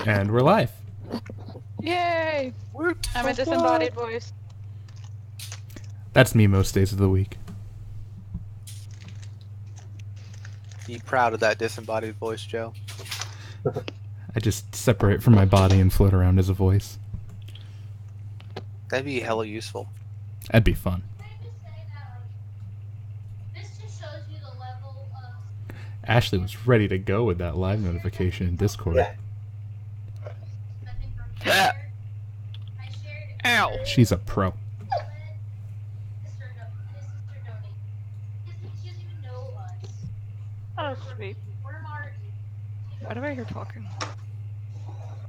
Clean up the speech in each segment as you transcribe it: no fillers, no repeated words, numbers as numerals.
And we're live. Yay! I'm a disembodied voice. That's me most days of the week. Be proud of that disembodied voice, Joe. I just separate from my body and float around as a voice. That'd be hella useful. That'd be fun. Ashley was ready to go with that live notification in Discord. Yeah. Ow. She's a pro. Oh, sweet. Why do I hear talking?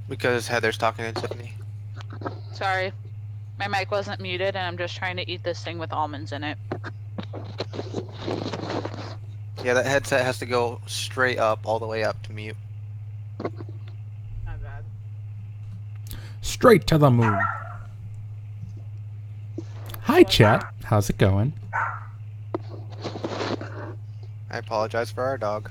Because Heather's talking to Tiffany. Sorry. My mic wasn't muted and I'm just trying to eat this thing with almonds in it. Yeah, that headset has to go straight up, all the way up to mute. Not bad. Straight to the moon. Hi, chat. How's it going? I apologize for our dog.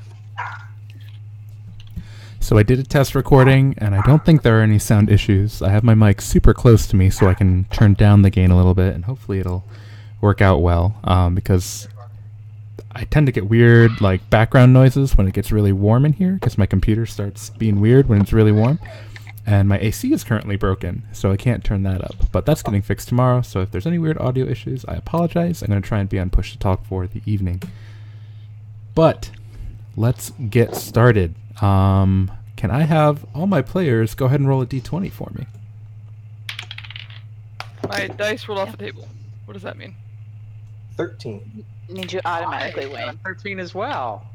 So I did a test recording, and I don't think there are any sound issues. I have my mic super close to me so I can turn down the gain a little bit, and hopefully it'll work out well, because I tend to get weird like background noises when it gets really warm in here, because my computer starts being weird when it's really warm. And my AC is currently broken, so I can't turn that up. But that's getting fixed tomorrow, so if there's any weird audio issues, I apologize. I'm going to try and be on push to talk for the evening. But let's get started. Can I have all my players go ahead and roll a d20 for me? My dice rolled off the table. What does that mean? 13. Means you automatically I got win. 13 as well.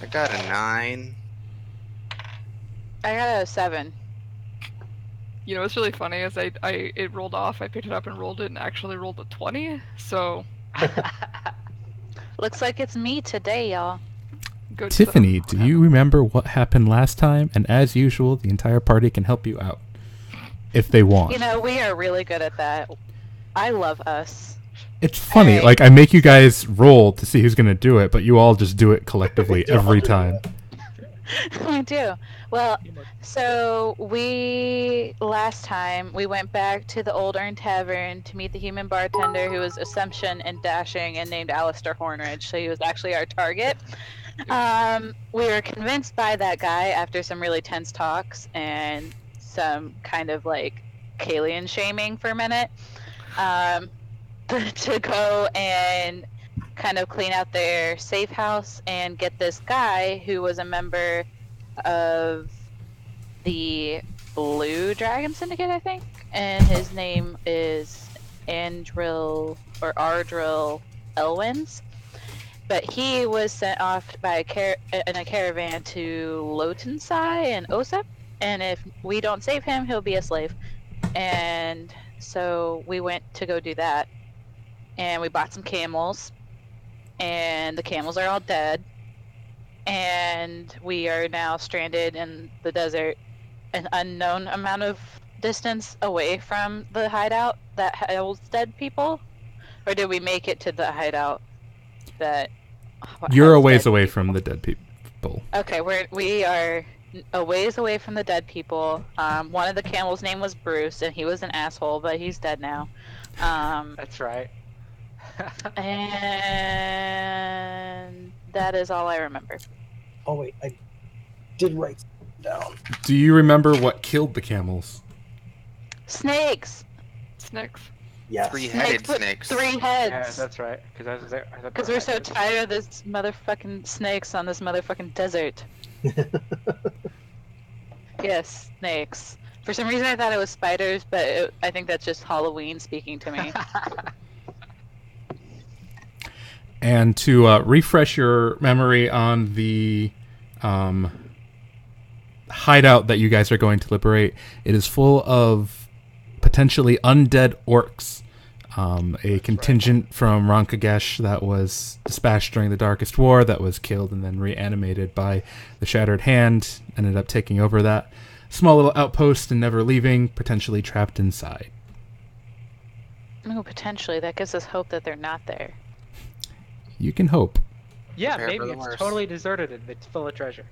I got a 9. I got a 7. You know what's really funny is it rolled off, I picked it up and rolled it and actually rolled a 20, so Looks like it's me today, y'all. good Tiffany, stuff. do you remember what happened last time? And as usual, the entire party can help you out. If they want. You know, we are really good at that. I love us. It's funny, Hey. like I make you guys roll to see who's gonna do it, but you all just do it collectively every time. We do. Well, so last time we went back to the Old Urn Tavern to meet the human bartender who was Assumption and Dashing and named Alistair Hornridge, so he was actually our target. We were convinced by that guy after some really tense talks and some kind of like Kalian shaming for a minute, to go and kind of clean out their safe house and get this guy who was a member of the Blue Dragon Syndicate, I think, and his name is Ardril Elwins. But he was sent off by in a caravan to Lotensai and Osep, and if we don't save him, he'll be a slave. And so we went to go do that, and we bought some camels, and the camels are all dead, and we are now stranded in the desert, an unknown amount of distance away from the hideout that holds dead people. Or did we make it to the hideout that You're a has ways dead away people? from the dead people. Okay, we are a ways away from the dead people. One of the camels' name was Bruce, and he was an asshole, but he's dead now. That's right. And that is all I remember. Oh, wait. I did write down. Do you remember what killed the camels? Snakes! Snakes. Yes. Three-headed with snakes. 3 Yeah, heads! that's right. Because I was there. Because we're so tired of this motherfucking snakes on this motherfucking desert. Yes, snakes. For some reason I thought it was spiders, but I think that's just Halloween speaking to me. And to refresh your memory on the hideout that you guys are going to liberate, it is full of potentially undead orcs. A contingent from Rankagesh that was dispatched during the Darkest War that was killed and then reanimated by the Shattered Hand, ended up taking over that small little outpost and never leaving, potentially trapped inside. Oh, potentially. That gives us hope that they're not there. You can hope. Yeah, Prepare for maybe the it's worst. totally deserted and it's full of treasure.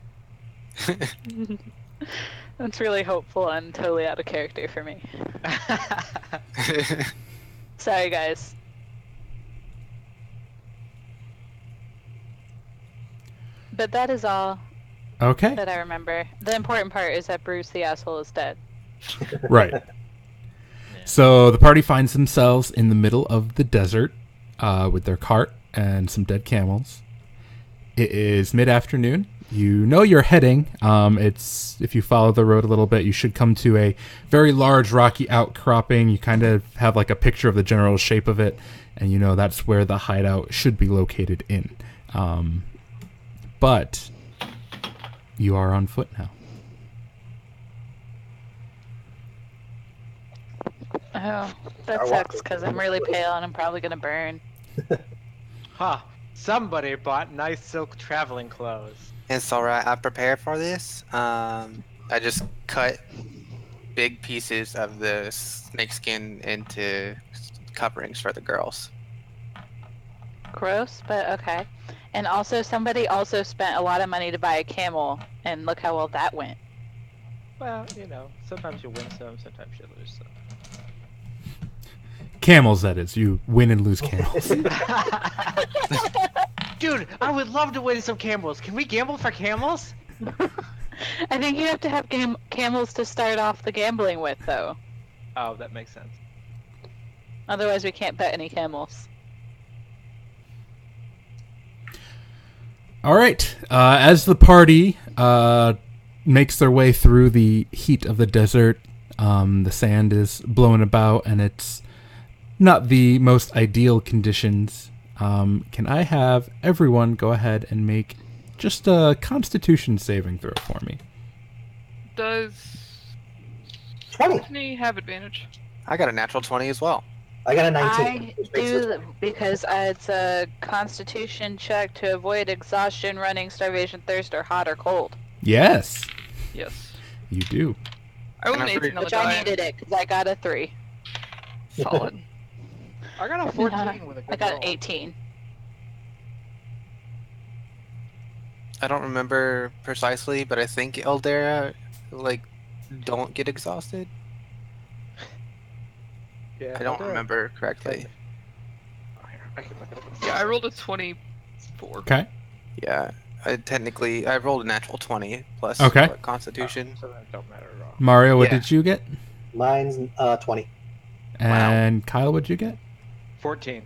That's really hopeful and totally out of character for me. Sorry, guys. But that is all Okay. that I remember. The important part is that Bruce the asshole is dead. Right. So the party finds themselves in the middle of the desert with their cart and some dead camels. It is mid-afternoon. You know you're heading. It's if you follow the road a little bit, you should come to a very large rocky outcropping. You kind of have like a picture of the general shape of it, and you know that's where the hideout should be located in. But you are on foot now. Oh, that sucks because I'm really pale and I'm probably gonna burn. Huh. Somebody bought nice silk traveling clothes. It's alright, I prepared for this. I just cut big pieces of the snakeskin into coverings for the girls. Gross, but okay. And also, somebody also spent a lot of money to buy a camel, and look how well that went. Well, you know, sometimes you win some, sometimes you lose some. Camels, that is. You win and lose camels. Dude, I would love to win some camels. Can we gamble for camels? I think you have to have camels to start off the gambling with, though. Oh, that makes sense. Otherwise, we can't bet any camels. All right. As the party makes their way through the heat of the desert, the sand is blowing about, and it's not the most ideal conditions. Can I have everyone go ahead and make just a Constitution saving throw for me? Does 20. Anthony have advantage? I got a natural 20 as well. I got a 19. I do because it's a Constitution check to avoid exhaustion, running, starvation, thirst, or hot or cold. Yes, Yes. you do. I rolled an And I'm 18 on the Which I die. needed it because I got a 3. Solid. I got a 14 with a good I got roll. an 18. I don't remember precisely, but I think Eldera, don't get exhausted. Yeah, I don't Eldera- remember correctly. I can look it up. Yeah, I rolled a 24. Okay. Yeah, I rolled a natural 20 plus Okay. Constitution. So that don't matter at all. Mario, what Yeah. did you get? Mine's 20. And Kyle, what'd you get? 14.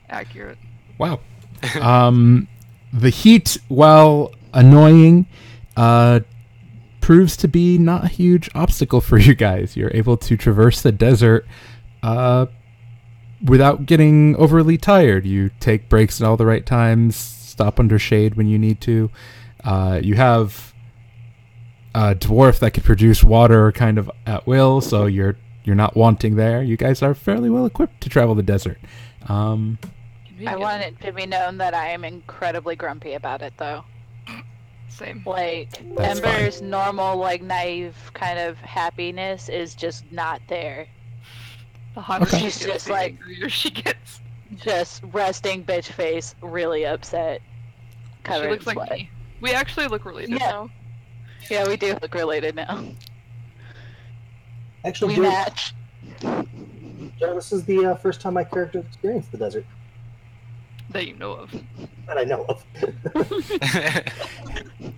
Accurate. Wow. The heat, while annoying, proves to be not a huge obstacle for you guys. You're able to traverse the desert without getting overly tired. You take breaks at all the right times, stop under shade when you need to. You have a dwarf that can produce water kind of at will, so you're not wanting there. You guys are fairly well equipped to travel the desert. I want it to be known that I am incredibly grumpy about it, though. Same. Like, That's Ember's normal, naive kind of happiness is just not there. The hotter Okay. she She's gets, just the like- angrier she gets. Just resting bitch face, really upset. She Covered looks in like sweat. me. We actually look related Yeah. now. Yeah, we do look related now. Actually, We Joe, match. Joe, this is the first time my character experienced the desert That you know of. that I know of.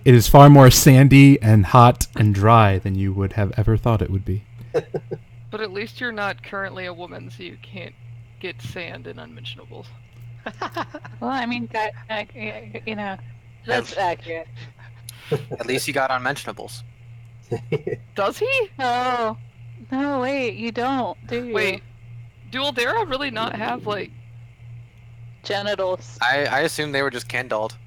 It is far more sandy and hot and dry than you would have ever thought it would be. But at least you're not currently a woman, so you can't get sand and unmentionables. Well, I mean, that's accurate. At least you got unmentionables. Does he? Oh, no, wait, you don't, do you? Wait, do Eldera really not have, Genitals. I assume they were just kindled.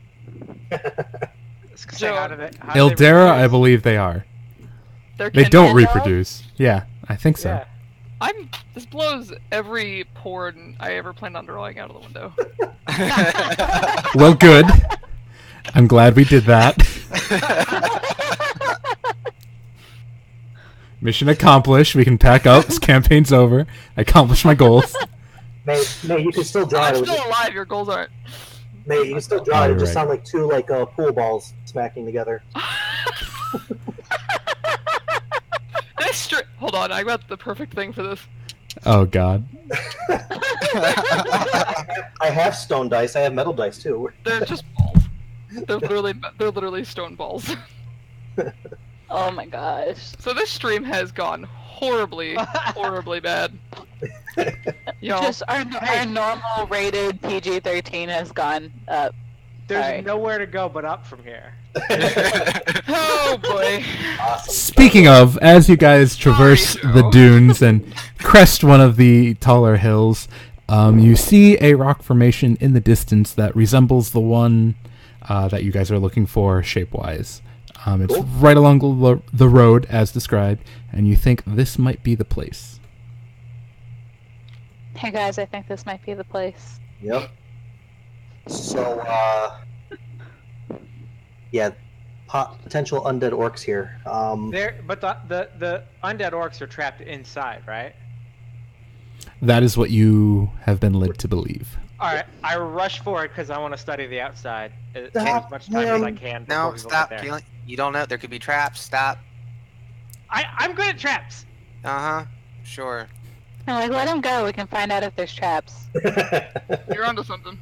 Say, how do they Eldera, I reproduce? believe they are. they're They kin- don't Kindle? reproduce. Yeah, I think so. Yeah. This blows every porn I ever planned on drawing out of the window. Well, good. I'm glad we did that. Mission accomplished. We can pack up. This campaign's over. I accomplished my goals. May, you can still draw it. I'm It would still just, alive, your goals aren't. May, you can still draw it. It Right. just sound like two pool balls smacking together. Hold on, I got the perfect thing for this. Oh God. I have stone dice. I have metal dice too. They're just balls. They're literally stone balls. Oh my gosh. So this stream has gone horribly bad. You know, Just our normal rated PG-13 has gone up. There's Sorry. nowhere to go but up from here. oh boy. Awesome. Speaking of, as you guys traverse Sorry, the Joe. dunes and crest one of the taller hills, you see a rock formation in the distance that resembles the one that you guys are looking for shape-wise. It's Cool. right along the road, as described, and you think this might be the place. Hey guys, I think this might be the place. Yep. So, yeah, potential undead orcs here. But the undead orcs are trapped inside, right? That is what you have been led to believe. All right, I rush forward because I want to study the outside as Stop much time as I him. can. before No, we stop. Get there. Keelan. You don't know. There could be traps. Stop. I'm good at traps. Uh-huh. Sure. I'm like, let him go. We can find out if there's traps. You're onto something.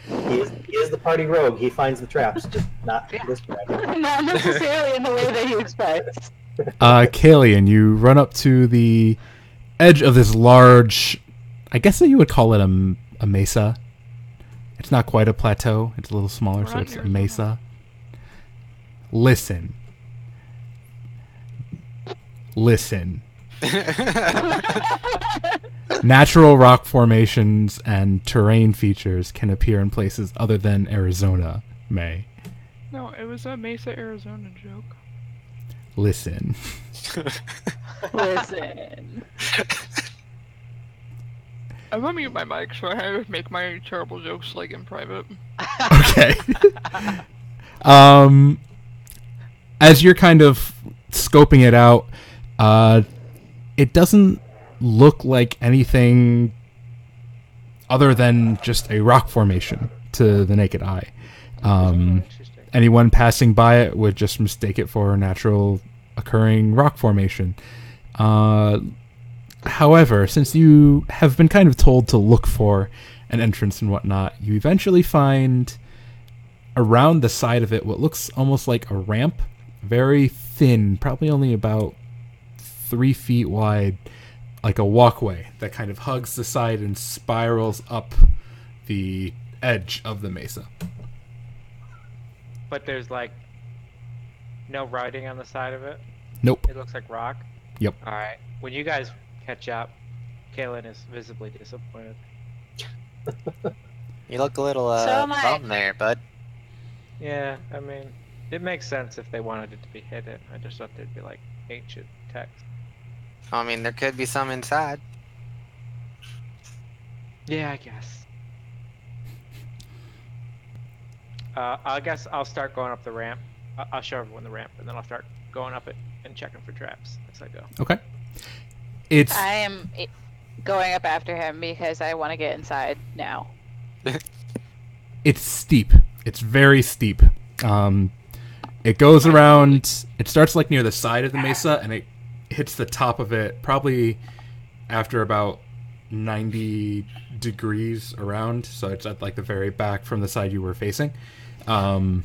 he is the party rogue. He finds the traps, just not this way. Not necessarily in the way that you expect. Kalian, you run up to the edge of this large, I guess that you would call it a mesa. It's not quite a plateau. It's a little smaller, We're so not it's a near mesa. Listen. Natural rock formations and terrain features can appear in places other than Arizona, May. No, it was a Mesa, Arizona joke. Listen. Listen. I'm gonna mute my mic so I make my terrible jokes like in private. Okay. As you're kind of scoping it out, it doesn't look like anything other than just a rock formation to the naked eye. Interesting. Anyone passing by it would just mistake it for a natural occurring rock formation. However, since you have been kind of told to look for an entrance and whatnot, you eventually find around the side of it what looks almost like a ramp, very thin, probably only about 3 feet wide, like a walkway that kind of hugs the side and spirals up the edge of the mesa. But there's like no writing on the side of it. Nope. It looks like rock. Yep. All right. When you guys catch up, Kaylin is visibly disappointed. You look a little So am I. bummed there, bud. Yeah, I mean, it makes sense if they wanted it to be hidden. I just thought there'd be like ancient text. I mean, there could be some inside. Yeah, I guess. I guess I'll start going up the ramp. I'll show everyone the ramp, and then I'll start going up it and checking for traps as I go. Okay. It's I am going up after him because I want to get inside now. it's steep. It's very steep. It goes around. It starts like near the side of the mesa, and it hits the top of it probably after about 90 degrees around. So it's at like the very back from the side you were facing, and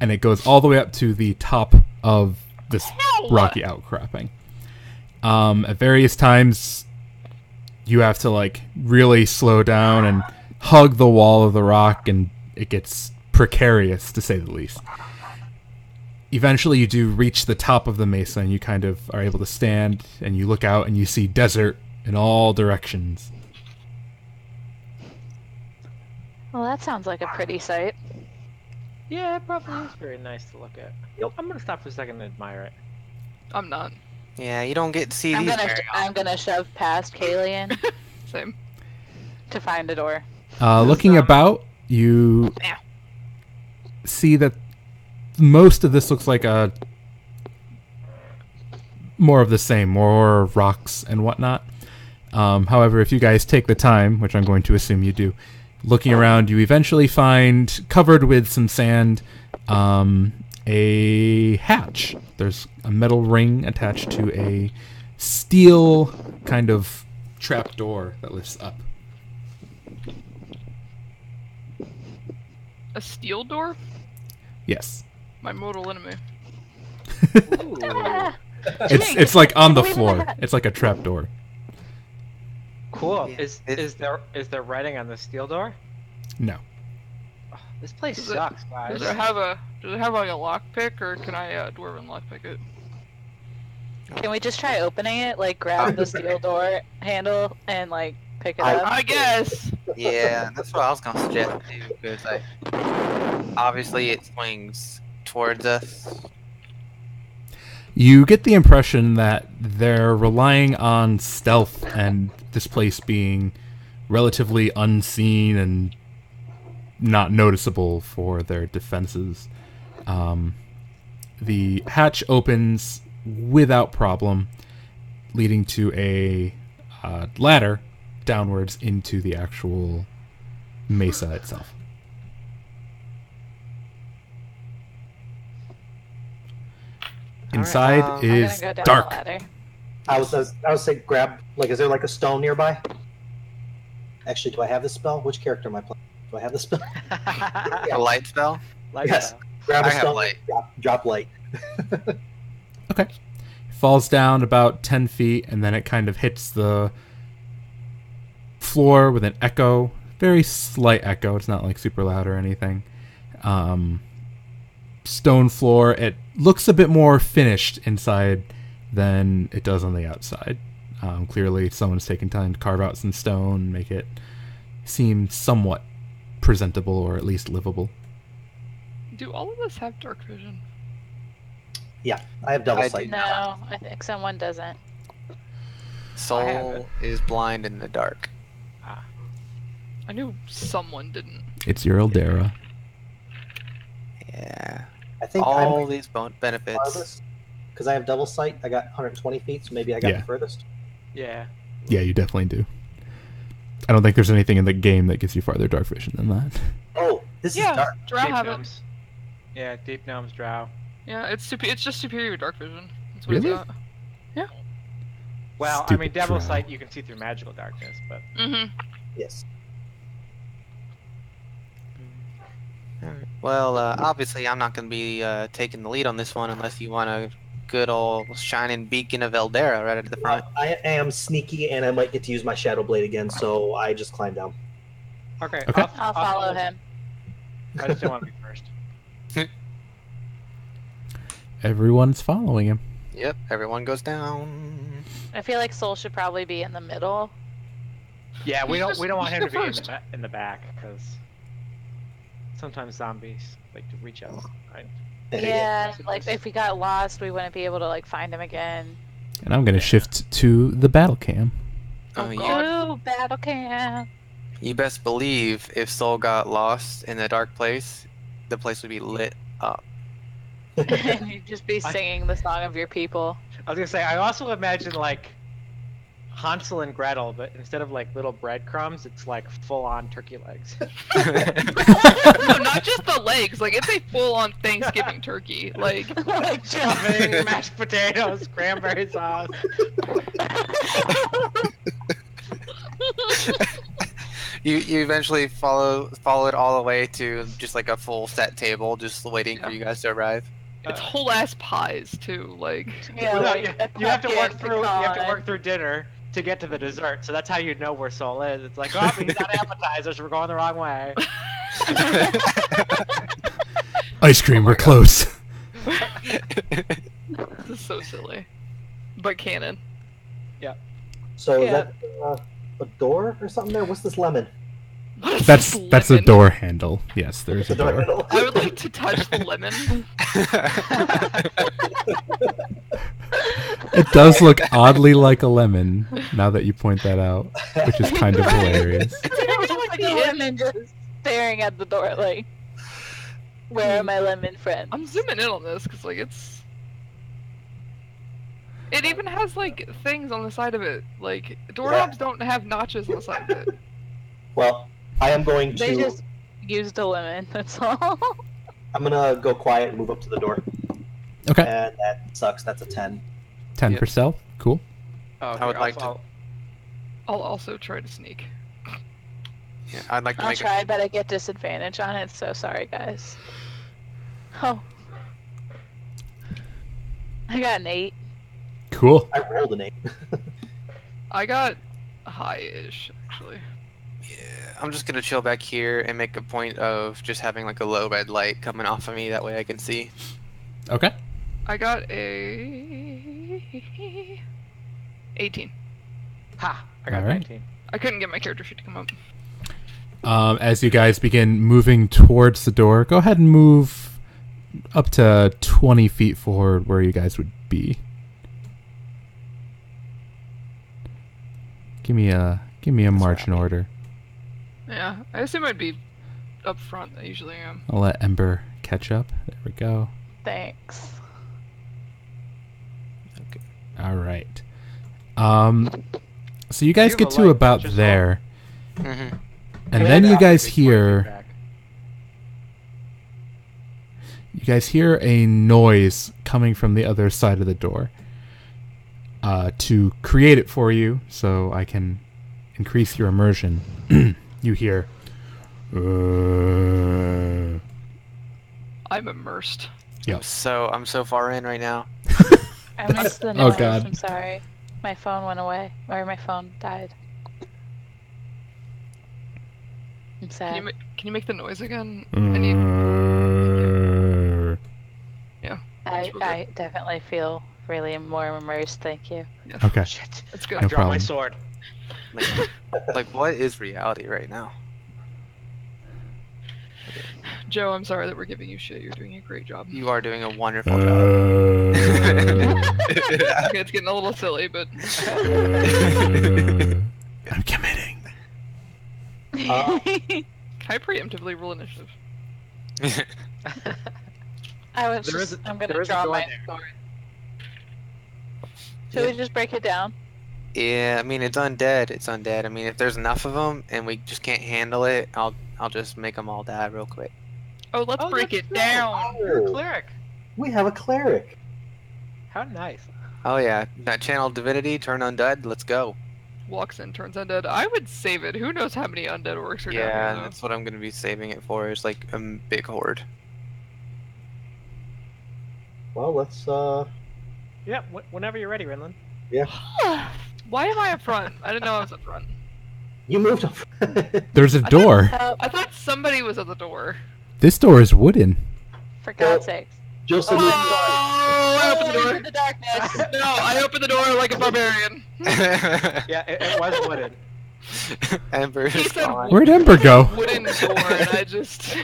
it goes all the way up to the top of this rocky outcropping. At various times, you have to like really slow down and hug the wall of the rock, and it gets precarious to say the least. Eventually you do reach the top of the mesa, and you kind of are able to stand, and you look out and you see desert in all directions. Well, that sounds like a pretty sight. Yeah, it probably is very nice to look at. Yep. I'm gonna stop for a second and admire it. I'm not. Yeah, you don't get to see I'm these gonna very I'm gonna shove past Kalian Same. to find a door. Looking about, you Yeah. see that most of this looks like a more of the same, more rocks and whatnot. However, if you guys take the time, which I'm going to assume you do, looking around, you eventually find, covered with some sand, a hatch. There's a metal ring attached to a steel kind of trap door that lifts up. A steel door? Yes. My mortal enemy. Ooh. It's like on the Wait, floor. what? It's like a trap door. Cool. Yeah, Is there writing on the steel door? No. Oh, this place Does it- sucks, guys. Does it have like a lockpick, or can I dwarven lockpick it? Can we just try opening it? Like grab the steel door handle and like pick it up? I guess. Yeah, that's what I was gonna suggest too, because like obviously it swings towards us. You get the impression that they're relying on stealth and this place being relatively unseen and not noticeable for their defenses. The hatch opens without problem, leading to a ladder downwards into the actual mesa itself. Inside I'm I'm is gonna go down dark. the ladder. I was saying, grab. Like, is there like a stone nearby? Actually, do I have this spell? Which character am I playing? Do I have this spell? A light spell? Like Yes. Grab a I have stone. light. Drop light. Okay. Falls down about 10 feet, and then it kind of hits the floor with an echo. Very slight echo. It's not like super loud or anything. Stone floor. It looks a bit more finished inside than it does on the outside. Clearly, someone's taken time to carve out some stone, make it seem somewhat presentable or at least livable. Do all of us have dark vision? Yeah, I have double I sight. do. No, I think someone doesn't. Soul is blind in the dark. I knew someone didn't. It's your Eldera. Yeah. I think All I'm these benefits. farthest because I have double sight. I got 120 feet, so maybe I got Yeah. the furthest. Yeah. Yeah, you definitely do. I don't think there's anything in the game that gives you farther dark vision than that. Oh, this Yeah, is dark. Drow Deep have it. gnomes. Yeah, deep gnomes, drow. Yeah, it's just superior dark vision. That's what Really? it's at. Well, I Stupid mean, devil drow. sight you can see through magical darkness, but Mm-hmm. Yes. Alright. Well, obviously I'm not going to be taking the lead on this one unless you want a good old shining beacon of Eldera right at the front. I am sneaky, and I might get to use my shadow blade again, so I just climb down. okay. Okay. I'll follow him. I just didn't want to be first. Everyone's following him. Yep, everyone goes down. I feel like Soul should probably be in the middle. Yeah, we don't want him to be First. in the back because sometimes zombies like to reach out. Right? Yeah, like if we got lost, we wouldn't be able to like find him again. And I'm going to shift to the battle cam. Oh, you, Ooh, battle cam. you best believe if Soul got lost in a dark place, the place would be lit up. And you'd just be singing the song of your people. I was gonna say I also imagine like Hansel and Gretel, but instead of like little breadcrumbs, it's like full-on turkey legs. No, not just the legs. Like it's a full-on Thanksgiving turkey. Like like stuffing, mashed potatoes, cranberry sauce. You eventually follow it all the way to just like a full set table, just waiting for you guys to arrive. it's whole ass pies too. Like Yeah, No, like a you have to work cupcake through. You have to pecan. work through dinner to get to the dessert. So that's how you know where Soul is. It's like, oh, he's not appetizers. We're going the wrong way. Ice cream, we're close. this is so silly, but canon. So is Yeah. that a door or something there? What's this lemon? What is That's this a lemon? door handle. Yes, there's a The door door. handle? I would like to touch the lemon. It does look oddly like a lemon, now that you point that out, which is kind of hilarious. It's just like a lemon just staring at the door like, where are my lemon friends? I'm zooming in on this because like it's. It even has like things on the side of it. Like doorknobs don't have notches on the side of it. Well, I am going They to. just used a lemon, that's all. I'm gonna go quiet and move up to the door. Okay. And that sucks. That's a 10. 10 Yep. for stealth. Cool. Oh, I would like to. I'll also try to sneak. Yeah, I'd like to I'll make try, but I get disadvantage on it, so sorry, guys. Oh. I got an 8. Cool. I rolled an 8. I got high-ish, actually. I'm just gonna chill back here and make a point of just having like a low red light coming off of me. That way I can see. Okay. I got a 18. Ha! I got All right. 19. I couldn't get my character sheet to come up. As you guys begin moving towards the door, go ahead and move up to 20 feet forward where you guys would be. Give me a marching order. Yeah, I assume I'd be up front. I usually am. I'll let Ember catch up. There we go. Thanks. All right. So you guys You get have a to light about touch as there, Mm-hmm. and then you guys Make my hear feedback. a noise coming from the other side of the door. To create it for you, so I can increase your immersion, you hear. I'm immersed. Yep. I'm so far in right now. I missed the Oh, noise. God. I'm sorry. My phone went away. Or my phone died. I'm Can sad. you make the noise again? I definitely feel really more immersed, thank you. Yeah. Okay. Shit. That's I good. No draw problem. my sword. Like what is reality right now? Joe, I'm sorry that we're giving you shit. You're doing a great job. You are doing a wonderful job. Okay, it's getting a little silly, but I'm committing. can I preemptively roll initiative? I was There just, is a- I'm there gonna is a draw door my there. sword. Should we just break it down? Yeah, I mean it's undead. It's undead. I mean if there's enough of them and we just can't handle it, I'll just make them all die real quick. Oh, let's Oh, break that's it good. down. You're a Oh, cleric. we have a cleric. How nice. Oh yeah, that channel divinity turn undead. Let's go. Walks in, turns undead. I would save it. Who knows how many undead orcs are Yeah, down here, that's what I'm gonna be saving it for. Is like a big horde. Well, let's Yeah, whenever you're ready, Rinlin. though. Why am I up front? I didn't know I was up front. You moved up. There's a I thought- door. I thought somebody was at the door. This door is wooden. For God's sakes. Joseph, Oh, I opened the Into door. the darkness. No, I opened the door like a barbarian. Yeah, it was wooden. Ember He is said gone. Where'd Ember go? Wooden door, and I just...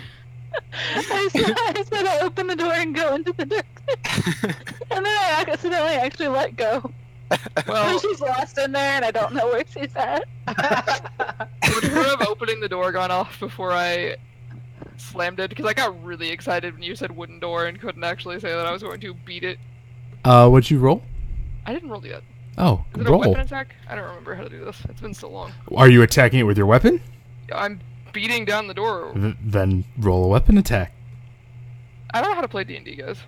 I said I open the door and go into the darkness. And then I accidentally actually let go. Well, She's lost in there and I don't know where she's at. would her have opening the door gone off before I slammed it? Because I got really excited when you said wooden door and couldn't actually say that I was going to beat it. What'd you roll? I didn't roll yet. Oh, Is it a roll. weapon attack? I don't remember how to do this. It's been so long. Are you attacking it with your weapon? I'm beating down the door. Then roll a weapon attack. I don't know how to play D&D, guys.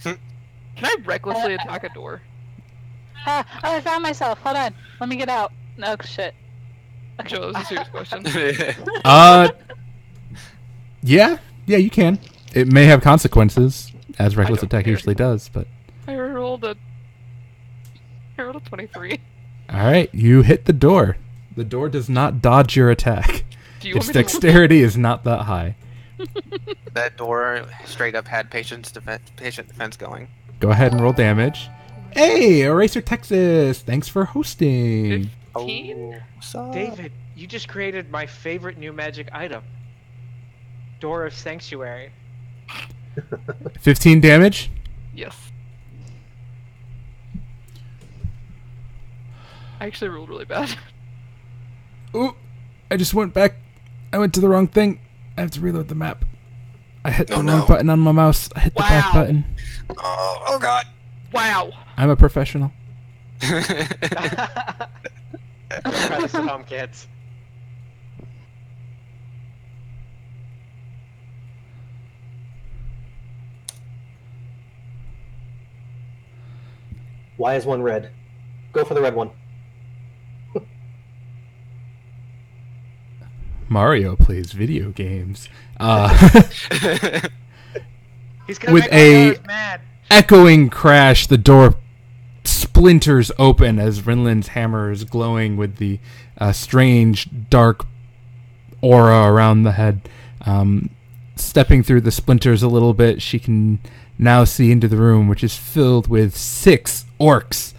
Can I recklessly attack a door? Oh, I found myself. Hold on. Let me get out. No shit. Joe, this is a serious question. Yeah, you can. It may have consequences, as reckless don't attack care. usually does, but... I rolled a 23. Alright, you hit the door. The door does not dodge your attack. Do you Its want me to dexterity is not that high. That door straight up had patient defense going. Go ahead and roll damage. Hey, Eraser Texas! Thanks for hosting. 15? So... David, you just created my favorite new magic item. Door of Sanctuary. 15 damage. Yes. I actually rolled really bad. Ooh, I just went back. I went to the wrong thing. I have to reload the map. I hit the wrong button on my mouse. I hit the back Wow. button. Oh god. Wow. I'm a professional. Try this at home, kids. Why is one red? Go for the red one. Mario plays video games. He's gonna With make all the others mad. Echoing crash, the door splinters open as Rinlin's hammer is glowing with the strange dark aura around the head. Stepping through the splinters a little bit, she can now see into the room, which is filled with 6 orcs,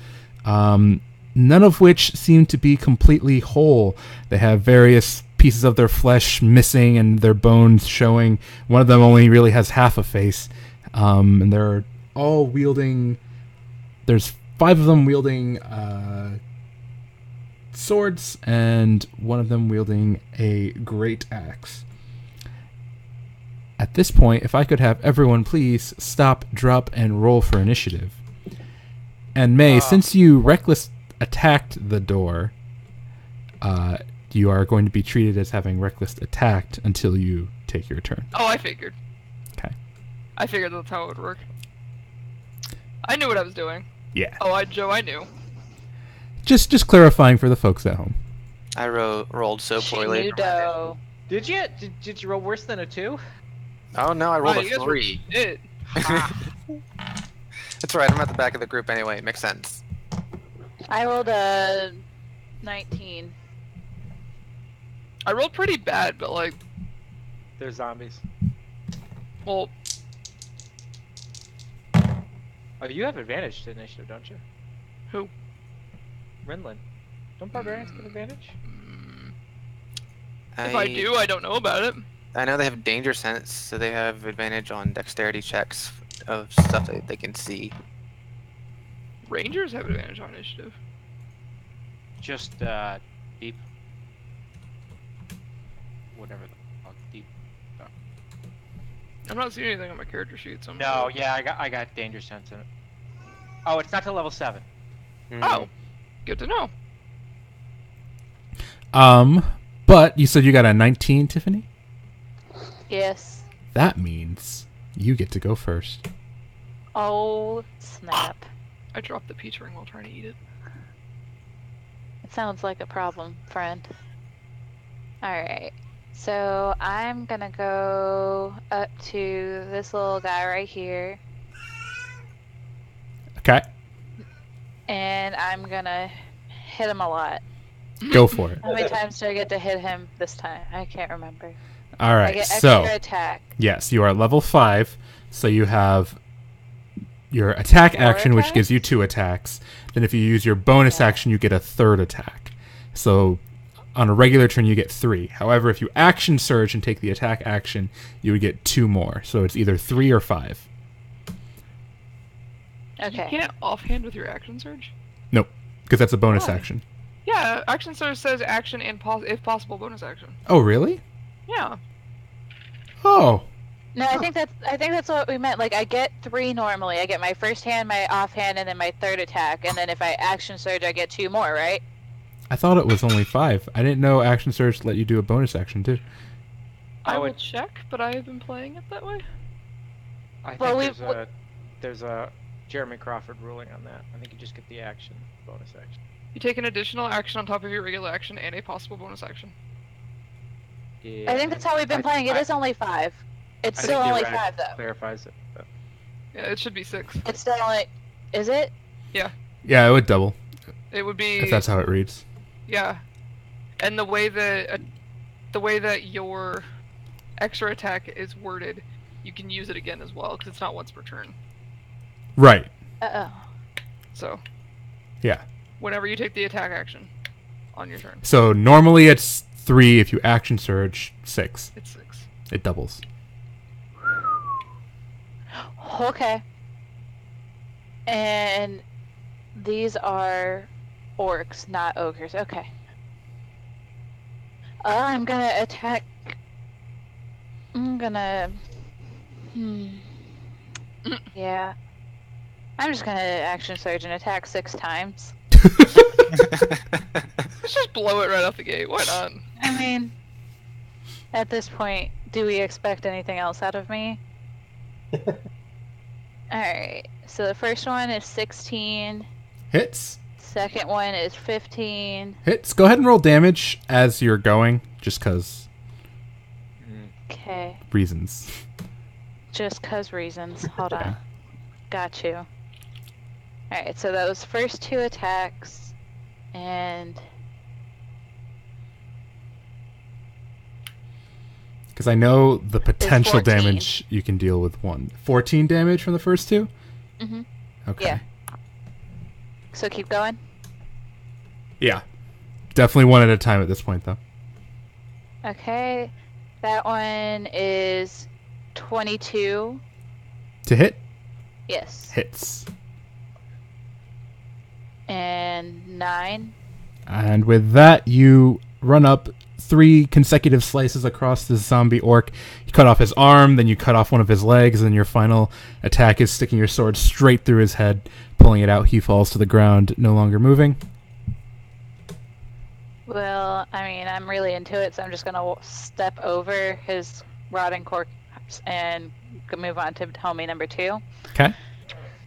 none of which seem to be completely whole. They have various pieces of their flesh missing and their bones showing. One of them only really has half a face, and they're all wielding... There's 5 of them wielding swords, and one of them wielding a great axe. At this point, if I could have everyone please stop, drop, and roll for initiative. And May, since you reckless attacked the door, you are going to be treated as having reckless attacked until you take your turn. Oh, I figured. Okay. I figured that's how it would work. I knew what I was doing. Yeah. Oh, Joe, I knew. Just clarifying for the folks at home. I rolled so poorly. Nudo. Did you? Did you roll worse than a 2? Oh no, I rolled Wow, a you guys 3. Did. That's right, I'm at the back of the group anyway, it makes sense. I rolled a 19. I rolled pretty bad, but like, They're zombies. well, Oh, you have advantage to initiative, don't you? who? Rinlin. Don't barbarians get advantage? If I do, I don't know about it. I know they have danger sense, so they have advantage on dexterity checks of stuff that they can see. Rangers have advantage on initiative. Just deep. Whatever the fuck, deep. I'm not seeing anything on my character sheet. So No, yeah, I got danger sense in it. Oh, it's not to level 7. Oh, good to know. But you said you got a 19, Tiffany? Yes. That means you get to go first. Oh, snap. I dropped the peach ring while trying to eat it. It sounds like a problem, friend. Alright. So I'm gonna go up to this little guy right here, Okay, and I'm gonna hit him a lot. go for it. How many times do I get to hit him this time? I can't remember. All I right, get extra so attack. yes, you are level 5, so you have your attack 4 action, which attacks? gives you 2 attacks. Then if you use your bonus Yeah. action, you get a 3rd attack. So on a regular turn, you get 3. However, if you action surge and take the attack action, you would get 2 more. So it's either 3 or 5. Okay. You can't offhand with your action surge. Nope, because that's a bonus Why? action. Yeah, action surge says action and if possible bonus action. Oh, really? Yeah. Oh, No, I think that's what we meant. Like I get 3 normally. I get my first hand, my offhand, and then my 3rd attack. And then if I action surge, I get 2 more, right? I thought it was only 5. I didn't know action surge let you do a bonus action too. I will would- check, but I have been playing it that way. I think Well, there's a Jeremy Crawford ruling on that. I think you just get the action, bonus action. You take an additional action on top of your regular action and a possible bonus action. Yeah, I think that's how we've been playing. It is only 5. It's I still think only you're right. 5 though. Clarifies it. But... Yeah, it should be 6. It's still only. Is it? Yeah, it would double It would be. if that's how it reads. Yeah, and the way that your extra attack is worded, you can use it again as well because it's not once per turn. Right. Uh oh. So Yeah. whenever you take the attack action on your turn, So normally it's 3. If you action surge, 6. it's 6. It doubles. Okay. And these are orcs, not ogres. Okay. I'm gonna attack. I'm gonna. Yeah. I'm just gonna action surge and attack 6 times. Let's just blow it right off the gate. Why not? I mean, at this point, do we expect anything else out of me? Alright, so the first one is 16. Hits. Second one is 15. Hits. Go ahead and roll damage as you're going, just because Okay. reasons. Just cause reasons. Hold Yeah. on. Got you. Alright, so those first 2 attacks, and Because I know the potential 14. damage you can deal with one. 14 damage from the first 2? Mhm. Okay. Yeah. So keep going. Yeah. Definitely one at a time at this point, though. Okay. That one is 22. To hit? Yes. Hits. And 9. And with that, you run up 3 consecutive slices across this zombie orc. You cut off his arm, then you cut off one of his legs, and your final attack is sticking your sword straight through his head, pulling it out. He falls to the ground, no longer moving. Well, I mean, I'm really into it, so I'm just gonna step over his rotting corpse and move on to homie number 2. Okay.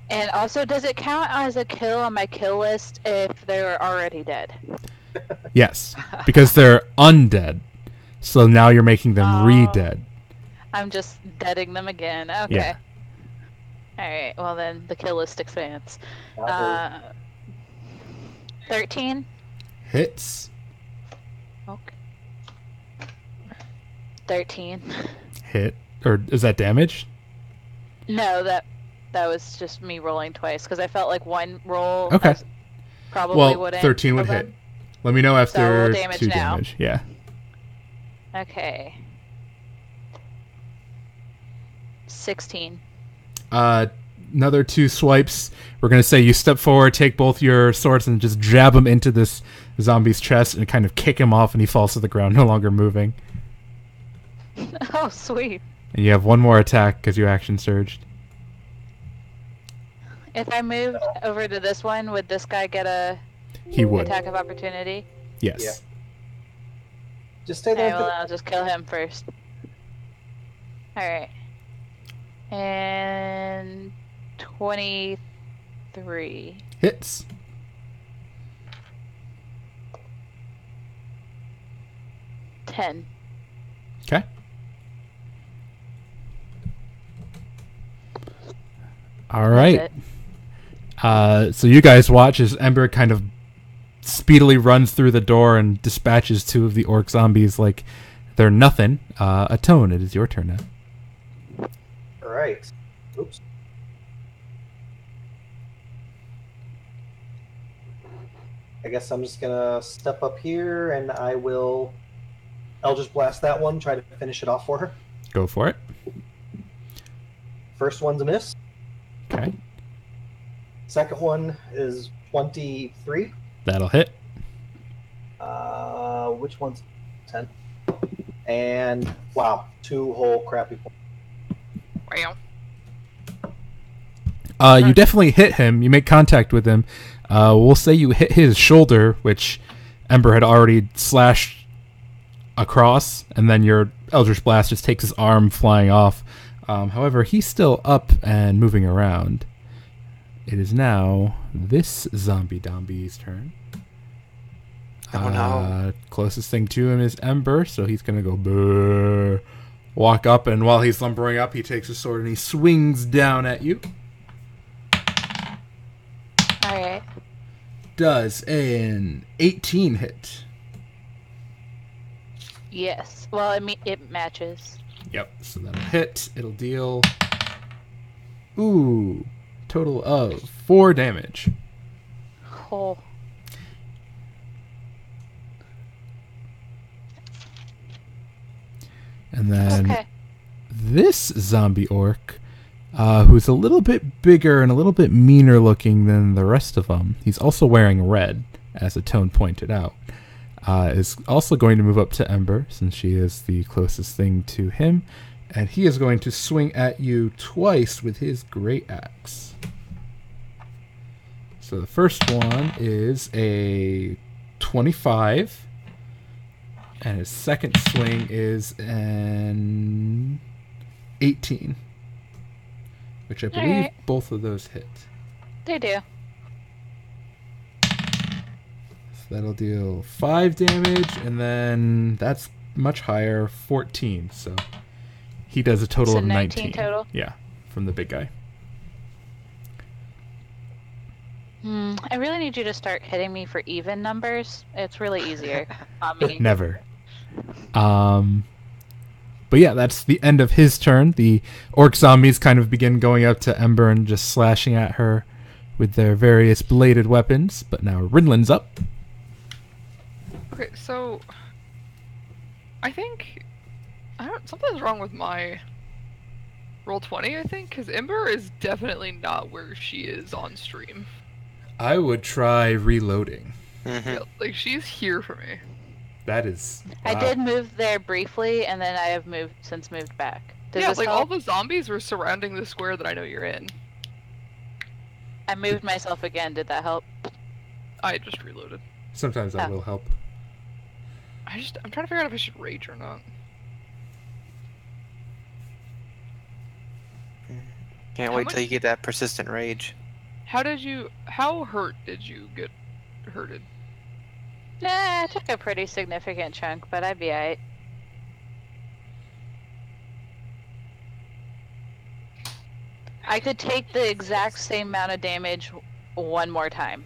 And also, does it count as a kill on my kill list if they were already dead? Yes. Because they're undead. So now you're making them Oh. re-dead. I'm just deading them again. Okay. Yeah. Alright, well then the kill list expands. Now 13? Hits. Okay. 13. Hit. Or is that damage? No, that was just me rolling twice, because I felt like one roll Okay. probably Well, wouldn't 13 would kill hit. them. Let me know after roll damage 2 now. damage. Yeah. Okay. 16. Another 2 swipes. We're going to say you step forward, take both your swords, and just jab him into this zombie's chest and kind of kick him off, and he falls to the ground, no longer moving. Oh, sweet. And you have one more attack because you action surged. If I moved over to this one, would this guy get a He would. attack of opportunity? Yes. Yeah. Just stay there. Alright, well, I'll just kill him first. Alright. And 23. Hits. Ten. Okay. All right. That's it. So you guys watch as Ember kind of speedily runs through the door and dispatches 2 of the orc zombies like they're nothing. Atone, it is your turn now. All right. Oops. I guess I'm just gonna step up here and I will Eldritch Blast that one, try to finish it off for her. Go for it. First one's a miss. Okay. Second one is 23. That'll hit. Which one's 10? And wow, 2 whole crappy points. Wow. You definitely hit him. You make contact with him. We'll say you hit his shoulder, which Ember had already slashed across, and then your Eldritch Blast just takes his arm flying off. However, he's still up and moving around. It is now this zombie dombie's turn. Oh, no. Closest thing to him is Ember, so he's going to go brrr, walk up, and while he's lumbering up, he takes his sword and he swings down at you. Alright. Does an 18 hit. Yes. Well, it matches. Yep, so that'll hit. It'll deal... Ooh, total of 4 damage. Oh. And then Okay. this zombie orc, who's a little bit bigger and a little bit meaner looking than the rest of them, he's also wearing red, as Atone pointed out, is also going to move up to Ember, since she is the closest thing to him, and he is going to swing at you twice with his great axe. So the first one is a 25. And his second swing is an 18. Which I believe Alright. both of those hit. They do. That'll deal 5 damage, and then that's much higher, 14. So he does a total So of 19 total? Yeah, from the big guy. I really need you to start hitting me for even numbers. It's really easier on me. Never. But yeah, that's the end of his turn. The orc zombies kind of begin going up to Ember and just slashing at her with their various bladed weapons. But now Rinlin's up. Okay, so I think something's wrong with my roll 20. I think because Ember is definitely not where she is on stream. I would try reloading. Yeah, like she's here for me. That is. I wow. did move there briefly, and then I have moved back. Does Yeah, this like help? all the zombies were surrounding the square that I know you're in. I moved myself again. Did that help? I just reloaded. Sometimes that Oh. will help. I'm trying to figure out if I should rage or not. Can't How wait much- till you get that persistent rage. How hurt did you get hurted? Nah, I took a pretty significant chunk, but I'd be alright. I could take the exact same amount of damage one more time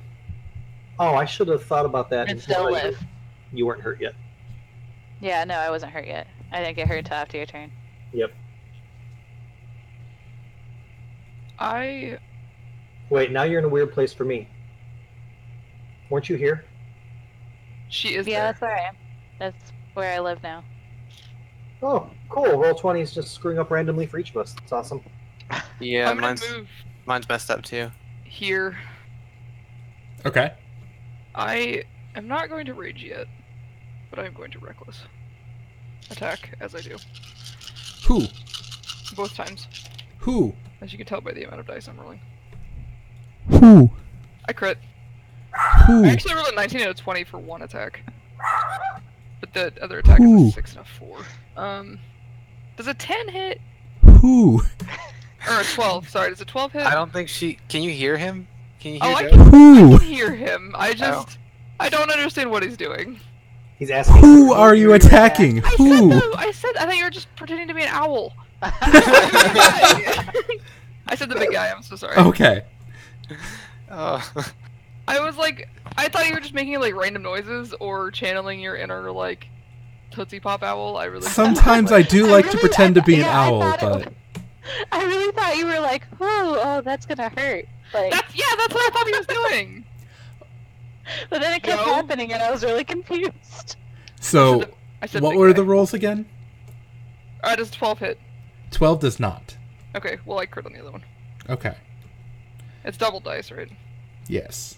Oh, I should have thought about that. and still until live. You weren't hurt yet. Yeah, no, I wasn't hurt yet. I didn't get hurt until after your turn. Yep. Wait, now you're in a weird place for me. Weren't you here? She is Yeah, there. that's where I am. That's where I live now. Oh, cool. Roll 20 is just screwing up randomly for each of us. That's awesome. Yeah, I'm gonna mine's move messed up too. here. Okay. I am not going to rage yet, but I'm going to reckless attack as I do Who? both times, Who? as you can tell by the amount of dice I'm rolling. Who? I crit. Who? I actually rolled a 19 out of 20 for one attack, but the other attack is Ooh. a 6 and a 4. Does a 10 hit? Who? Or a 12? Sorry, does a 12 hit? I don't think she. Can you hear him? Can you hear? Oh, I Joe? can Who? hear him. I don't understand what he's doing. He's asking. Who are you attacking? I said Who? no. I thought you were just pretending to be an owl. I said the big guy. I'm so sorry. Okay. Oh. I was like, I thought you were just making like random noises or channeling your inner like Tootsie Pop owl. I really. Sometimes I do like to pretend to be an I owl, thought but I really thought you were like, oh, that's gonna hurt. Like, That's what I thought he was doing. but then it kept No. happening, and I was really confused. so I said what big were guy. the rolls again? Does 12 hit? 12 does not. Okay, well I crit on the other one. Okay. It's double dice, right? Yes.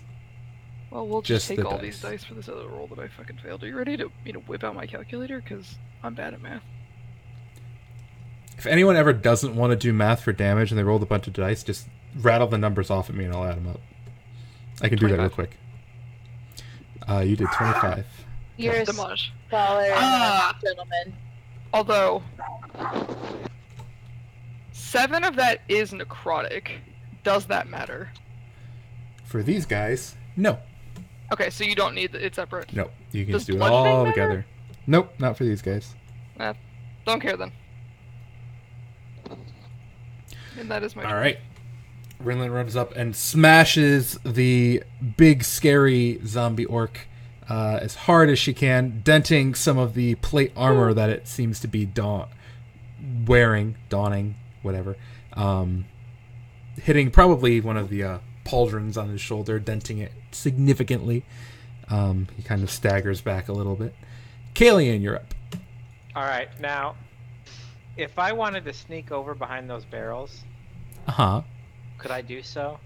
Well, we'll Just just take the all dice. these dice for this other roll that I fucking failed. Are you ready to whip out my calculator? Because I'm bad at math. If anyone ever doesn't want to do math for damage and they rolled a bunch of dice, just rattle the numbers off at me and I'll add them up. I can do that real 25. quick. You did 25. You're a Damage. scholar and Ah. a gentleman. Although 7 of that is necrotic. Does that matter? For these guys, no. Okay, so you don't need it separate. No. You can Does just do it bludgeoning all matter? together. Nope, not for these guys. Don't care then. And that is my turn. Alright. Rinlin runs up and smashes the big, scary zombie orc as hard as she can, denting some of the plate armor that it seems to be donning, whatever. Hitting probably one of the pauldrons on his shoulder, denting it significantly. He kind of staggers back a little bit. Kalian, you're up. All right, now, if I wanted to sneak over behind those barrels, Uh-huh. could I do so?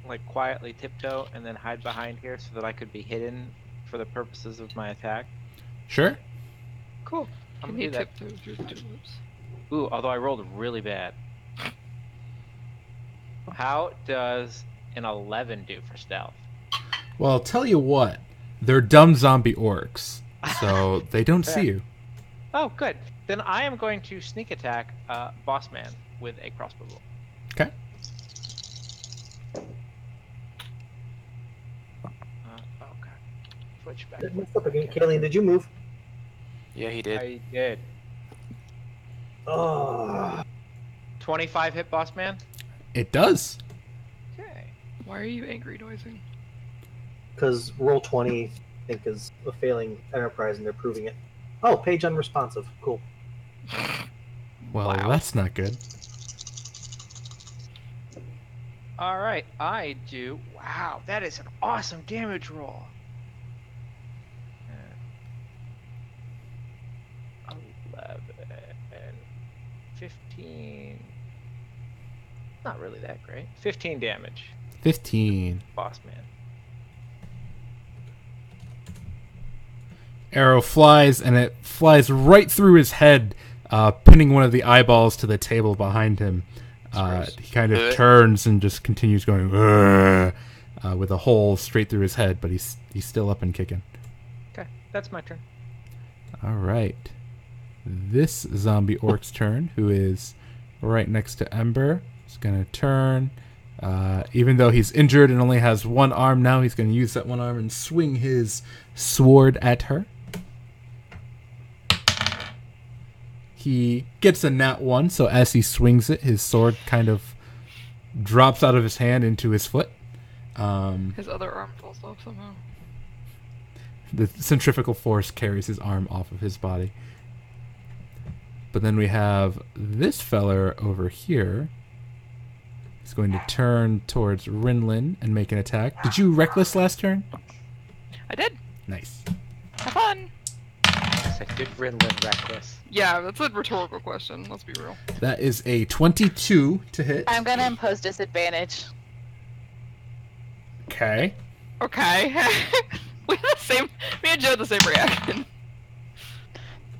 Like quietly tiptoe and then hide behind here so that I could be hidden for the purposes of my attack? Sure. Cool. I'm Can gonna he do that. tiptoe through the tulips? Ooh, although I rolled really bad. How does an 11 do for stealth? Well, I'll tell you what. They're dumb zombie orcs, so they don't see you. Oh, good. Then I am going to sneak attack Boss Man with a crossbow bolt. Okay. switch back. What's up again? Kaylin, did you move? Yeah, he did. I did. Oh. 25 hit, boss man. It does. Okay. Why are you angry noising? Because roll 20, I think, is a failing enterprise, and they're proving it. Oh, page unresponsive. Cool. Well, Wow. that's not good. All right, I do. Wow, that is an awesome damage roll. 11, 15. Not really that great. 15 damage, 15. boss man. Arrow flies, and it flies right through his head, pinning one of the eyeballs to the table behind him. He kind of turns and just continues going with a hole straight through his head, but he's still up and kicking. Okay, that's my turn. All right. This zombie orc's turn, who is right next to Ember, is going to turn. Even though he's injured and only has one arm now, he's going to use that one arm and swing his sword at her. He gets a nat 1, so as he swings it, his sword kind of drops out of his hand into his foot. His other arm falls off somehow. The centrifugal force carries his arm off of his body. But then we have this feller over here. He's going to turn towards Rinlin and make an attack. Did you reckless last turn? I did. Nice. Have fun. I said, did Rinlin reckless? Yeah, that's a rhetorical question. Let's be real. That is a 22 to hit. I'm gonna impose disadvantage. Okay. Okay. We have the same. Me and Joe had the same reaction.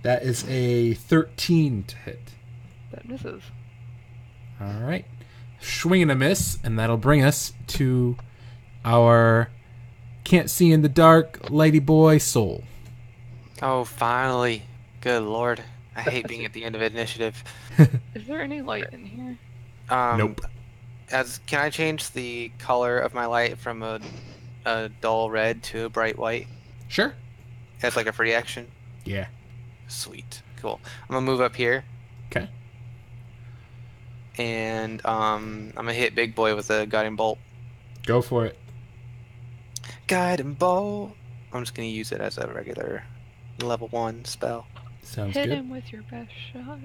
That is a 13 to hit. That misses. All right. Swing and a miss, and that'll bring us to our can't see in the dark lady boy Soul. Oh, finally. Good lord. I hate being at the end of initiative. Is there any light in here? Nope. Can I change the color of my light from a dull red to a bright white? Sure. As like a free action? Yeah. Sweet. Cool. I'm gonna move up here. Okay. And I'm gonna hit Big Boy with a guiding bolt. Go for it. Guiding bolt. I'm just gonna use it as a regular level 1 spell. Sounds Hit good. him with your best shot.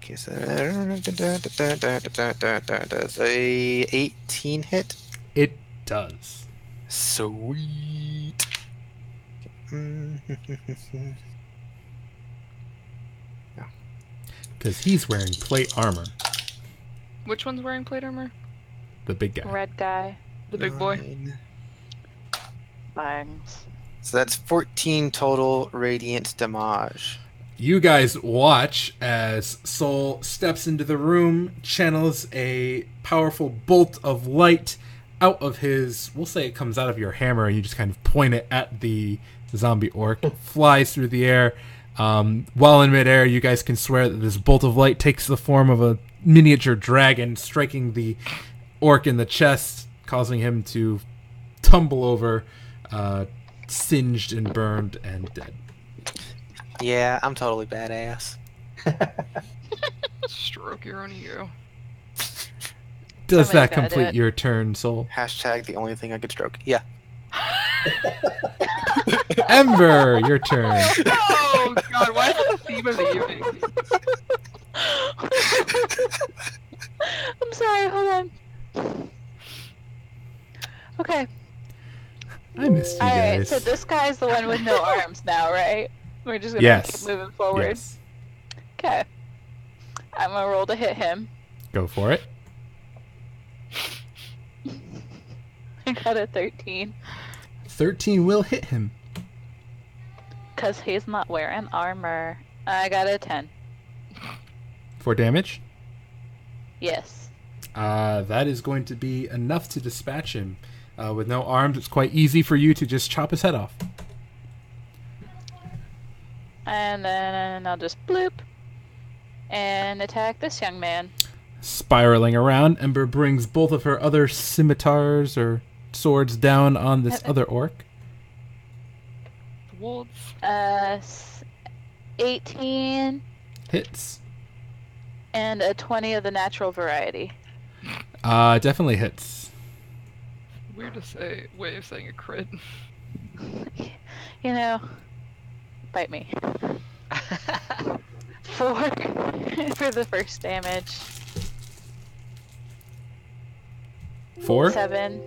Okay, so does a 18 hit? It does. Sweet. Because he's wearing plate armor. Which one's wearing plate armor? The big guy. Red guy. The big boy. 9. Bangs. So that's 14 total radiant damage. You guys watch as Soul steps into the room, channels a powerful bolt of light out of his, we'll say it comes out of your hammer, and you just kind of point it at the zombie orc. Flies through the air. While in midair, you guys can swear that this bolt of light takes the form of a miniature dragon, striking the orc in the chest, causing him to tumble over, singed and burned and dead. Yeah, I'm totally badass. Stroke your own ego. Does Somebody's that gotta do complete it. your turn, Soul? Hashtag the only thing I could stroke. Yeah. Ember, your turn. Oh god, why is it the theme of the evening? I'm sorry, hold on. Okay. I missed you Alright, guys. so this guy's the one with no arms now, right? We're just gonna Yes. keep moving forward. Yes. Okay. I'm gonna roll to hit him. Go for it. I got a 13. 13 will hit him. Because he's not wearing armor. I got a 10. For damage? Yes. That is going to be enough to dispatch him. With no arms, it's quite easy for you to just chop his head off. And then I'll just bloop. And attack this young man. Spiraling around, Ember brings both of her other scimitars or swords down on this other orc. The wolves. 18 Hits. and a 20 of the natural variety. Definitely hits. Weird to say way of saying a crit. You know, bite me. 4 for the first damage. 4. 7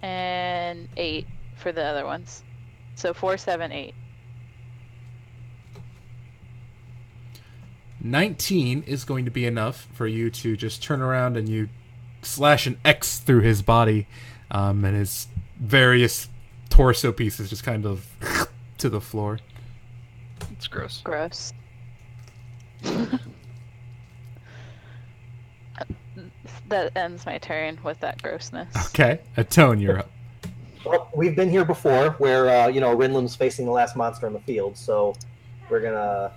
and 8 for the other ones. So 4, 7, 8. 19 is going to be enough for you to just turn around and you slash an X through his body, and his various torso pieces just kind of to the floor. It's gross. Gross. That ends my turn with that grossness. Okay, Atone, you're up. Well, we've been here before, where Rinlin's facing the last monster in the field, so we're gonna.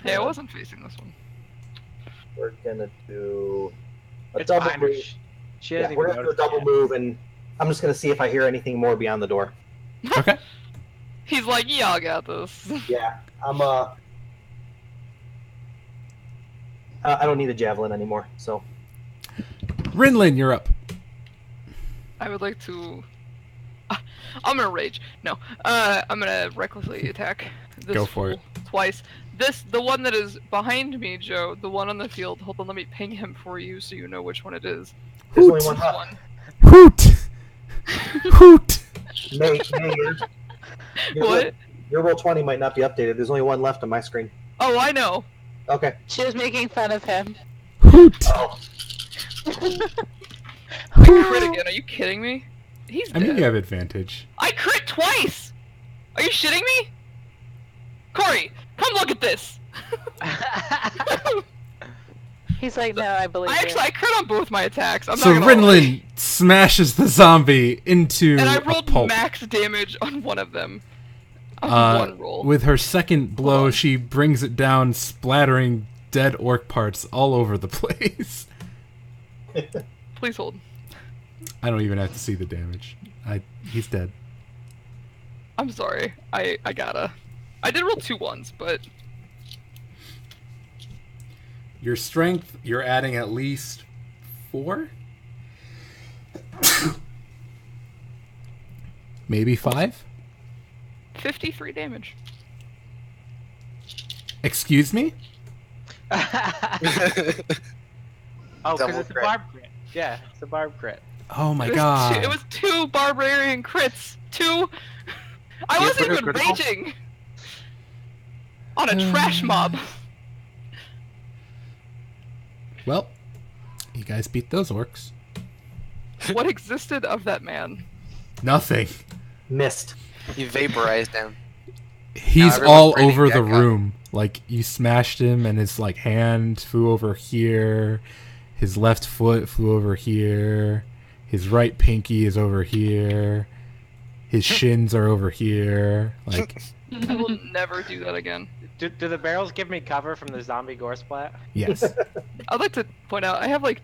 Hey, I wasn't facing this one. We're gonna do a It's double fine. move. She Yeah, doesn't we're even gonna do a notice double yet. move, and I'm just gonna see if I hear anything more beyond the door. Okay. He's like, yeah, I got this. Yeah, I don't need a javelin anymore, so. Rinlin, you're up. I would like to. I'm gonna rage. No, I'm gonna recklessly attack this Go for it. fool twice. The one that is behind me, Joe, the one on the field. Hold on, let me ping him for you so you know which one it is. There's only one This left. one. Hoot! Hoot! May, What? Your roll 20 might not be updated. There's only one left on my screen. Oh, I know. Okay. She was making fun of him. Hoot! Oh, I crit again. Are you kidding me? He's I dead. mean, you have advantage. I crit twice. Are you shitting me? Corey, come look at this. He's like, no, I believe I crit on both my attacks. I'm So not gonna lie. Rinlin smashes the zombie into And I a rolled pulp. max damage on one of them. On one roll. With her second blow, on. she brings it down, splattering dead orc parts all over the place. Please hold. I don't even have to see the damage. He's dead. I'm sorry. I gotta. I did roll 2 1s, but Your strength, you're adding at least 4? Maybe 5? 53 damage. Excuse me? Oh, Double because it's a crit. barb crit. Yeah, it's a barb crit. Oh my It was god. It was 2 barbarian crits. 2. I You wasn't put a even critical? raging on a trash mob. Well, you guys beat those orcs. What existed of that man? Nothing. missed. You vaporized him. He's everyone's all breathing over the back up. room. Like, you smashed him and his like hand flew over here. His left foot flew over here. His right pinky is over here. His shins are over here. Like, I will never do that again. Do the barrels give me cover from the zombie gore splat? yes. I'd like to point out I have like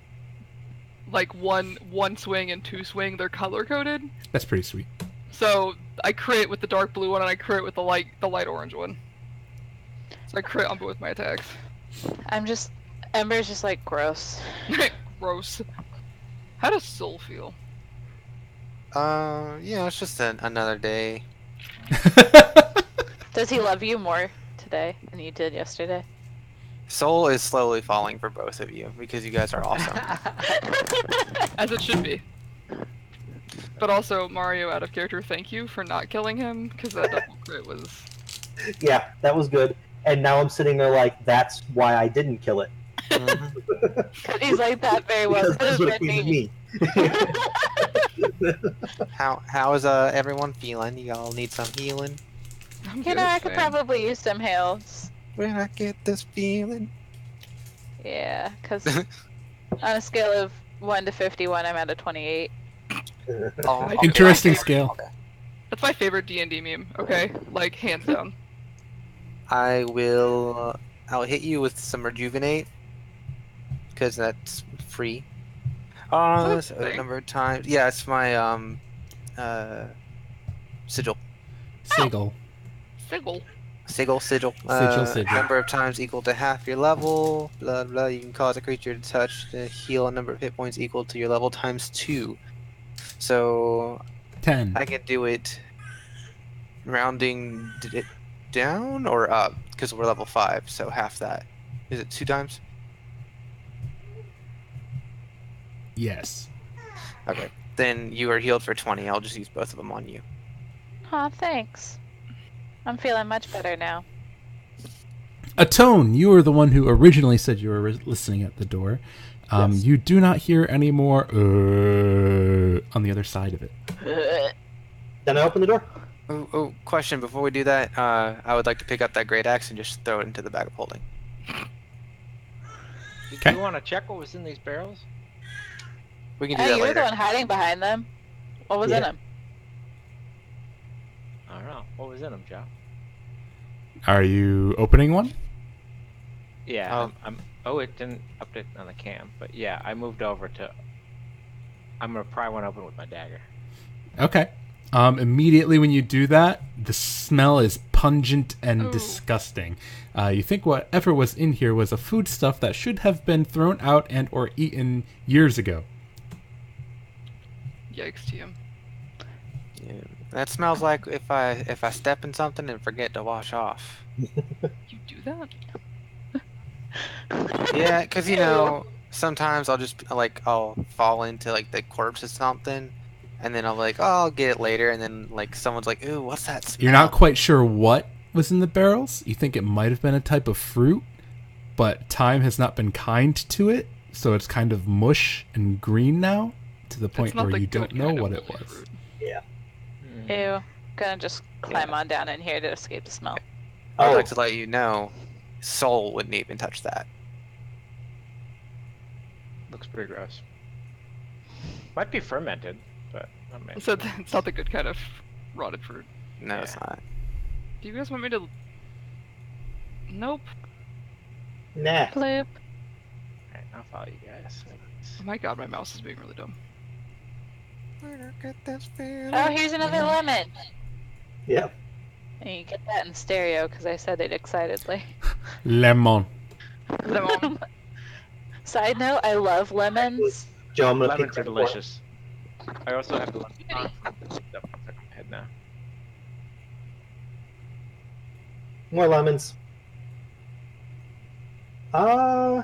one swing and 2 swing. They're color coded. That's pretty sweet. So I crit with the dark blue one and I crit with the light orange one. So I crit on both my attacks. Ember's just like, gross. Gross. How does Soul feel? It's just another day. Does he love you more today than you did yesterday? Soul is slowly falling for both of you because you guys are awesome. As it should be. But also, Mario, out of character, thank you for not killing him, because that double crit was... Yeah, that was good. And now I'm sitting there like, that's why I didn't kill it. Mhm. He's like, that very well Because could that's have what it been came me. to me. How is everyone feeling? You all need some healing? I'm You good, know, I could man. probably use some heals. When I get this feeling. Yeah, because on a scale of 1 to 51, I'm at a 28. Oh, okay. Interesting scale. Okay. That's my favorite D&D meme, okay? Like, hands down. I'll hit you with some rejuvenate because that's free. So thing? number of times. Yeah, it's my sigil. Sigil. Sigil. Sigil. Sigil. Number of times equal to half your level. Blah blah. You can cause a creature to touch to heal a number of hit points equal to your level times 2. So 10. I can do it rounding it down or up because we're level 5. So half that. Is it 2 times? Yes. Okay. Then you are healed for 20. I'll just use both of them on you. Aw, thanks. I'm feeling much better now. Atone, you were the one who originally said you were listening at the door. Yes. You do not hear any more on the other side of it. Then I open the door. Oh, question before we do that. I would like to pick up that great axe and just throw it into the bag of holding. Do Okay. you want to check what was in these barrels? We can do Hey, that you were the later. one hiding behind them. What was in Yeah. them? I don't know. What was in them, Joe? Are you opening one? Yeah, Oh, it didn't update on the cam, but yeah, I moved over to. I'm gonna pry one open with my dagger. Okay. Immediately when you do that, the smell is pungent and Ooh. disgusting. You think whatever was in here was a foodstuff that should have been thrown out and or eaten years ago. Yikes to him. Yeah. That smells like if I step in something and forget to wash off. You do that? Yeah, because sometimes I'll fall into like the corpse or something, and then I'm like, oh, I'll get it later, and then like someone's like, ooh, what's that smell? You're not quite sure what was in the barrels. You think it might have been a type of fruit, but time has not been kind to it, so it's kind of mush and green now, to the point It's not where the you don't good know kind of what it holy was. fruit. Ew. Gonna just climb on down in here to escape the smell. I would Oh. like to let you know, Soul wouldn't even touch that. Looks pretty gross. Might be fermented, but I mean, So it's not the good kind of rotted fruit. No, it's Yeah. not. Do you guys want me to? Nope. Nah. Bloop. Alright, I'll follow you guys. Oh my god, my mouse is being really dumb. Oh, here's another lemon. Yep. And you get that in stereo because I said it excitedly. Lemon. Lemon. Side note, I love lemons. Joe, I'm gonna Lemons pick are that for- delicious. I also have the lemon on from the head now. More lemons. I'm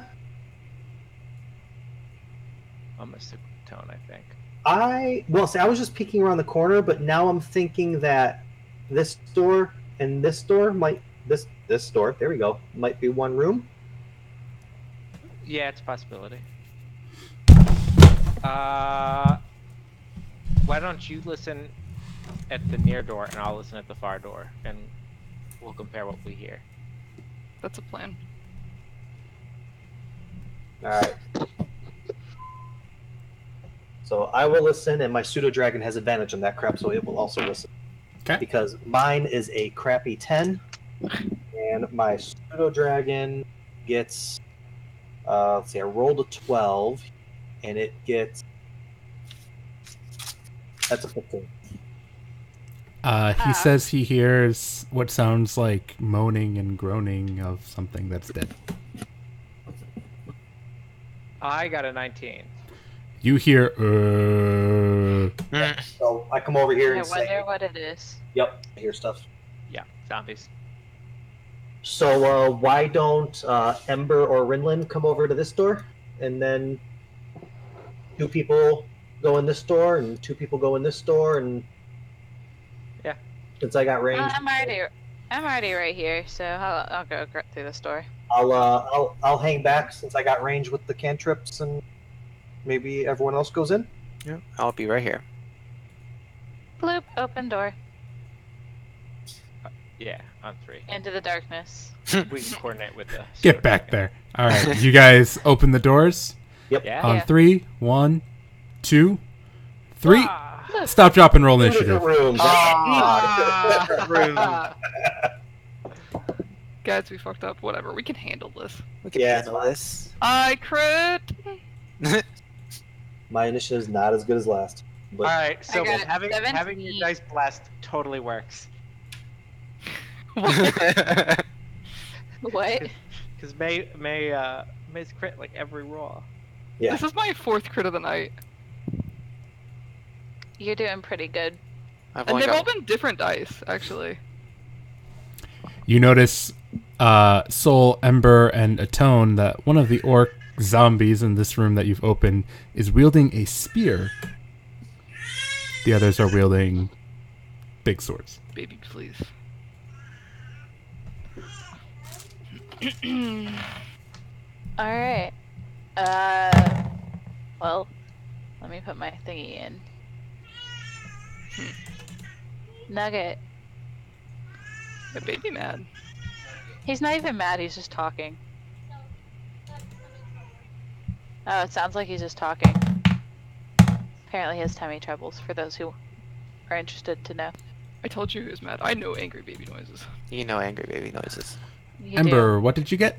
gonna stick with the tone, I think. I was just peeking around the corner, but now I'm thinking that this door and this door this door, there we go, might be one room. Yeah, it's a possibility. Why don't you listen at the near door and I'll listen at the far door and we'll compare what we hear. That's a plan. All right. So I will listen, and my pseudo dragon has advantage on that crap, so it will also listen. Okay. Because mine is a crappy 10, and my pseudo dragon gets. Let's see, I rolled a 12, and it gets. That's a 15. He says he hears what sounds like moaning and groaning of something that's dead. I got a 19. You hear, So I come over here I and wonder say, what it is. "Yep, I hear stuff." Yeah, zombies. So why don't Ember or Rinlin come over to this door, and then 2 people go in this door, and 2 people go in this door, and Yeah. since I got range, I'm already right here, so I'll go through this door. I'll hang back since I got range with the cantrips, and maybe everyone else goes in. Yeah, I'll be right here. Bloop, open door. Yeah, on 3. Into the darkness. We can coordinate with the. get back there. All right, you guys open the doors Yeah. on Yeah. 3, 1, 2, 3. Ah! Stop, drop, and roll Go to the initiative. room. Guys, we fucked up. Whatever. We can handle this. We can Yeah, handle this. I crit. My initiative's not as good as last. But All right, so got having 17. your dice blast totally works. What? Because May's crit like every roll. yeah. This is my 4th crit of the night. You're doing pretty good. I've And only they've all got been different dice, actually. You notice, Soul, Ember, and Atone, that one of the orc zombies in this room that you've opened is wielding a spear. The others are wielding big swords. Baby, please. Alright. Well, let me put my thingy in. Nugget. The baby mad. He's not even mad, he's just talking. Oh, it sounds like he's just talking. Apparently he has tummy troubles, for those who are interested to know. I told you he was mad. I know angry baby noises. you know angry baby noises. You Ember, do. what did you get?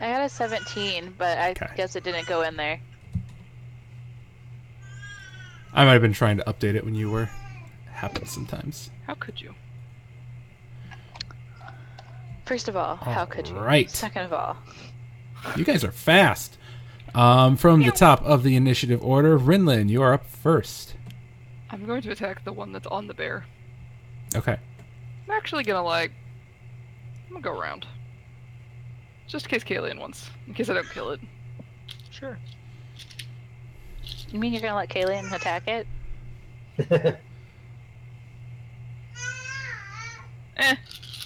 I got a 17, but I Okay. guess it didn't go in there. I might have been trying to update it when you were. Happens sometimes. How could you? First of all, how could you? Alright. Second of all, You guys are fast. From the top of the initiative order, Rinlin, you are up first. I'm going to attack the one that's on the bear. Okay. I'm actually gonna I'm gonna go around. Just in case Kalian wants. In case I don't kill it. Sure. you mean you're gonna let Kalian attack it?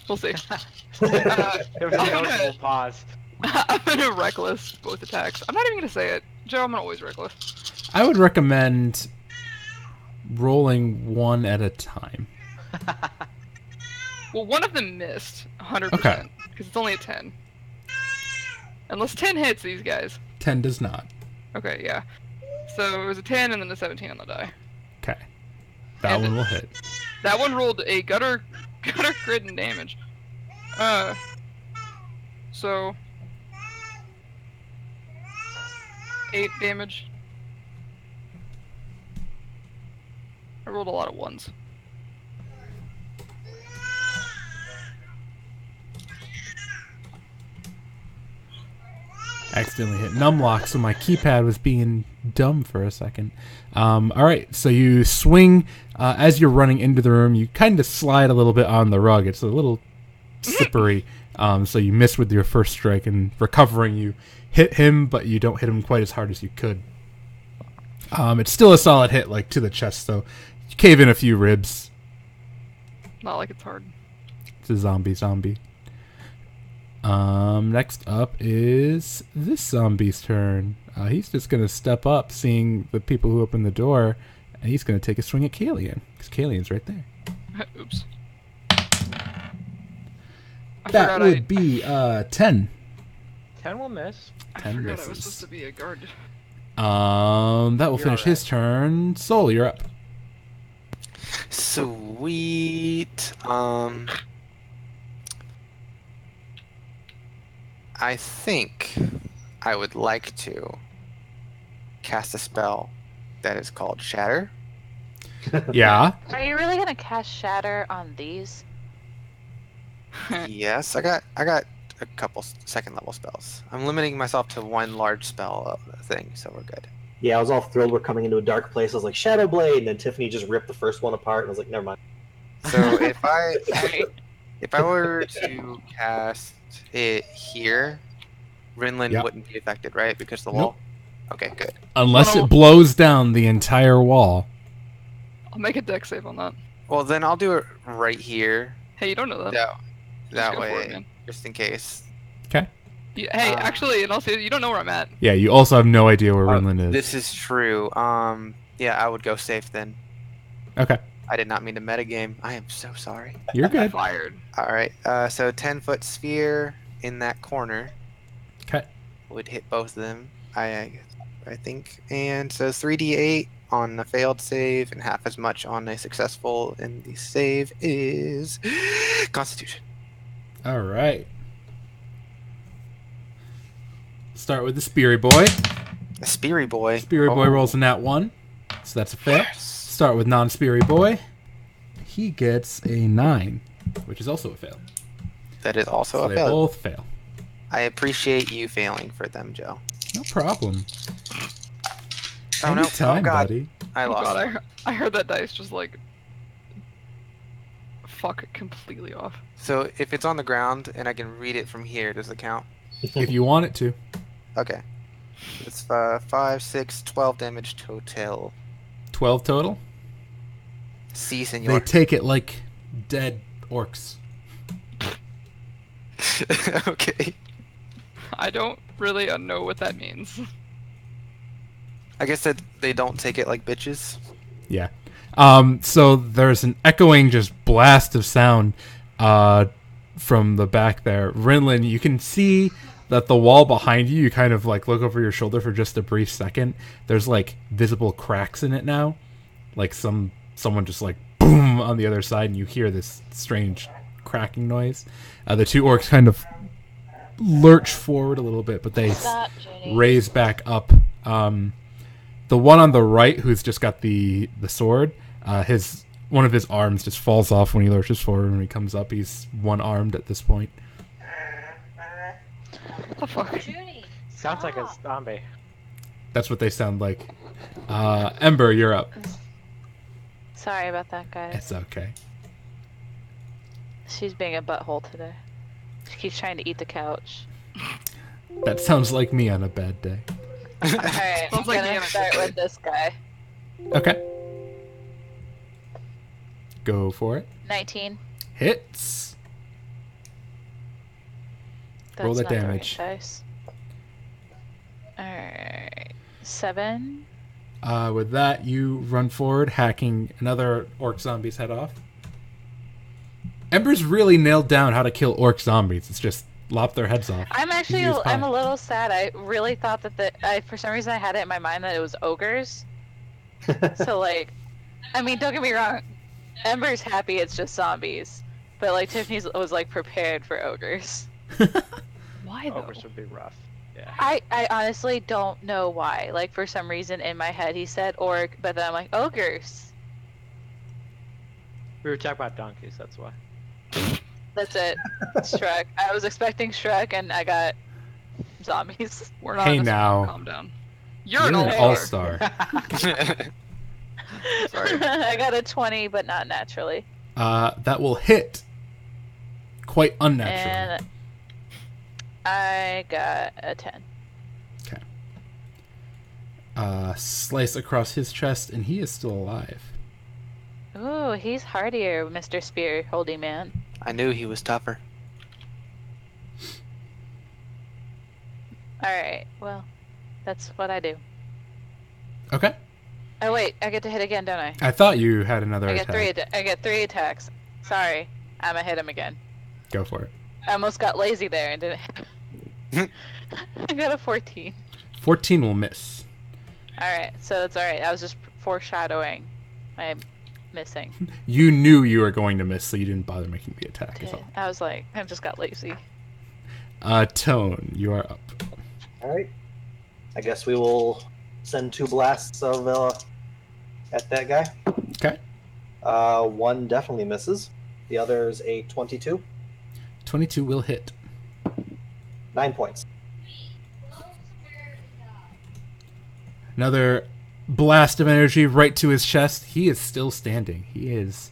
We'll see. There was a noticeable pause. I'm gonna reckless both attacks. I'm not even gonna say it. Joe, I'm always reckless. I would recommend rolling one at a time. Well, one of them missed, 100%. Okay. Because it's only a 10. Unless 10 hits these guys. 10 does not. Okay, yeah. So it was a 10 and then a 17 on the die. Okay. That And one will hit. That one rolled a gutter crit and damage. So 8 damage. I rolled a lot of ones. Accidentally hit numlock, so my keypad was being dumb for a second. Alright, so you swing. As you're running into the room, you kind of slide a little bit on the rug. It's a little slippery, so you miss with your first strike, and recovering, you hit him, but you don't hit him quite as hard as you could. It's still a solid hit, like, to the chest, so you cave in a few ribs. Not like it's hard. It's a zombie. Next up is this zombie's turn. He's just going to step up, seeing the people who opened the door, and he's going to take a swing at Kalian, because Kalian's right there. Oops. That would be 10. 10 will miss. 10 I was supposed misses. to be a guard. That will finish his turn. Soul, you're up. Sweet. I think I would like to cast a spell that is called Shatter. Yeah. Are you really gonna cast Shatter on these? Yes, I got a couple second level spells. I'm limiting myself to one large spell thing, so we're good. Yeah, I was all thrilled we're coming into a dark place. I was like, Shadow Blade, and then Tiffany just ripped the first one apart, and I was like, never mind. So if I were to cast it here, Rinlin Yep. wouldn't be affected, right? Because of the Nope. wall? Okay, good. Unless Well- it blows down the entire wall. I'll make a deck save on that. Well, then I'll do it right here. Hey, you don't know that. That go for way, it, man. just in case. Okay. Yeah, hey, Uh, actually, and also, you don't know where I'm at. Yeah, you also have no idea where Rinlin is. This is true. Yeah, I would go safe then. Okay. I did not mean to metagame. I am so sorry. You're good. Fired. All right. So 10-foot sphere in that corner Okay. would hit both of them. I think. And so 3d8 on a failed save and half as much on a successful. And the save is Constitution. All right. Start with the Speary Boy. A Speary Boy. Speary Boy rolls a nat 1, so that's a fail. Yes. Start with non-Speary Boy. He gets a 9, which is also a fail. That is also So a they fail. both fail. I appreciate you failing for them, Joe. No problem. Oh no! Anytime, Oh god! buddy. I Oh lost. god, I heard that dice just like fuck it completely off. So if it's on the ground and I can read it from here, does it count? If you want it to. Okay. It's 5, 6, 12 damage total. 12 total. Si, They senor. take it like dead orcs. Okay. I don't really know what that means. I guess that they don't take it like bitches. Yeah. So there's an echoing just blast of sound from the back there. Rinlin, you can see that the wall behind you kind of like look over your shoulder for just a brief second. There's like visible cracks in it now. Like someone just like boom on the other side, and you hear this strange cracking noise. The two orcs kind of lurch forward a little bit, but they Stop, Judy. raise back up. The one on the right, who's just got the sword, one of his arms just falls off when he lurches forward. When he comes up, he's one-armed at this point. What the fuck? Judy, Sounds like a stop. zombie. That's what they sound like. Ember, you're up. Sorry about that, guys. It's okay. She's being a butthole today. She keeps trying to eat the couch. That sounds like me on a bad day. Alright, I'm Sounds like gonna me on a start good with this guy. Okay. Go for it. 19. Hits. That's Roll the not right damage. dice. Alright. 7. With that, you run forward, hacking another orc zombie's head off. Ember's really nailed down how to kill orc zombies. It's just lop their heads off. I'm actually, Easy as pie. I'm a little sad. I really thought that for some reason I had it in my mind that it was ogres. So like, I mean, don't get me wrong. Ember's happy it's just zombies. But like, Tiffany's was like prepared for ogres. Why though? Ogres would be rough. Yeah. I honestly don't know why. Like, for some reason in my head he said orc, but then I'm like, ogres. We were talking about donkeys, that's why. That's it. Shrek. I was expecting Shrek and I got zombies. We're not Hey in this now. room, calm down. You're You're an an all-star. all-star. Sorry. I got a 20, but not naturally. That will hit. Quite unnaturally. And I got a 10. Slice across his chest, and he is still alive. Ooh, he's hardier, Mr. Spear Holding Man. I knew he was tougher. Alright, well, that's what I do. Okay. Oh wait, I get to hit again, don't I? I thought you had another I attack. get I get 3 attacks. Sorry, I'm gonna hit him again. Go for it. I almost got lazy there and didn't hit him. I got a 14. 14 will miss. Alright, so it's alright. I was just foreshadowing my missing. You knew you were going to miss, so you didn't bother making the attack. Is all. I was like, I just got lazy. Tone, you are up. Alright. I guess we will send 2 blasts of at that guy. Okay. One definitely misses. The other is a 22. 22 will hit. 9 points. Another blast of energy right to his chest. He is still standing. He is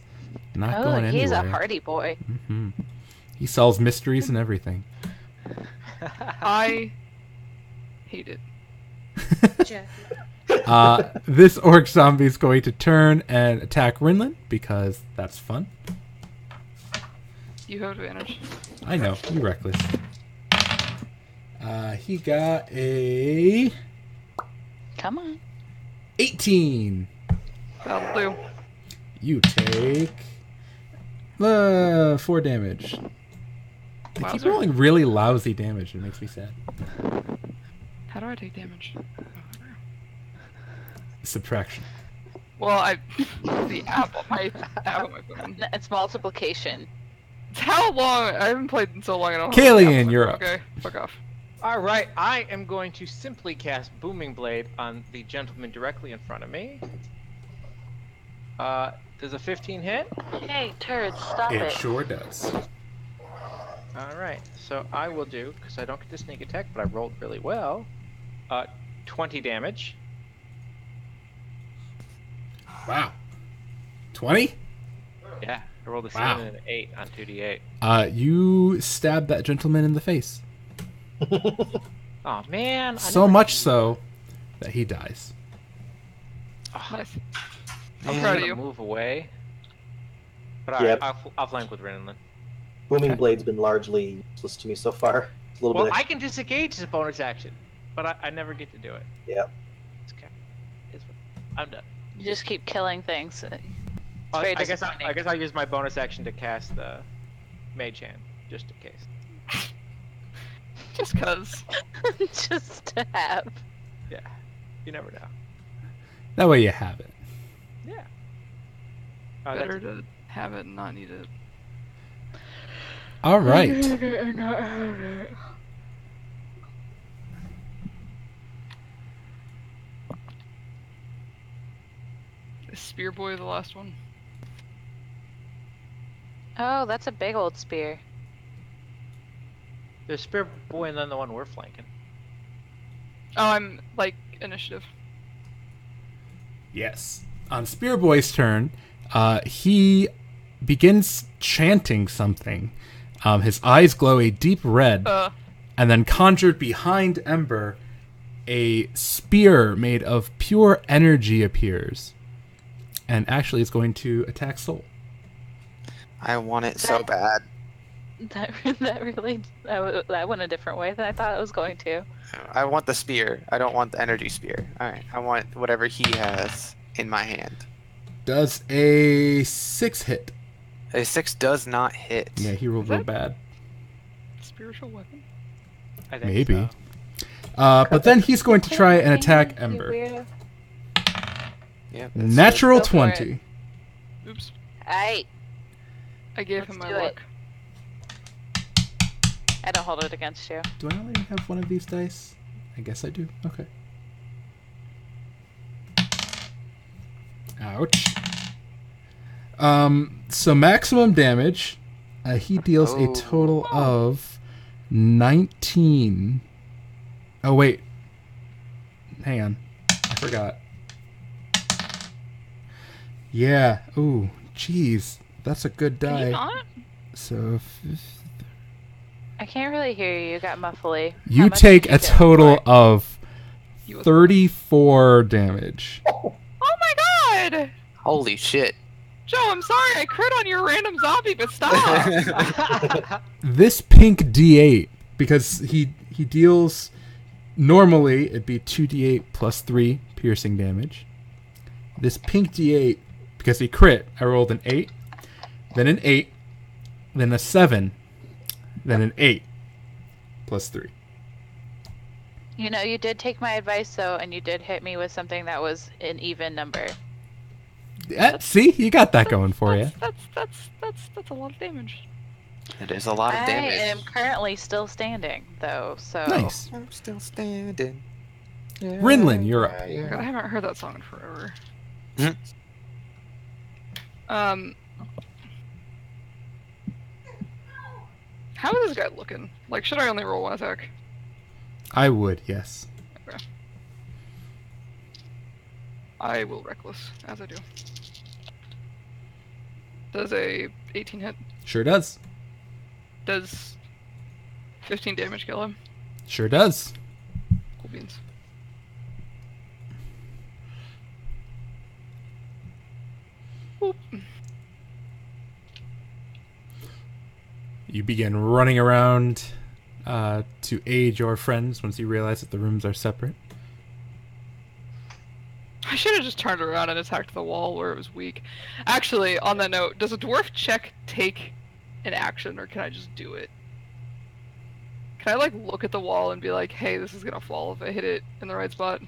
not going anywhere. He's a hardy boy. Hmm. He solves mysteries and everything. I hate it. This orc zombie is going to turn and attack Rinlin because that's fun. You have advantage. I know, you reckless. He got a Come on. 18. That'll do. You take 4 damage. They keep Wowzer. rolling really lousy damage. It makes me sad. How do I take damage? Subtraction. Well, the app on my phone. It's multiplication. How long? I haven't played in so long. I don't. Kalian, have the app. you're up. Okay, fuck off. All right, I am going to simply cast Booming Blade on the gentleman directly in front of me. Does a 15 hit? Hey, turds, stop It it. sure does. All right, so I will do, because I don't get to sneak attack, but I rolled really well, 20 damage. Wow. 20? Yeah, I rolled a 7 Wow. and an 8 on 2d8. You stabbed that gentleman in the face. Oh, man. So much so that he dies. Nice. Man, I'm proud I'm of going you. to move away. But Yep. alright, I'll flank with Rinlin. Booming Okay. Blade's been largely useless to me so far. A little Well, bit. I can disengage as a bonus action, but I never get to do it. Yeah. It's okay. I'm done. You just keep killing things. It's I very guess disappointing. I guess I'll use my bonus action to cast the Mage Hand, just in case. Just cause. Just to have. Yeah, you never know. That way you have it. Yeah. Oh, Better to have it and not need it. All right. Is Spear Boy the last one? Oh, that's a big old spear. There's Spear Boy and then the one we're flanking. Oh, I'm like initiative. Yes. On Spear Boy's turn, he begins chanting something. His eyes glow a deep red, and then conjured behind Ember, a spear made of pure energy appears. And actually it's going to attack Soul. I want it so bad. That really that went a different way than I thought it was going to. I want the spear. I don't want the energy spear. Alright, I want whatever he has in my hand. Does a 6 hit? A 6 does not hit. Yeah, he rolled real bad. Spiritual weapon? I think Maybe. so. But then he's going to try and attack Ember. Weirdo. Yep, that's Natural Go for it. 20. Oops. Aight. I gave Let's him my do it. luck. I don't hold it against you. Do I only have one of these dice? I guess I do. Okay. Ouch. So maximum damage, he deals a total of 19. Oh, wait. Hang on. I forgot. Yeah. Ooh, jeez. That's a good Can you die. not? So I can't really hear you. You got muffly. How you much take did a you do? total of You was- 34 damage. Oh my god! Holy shit. Joe, I'm sorry I crit on your random zombie, but stop! This pink D8, because he deals, normally it'd be 2d8 plus 3 piercing damage. This pink D8, because he crit, I rolled an 8, then an 8, then a 7, then an 8 plus 3. You know, you did take my advice though, and you did hit me with something that was an even number. Yeah, see, you got that going for you. That's a lot of damage. It is a lot of I damage. am currently still standing though, so Nice. I'm still standing. Yeah, Rinlin, you're up. God, I haven't heard that song in forever. Mhm. How is this guy looking? Like, should I only roll one attack? I would, yes. Okay. I will reckless, as I do. Does a 18 hit? Sure does. Does 15 damage kill him? Sure does. Cool beans. Boop. You begin running around to aid your friends once you realize that the rooms are separate. I should have just turned around and attacked the wall where it was weak. Actually, on that note, does a dwarf check take an action, or can I just do it? Can I, like, look at the wall and be like, hey, this is gonna fall if I hit it in the right spot?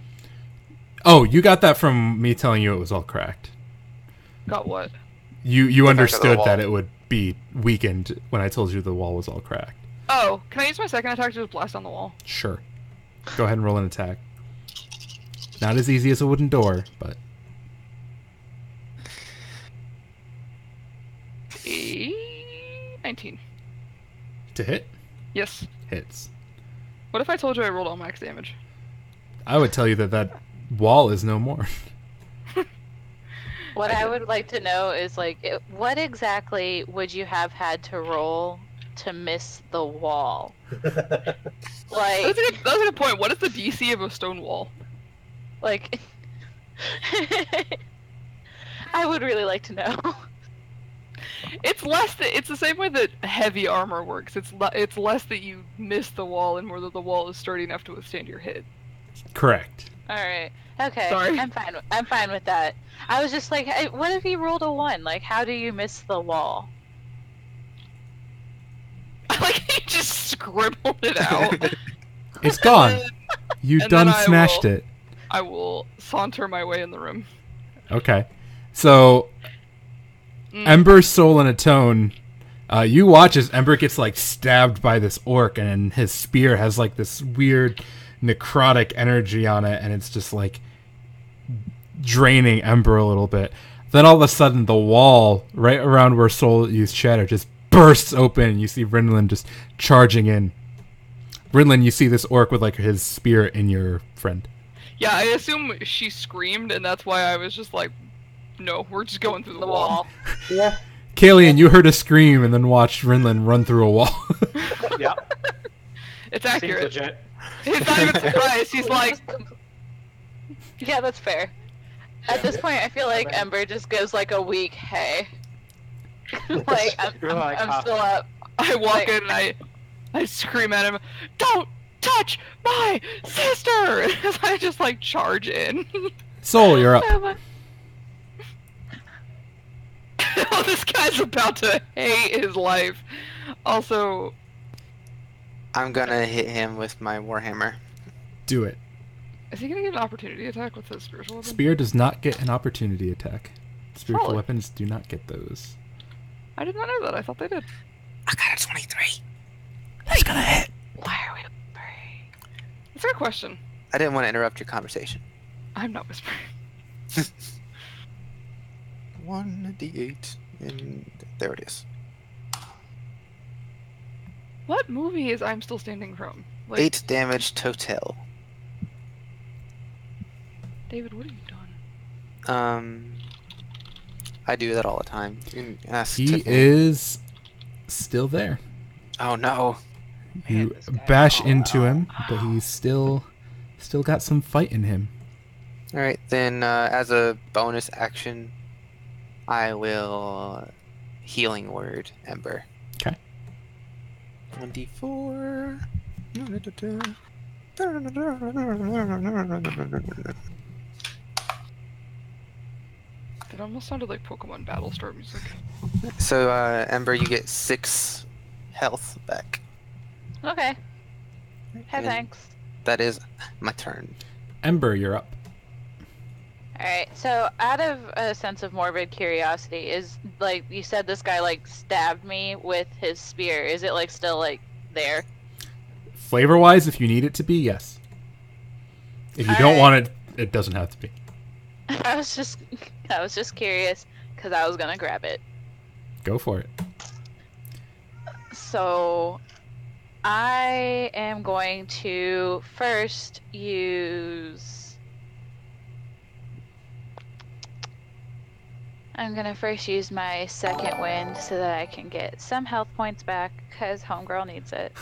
Oh, you got that from me telling you it was all cracked. Got what? You back of the understood wall. that it would be weakened when I told you the wall was all cracked. Oh, can I use my second attack to just blast on the wall? Sure. Go ahead and roll an attack. Not as easy as a wooden door, but... 19. To hit? Yes. Hits. What if I told you I rolled all max damage? I would tell you that wall is no more. What I would like to know is, like, what exactly would you have had to roll to miss the wall? Like, That's a good point. What is the DC of a stone wall? like, I would really like to know. It's less that it's the same way that heavy armor works. It's less that you miss the wall and more that the wall is sturdy enough to withstand your hit. Correct. All right. Okay. Sorry. I'm fine with that. I was just like, hey, what if you rolled a 1? Like, how do you miss the wall? Like he just scribbled it out. It's gone. You And done then I smashed will- it. I will saunter my way in the room. Okay. So, Ember, Soul, and Atone, you watch as Ember gets, like, stabbed by this orc, and his spear has, like, this weird necrotic energy on it, and it's just, like, draining Ember a little bit. Then all of a sudden, the wall right around where Soul used Shatter just bursts open, and you see Rinlin just charging in. Rinlin, you see this orc with, like, his spear in your friend. Yeah, I assume she screamed, and that's why I was just like, no, we're just going through the wall. Yeah. Kalian, you heard a scream and then watched Rinlin run through a wall. Yep. It's Seems accurate. legit. He's not even surprised. He's like, Yeah, that's fair. At this point, I feel like Ember just gives like a weak hey. Like, You're like, I'm still up. I walk in and I scream at him, don't touch my sister! As I just like charge in. Soul, you're up. Oh, this guy's about to hate his life. Also, I'm gonna hit him with my Warhammer. Do it. is he gonna get an opportunity attack with his spiritual weapon? Spear does not get an opportunity attack. Spiritual Solid. weapons do not get those. I did not know that. I thought they did. I got a 23. That's gonna hit. Why are we whispering? That's a good question. I didn't want to interrupt your conversation. I'm not whispering. 1d8, and there it is. What movie is I'm Still Standing from? Like, 8 damage total. David, what have you done? I do that all the time. You can ask He Tiffany. is still there. Oh no. You this guy- bash into him, but he's still got some fight in him. Alright, then as a bonus action, I will healing word Ember. Okay. 1d4. That almost sounded like Pokemon Battlestar music. So, Ember, you get 6 health back. Okay. Hey, And thanks. That is my turn. Ember, you're up. Alright, so out of a sense of morbid curiosity, is, like, you said this guy, like, stabbed me with his spear. Is it, like, still, like, there? Flavor-wise, if you need it to be, yes. If you don't Alright. want it, it doesn't have to be. I was just curious, because I was gonna grab it. Go for it. So, I am going to first use... I'm gonna first use my second wind so that I can get some health points back, because Homegirl needs it.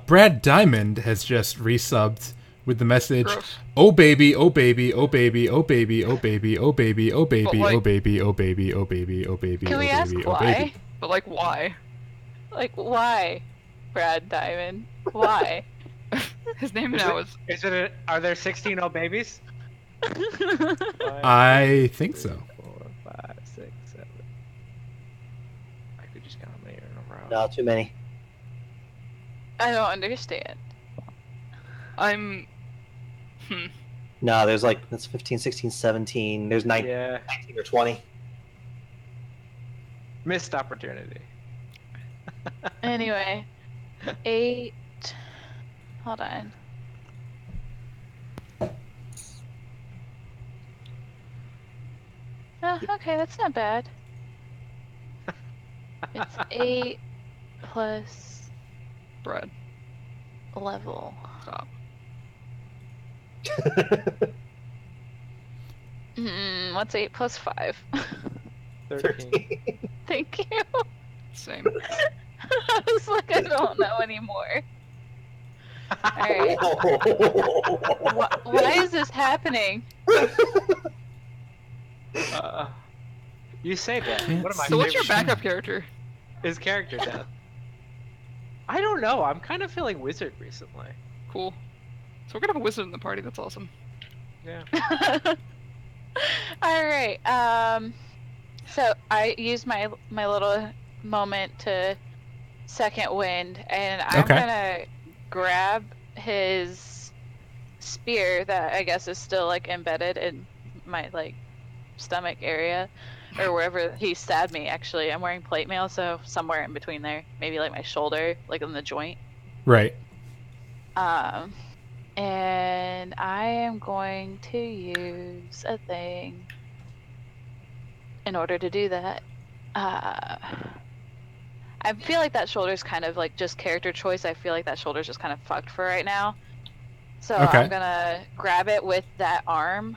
Brad Diamond has just resubbed with the message, Gross. "Oh baby, oh baby, oh baby, oh baby, oh baby, oh baby, oh baby, like- oh baby, oh baby, oh baby, oh baby, Can oh we ask baby, oh why? baby." But like, why? Like, why, Brad Diamond? Why? His name now is. Are there 16 old babies? I think so. 4, 5, 6, 7. I could just count how many are in a row. No, too many. I don't understand. I'm. No, there's like, that's 15, 16, 17. There's 19 Yeah, or 20. missed opportunity. Anyway, 8. Hold on. Oh, okay, that's not bad. It's 8 plus Brad, level. stop. What's 8 plus 5? 13. Thank you. Same. I was like, I don't know anymore. Alright. Why is this happening? You say that. Can't One of my So what's your favorite backup character? is character death. I don't know. I'm kind of feeling wizard recently. Cool. So we're gonna have a wizard in the party. That's awesome. Yeah. Alright, so I used my little moment to second wind, and I'm Okay. gonna grab his spear that I guess is still like embedded in my like stomach area, or wherever he stabbed me. Actually, I'm wearing plate mail, so somewhere in between there, maybe like my shoulder, like in the joint. Right. And I am going to use a thing in order to do that. I feel like that shoulder's kind of like just character choice. I feel like that shoulder's just kind of fucked for right now. So Okay. I'm gonna grab it with that arm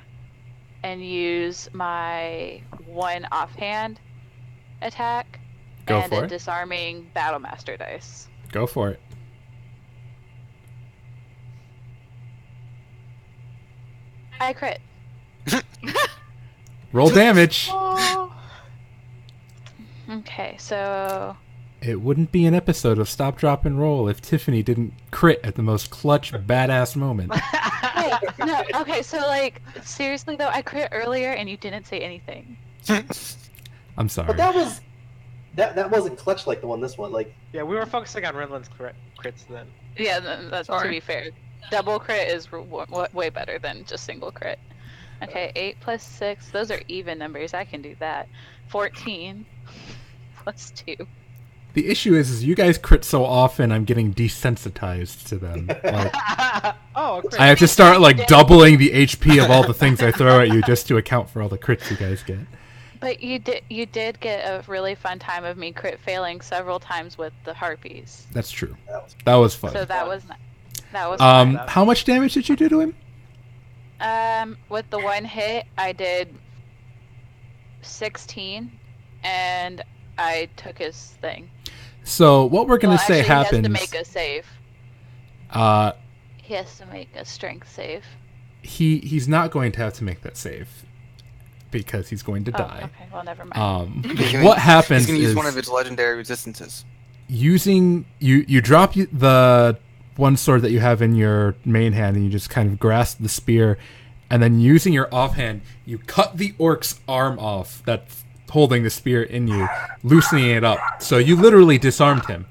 and use my 1 offhand attack Go and for a it. disarming Battlemaster dice. Go for it. I crit. Roll damage. Oh. Okay, so It wouldn't be an episode of Stop, Drop, and Roll if Tiffany didn't crit at the most clutch, badass moment. wait, no, okay, so like seriously though, I crit earlier and you didn't say anything. I'm sorry. But that was that wasn't clutch like the one this one. Like Yeah, we were focusing on Renland's crits then. Yeah, that's to Sorry. be fair. Double crit is way better than just single crit. Okay, 8 plus 6. Those are even numbers. I can do that. 14 plus 2. The issue is you guys crit so often, I'm getting desensitized to them. Like, Oh, a crit. I have to start like doubling the HP of all the things I throw at you just to account for all the crits you guys get. But you did get a really fun time of me crit failing several times with the harpies. That's true. That was fun. So that was fun. How much damage did you do to him? With the one hit, I did 16, and I took his thing. So what we're gonna Well, say actually, happens. He has to make a save. He has to make a strength save. He's not going to have to make that save because he's going to Oh, die. okay. Well, never mind. What happens He's gonna use is one of its legendary resistances. using you drop the one sword that you have in your main hand and you just kind of grasp the spear, and then using your offhand you cut the orc's arm off that's holding the spear in you, loosening it up. So you literally disarmed him.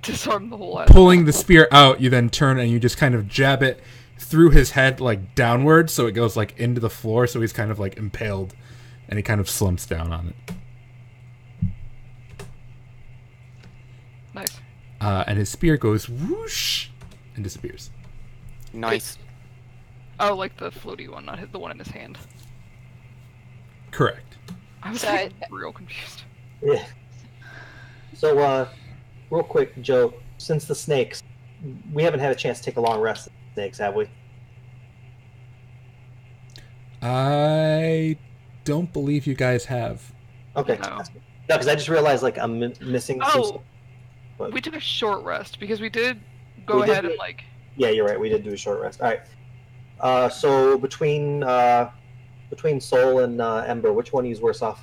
Disarm the whole ass. Pulling the spear out, you then turn and you just kind of jab it through his head like downward, so it goes like into the floor, so he's kind of like impaled and he kind of slumps down on it. Nice. And his spear goes whoosh and disappears. Nice. Oh, like the floaty one, not the one in his hand. Correct. I was So like, real confused. yeah. So real quick, Joe, since the snakes, we haven't had a chance to take a long rest of the snakes, have we? I don't believe you guys have. Okay. No. No, because I just realized like I'm missing some Oh, stuff. But- we took a short rest because we did go We did ahead do and it. like. Yeah, you're right. We did do a short rest. All right. So between Soul and Ember, which one of you is worse off?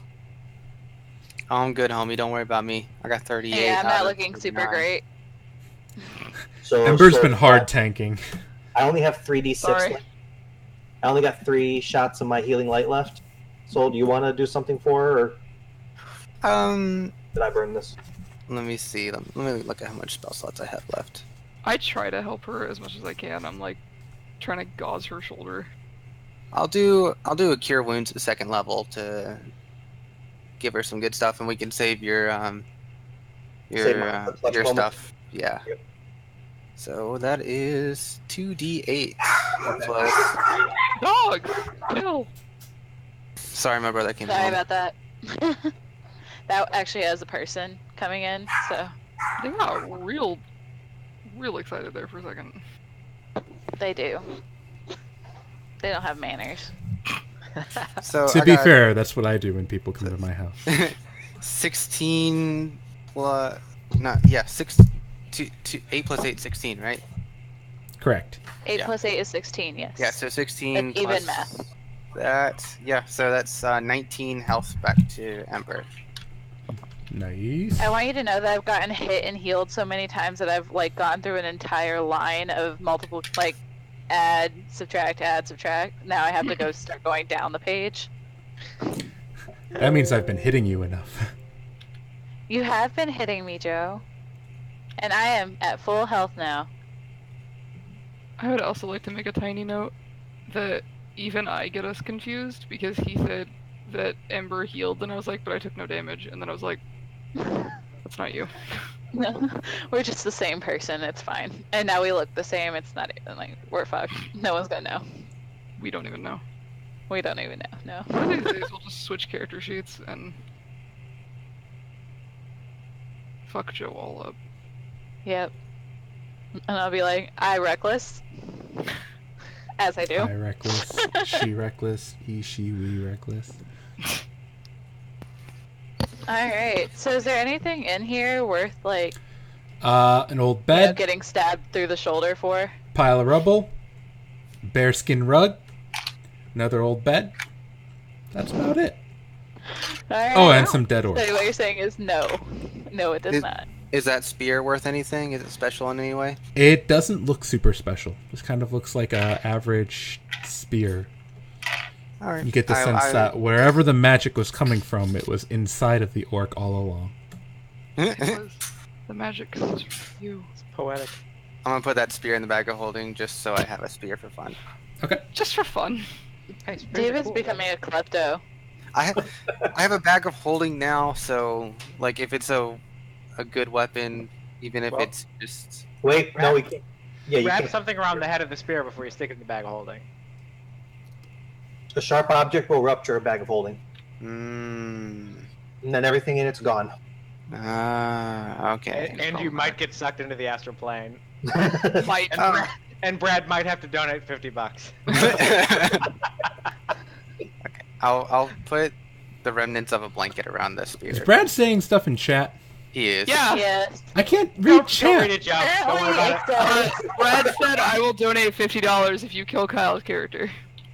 I'm good, homie. Don't worry about me. I got 38. Yeah, I'm out not of looking super 39. great. So Ember's so been hard tanking. I only have 3d6 Sorry. left. I only got 3 shots of my healing light left. Soul, do you want to do something for her, or did I burn this? Let me see. Let me look at how much spell slots I have left. I try to help her as much as I can. I'm like trying to gauze her shoulder. I'll do a cure wounds at 2nd level to give her some good stuff, and we can save your Save my clutch your moment. stuff. Yeah. Yep. So that is 2d8 Okay. plus. Dogs! Kill! Sorry, my brother came Sorry home. about that. That actually has a person coming in, so They got real excited there for a second. they do. They don't have manners. So To I be got fair, that's what I do when people come to my house. 16 plus. No, yeah, 8 plus 8, 16, right? Correct. 8 Yeah. plus 8 is 16, yes. Yeah, so 16 That's even plus math. that. Yeah, so that's 19 health back to Ember. Nice. I want you to know that I've gotten hit and healed so many times that I've like gone through an entire line of multiple like add, subtract. Now I have to go start going down the page. That means I've been hitting you enough. You have been hitting me, Joe. And I am at full health now. I would also like to make a tiny note that even I get us confused because he said that Ember healed, and I was like, but I took no damage, and then I was like, that's not you. No, we're just the same person. It's fine. And now we look the same. It's not even like we're fucked. No one's gonna know. We don't even know. We don't even know. No. One of these days we'll just switch character sheets and fuck Joe all up. Yep. And I'll be like, I reckless. As I do. I reckless, she reckless, he, she, we reckless. Alright. So is there anything in here worth like An old bed, getting stabbed through the shoulder for? pile of rubble, bearskin rug, another old bed. That's about it. Alright. Oh, and some dead So orcs. what you're saying is no. No, it does not. Is that spear worth anything? Is it special in any way? It doesn't look super special. This kind of looks like a average spear. All right. You get the sense that wherever the magic was coming from, it was inside of the orc all along. Because the magic comes from you. It's poetic. I'm gonna put that spear in the bag of holding just so I have a spear for fun. Okay. Just for fun. Hey, spears are David's cool. becoming a klepto. I have a bag of holding now, so like if it's a good weapon, even if Well- it's just Wait, no, we can't. Yeah, you Wrap can't. something around the head of the spear before you stick it in the bag of holding. A sharp object will rupture a bag of holding, mm, and then everything in it's gone. okay. And you might get sucked into the astral plane. Might. And Brad might have to donate $50. Okay, I'll put the remnants of a blanket around the spear. Is Brad saying stuff in chat? He is. Yeah. Yes. I can't read Don't chat. read it, Joe. Don't worry about it. Apparently, Brad said I will donate $50 if you kill Kyle's character.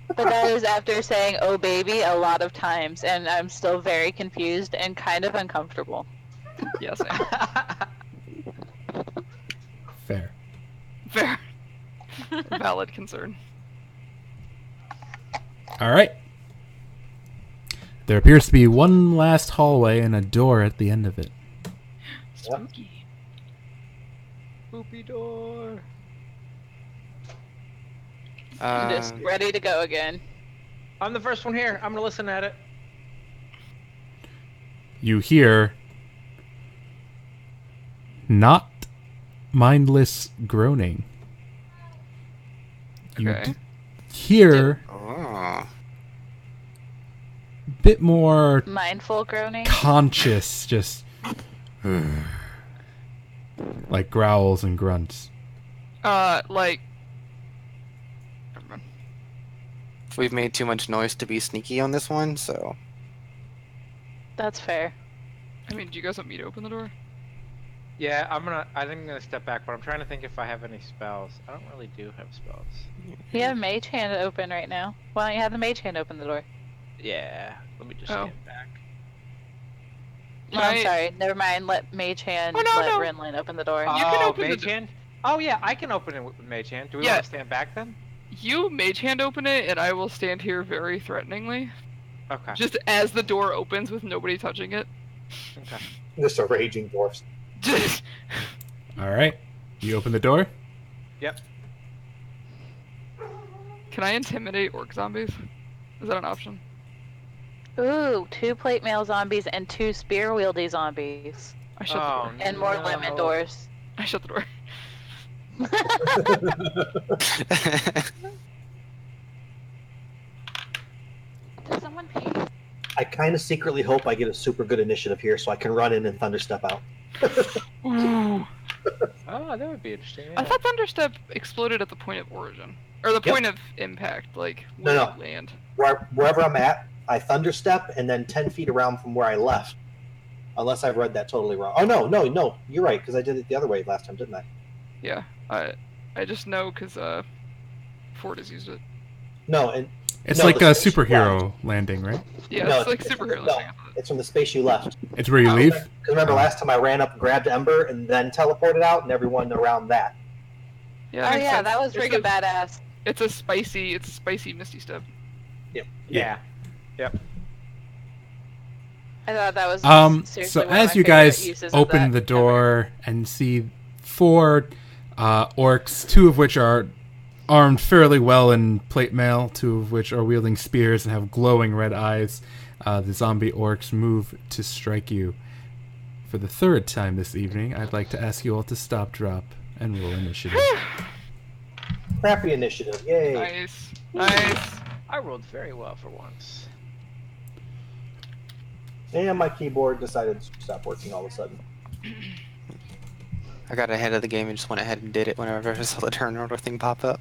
but that is after saying "oh baby" a lot of times, and I'm still very confused and kind of uncomfortable. Yes, I Fair. Fair. Valid concern. All right. There appears to be one last hallway and a door at the end of it. Spooky. Poopy door. I'm just ready to go again. I'm the first one here. I'm gonna listen at it. You hear not mindless groaning. You Okay. hear Oh. a bit more Mindful groaning. conscious, just like growls and grunts. Like. Never mind. We've made too much noise to be sneaky on this one, so That's fair. I mean, do you guys want me to open the door? Yeah, I think I'm gonna step back, but I'm trying to think if I have any spells. I don't really do have spells. You have Mage Hand open right now. Why don't you have the Mage Hand open the door? Yeah, let me just Oh. get back. Oh, I'm sorry. Never mind. Let Mage Hand Oh, no, let no. Rinlin open the door. You can open the Mage door. Hand? Oh yeah, I can open it with Mage Hand. Do we Yeah. want to stand back then? You mage hand open it, and I will stand here very threateningly. Okay. Just as the door opens with nobody touching it. Okay. Just a raging dwarf. Just. All right. You open the door? Yep. Can I intimidate orc zombies? Is that an option? Ooh, 2 plate mail zombies and 2 spear wieldy zombies. I shut the door. And more lemon doors. I shut the door. Did someone pee? I kind of secretly hope I get a super good initiative here so I can run in and thunderstep out. Ooh. Oh, that would be interesting. I Yeah. thought Thunderstep exploded at the point of origin. Or the Yep. point of impact, like, No, when no. you land. Wherever I'm at, I thunderstep and then 10 feet around from where I left. Unless I've read that totally wrong. Oh, no. You're right, because I did it the other way last time, didn't I? Yeah, I just know because Ford has used it. No, and It's No, like the a space superhero landing, right? Yeah, No, it's like it's- superhero no. thing. it's from the space you left. It's where you leave. Because remember last time I ran up and grabbed Ember and then teleported out and everyone around that. Yeah, Oh makes yeah, sense. that was It's freaking a- badass. It's a spicy Misty Step. Yeah. I thought that was seriously So one of as my you favorite guys uses of open that the ever. door and see 4 orcs, 2 of which are armed fairly well in plate mail, 2 of which are wielding spears and have glowing red eyes, the zombie orcs move to strike you. For the 3rd time this evening, I'd like to ask you all to stop, drop, and roll initiative. Crappy initiative, yay. Nice. I rolled very well for once. And my keyboard decided to stop working all of a sudden. I got ahead of the game and just went ahead and did it whenever I saw the turn order thing pop up.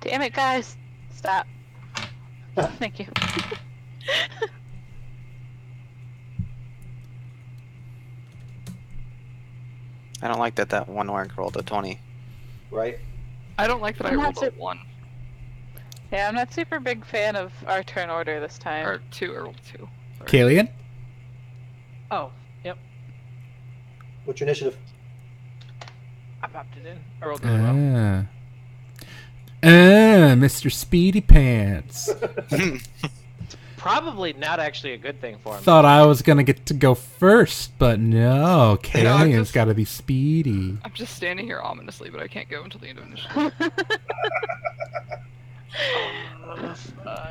Damn it, guys! Stop. Thank you. I don't like that one orc rolled a 20. Right? I don't like that I I'm rolled not a so- 1. Yeah, I'm not super big fan of our turn order this time. Or 2, I rolled 2. Sorry. Kalian? Oh, yep. What's your initiative? I popped it in. I rolled really well. Mr. Speedy Pants. Probably not actually a good thing for him. Thought I was gonna get to go first, but no, Kalian's just- gotta be speedy. I'm just standing here ominously, but I can't go until the end of initiative.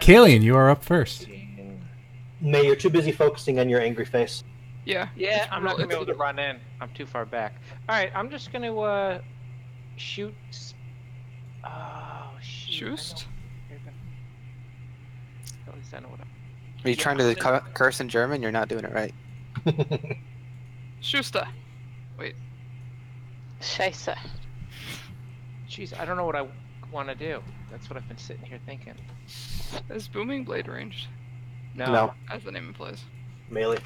Kalian, you are up first. May, you're too busy focusing on your angry face. Yeah. Yeah, it's I'm real- not gonna be it's- able to run in. I'm too far back. All right, I'm just gonna shoot. Oh shoot! Shoost? At least I know what I'm. Are you trying to curse in German? You're not doing it right. Schuster. Scheisse. Jeez, I don't know what I want to do. That's what I've been sitting here thinking. Is Booming Blade ranged? No. As the name implies. Melee.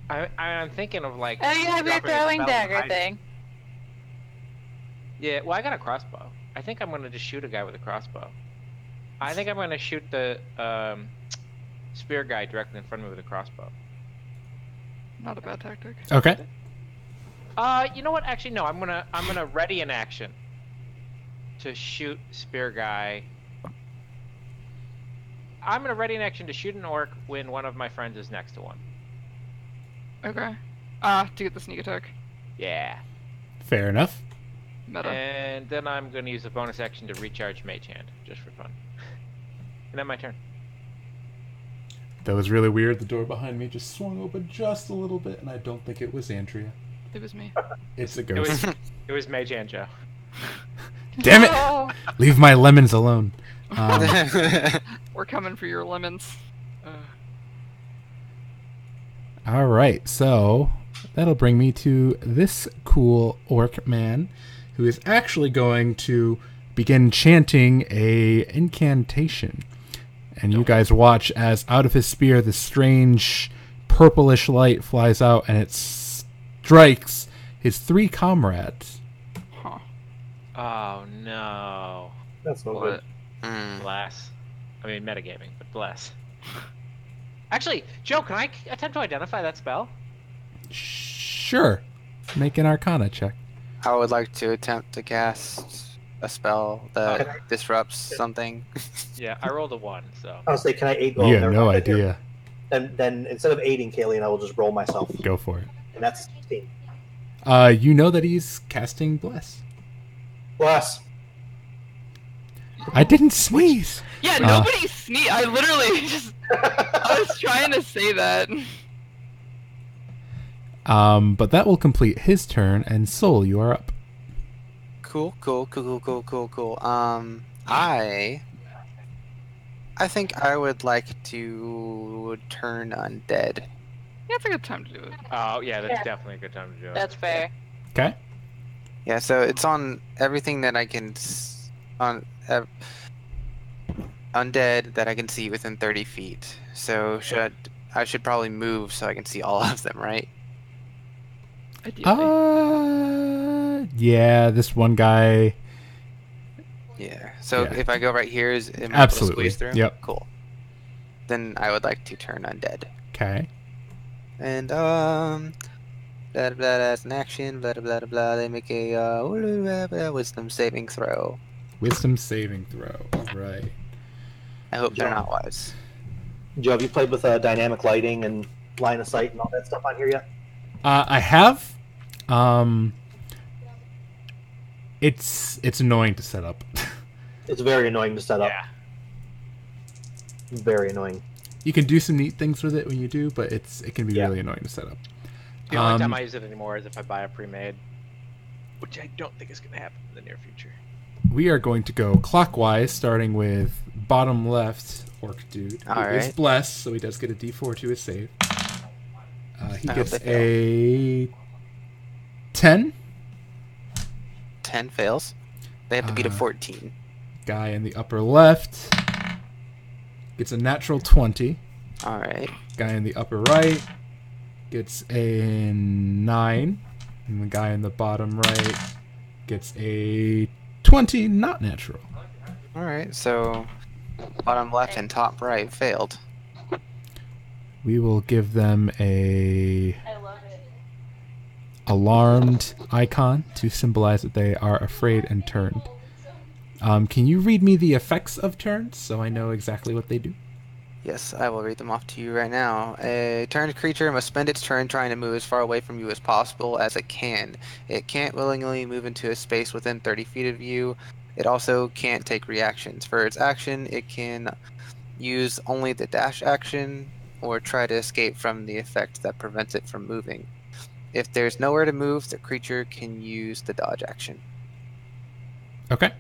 I'm thinking of like. Oh, you have your dropping a throwing spell dagger behind me. thing. Yeah, well, I got a crossbow. I think I'm gonna just shoot a guy with a crossbow. I think I'm gonna shoot the spear guy directly in front of me with a crossbow. Not a bad tactic. Okay. You know what? Actually, no. I'm gonna ready an action to shoot spear guy. I'm gonna ready an action to shoot an orc when one of my friends is next to one. Okay. To get the sneak attack. Yeah. Fair enough. Meta. And then I'm gonna use a bonus action to recharge Mage Hand, just for fun. And then my turn. That was really weird. The door behind me just swung open just a little bit, and I don't think it was Andrea. It was me. It's a It ghost. was Mage Hand Joe. Damn it! No. Leave my lemons alone. We're coming for your lemons. All right, so that'll bring me to this cool orc man, who is actually going to begin chanting a incantation. And you guys watch as out of his spear this strange purplish light flies out, and it strikes his 3 comrades. Huh. Oh no. That's no good. What? Bless. I mean, metagaming, but bless. Actually, Joe, can I attempt to identify that spell? Sure. Make an Arcana check. I would like to attempt to cast a spell that Okay. disrupts something. Yeah, I rolled a 1, so. I was say, can I aid? You have never no mind. idea. Then instead of aiding Kayleen, I will just roll myself, Go for it. and that's 16. You know that he's casting Bless. Bless. I didn't sneeze. Yeah, nobody sneezed. I literally just. I was trying to say that. But that will complete his turn, and Soul, you are up. Cool. I think I would like to turn undead. Yeah, it's a good time to do it. Oh, yeah, that's definitely a good time to do it. That's fair. Okay. Yeah, so it's on everything that I can undead that I can see within 30 feet. So I should probably move so I can see all of them, right? Ideally. Yeah, this one guy. Yeah. So Yeah. if I go right here, am I able to Absolutely. squeeze through? Yep. Cool. Then I would like to turn undead. Okay. And blah blah blah, that's an action. Blah blah blah blah. They make a wisdom saving throw. Wisdom saving throw. All right. I hope they're not wise. Joe, have you played with dynamic lighting and line of sight and all that stuff on here yet? I have. It's annoying to set up. It's very annoying to set up. Yeah. Very annoying. You can do some neat things with it when you do, but it can be really annoying to set up. The only time I use it anymore is if I buy a pre-made, which I don't think is going to happen in the near future. We are going to go clockwise, starting with bottom left orc dude. Who is blessed, so he does get a D4 to his save. He gets a 10. 10 fails. They have to beat a 14. Guy in the upper left gets a natural 20. All right. Guy in the upper right gets a 9. And the guy in the bottom right gets a 20, not natural. All right. So bottom left and top right failed. We will give them a alarmed icon to symbolize that they are afraid and turned. Can you read me the effects of turns so I know exactly what they do? Yes, I will read them off to you right now. A turned creature must spend its turn trying to move as far away from you as possible as it can. It can't willingly move into a space within 30 feet of you. It also can't take reactions. For its action, it can use only the dash action or try to escape from the effect that prevents it from moving. If there's nowhere to move, the creature can use the dodge action. Okay.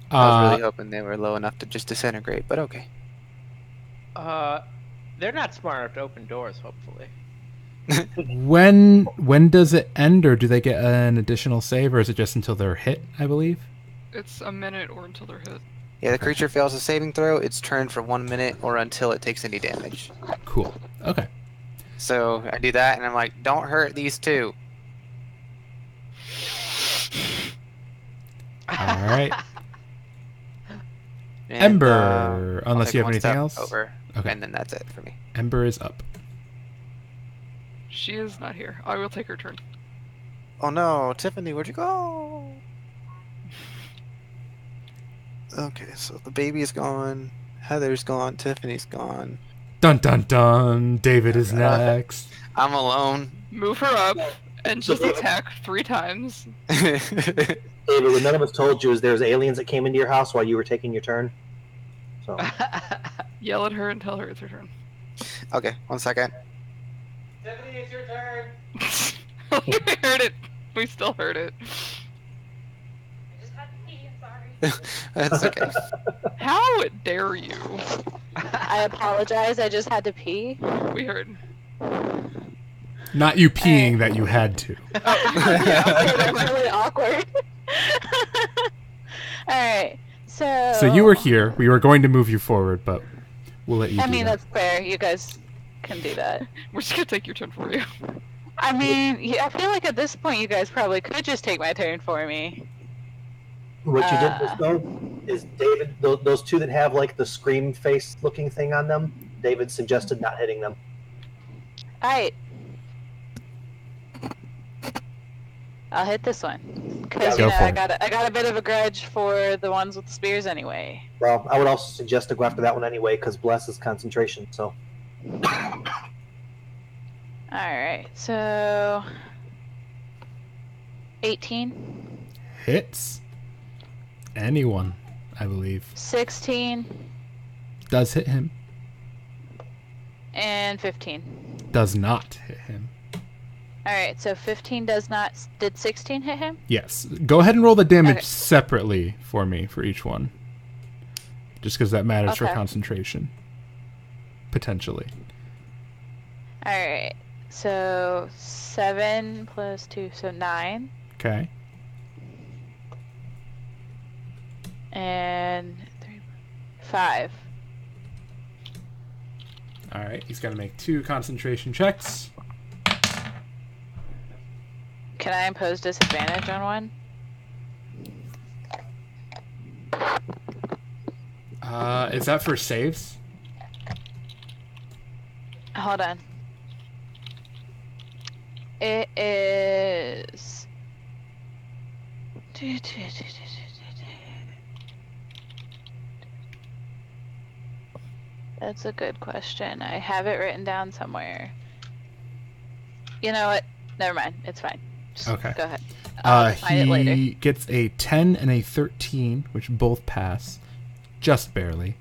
I was really hoping they were low enough to just disintegrate, but okay. They're not smart enough to open doors, hopefully. When does it end, or do they get an additional save, or is it just until they're hit, I believe? It's a minute or until they're hit. Yeah, the creature fails a saving throw, it's turned for 1 minute or until it takes any damage. Cool. Okay. So I do that, and I'm like, don't hurt these two. All right. And, Ember, I'll unless take you have one anything step else. over, Okay. and then that's it for me. Ember is up. She is not here. I will take her turn. Oh no, Tiffany, where'd you go? Okay, so the baby's gone, Heather's gone, Tiffany's gone. Dun dun dun. David is next. I'm alone. Move her up and just attack 3 times. David, what none of us told you is there's aliens that came into your house while you were taking your turn. So Yell at her and tell her it's her turn. Okay, 1 second. Tiffany, it's your turn. We heard it. We still heard it. That's okay. How dare you? I apologize. I just had to pee. We heard. Not you peeing that you had to. That's really awkward. Alright, so... So you were here. We were going to move you forward, but we'll let you do that. that's fair. You guys can do that. We're just gonna take your turn for you. I mean, I feel like at this point you guys probably could just take my turn for me. what you did this though is David, those 2 that have like the scream face looking thing on them, David suggested not hitting them. Alright. I'll hit this one. Because, Go for I it. got a bit of a grudge for the ones with the spears anyway. Well, I would also suggest to go after that one anyway because bless is concentration. So Alright, so... 18. Hits. Anyone, I believe. 16. Does hit him. And 15. does not hit him. All right, so 15 does not. Did 16 hit him? Yes. Go ahead and roll the damage Okay. separately for me for each one. Just because that matters for Okay. concentration. Potentially. All right, so 7 plus 2, so 9. Okay. And 3, 5. Alright, he's got to make 2 concentration checks. Can I impose disadvantage on one? Is that for saves? Hold on. It is. That's a good question. I have it written down somewhere. You know what? Never mind. It's fine. Just Okay. Go ahead. I'll find it later. He gets a 10 and a 13, which both pass. Just barely.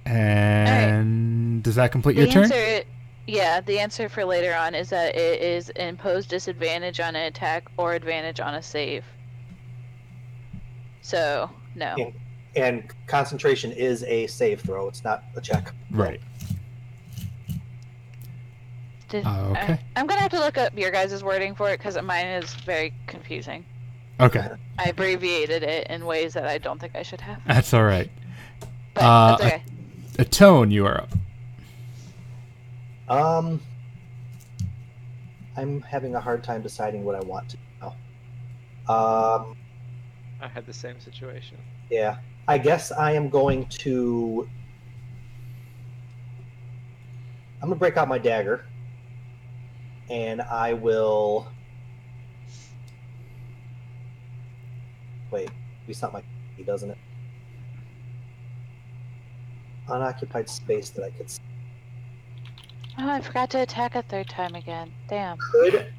And does that complete your turn? Yeah, the answer for later on is that it is impose disadvantage on an attack or advantage on a save. So, no. And concentration is a save throw. It's not a check. Right. Okay. I'm going to have to look up your guys' wording for it because mine is very confusing. Okay. I abbreviated it in ways that I don't think I should have. That's all right. But that's okay. A tone, you are up. I'm having a hard time deciding what I want to do now. I had the same situation. Yeah. I guess I am going to... I'm going to break out my dagger. And I will... Wait. It's not my key, doesn't it? Unoccupied space that I could see. Oh, I forgot to attack a third time again. Damn. Could...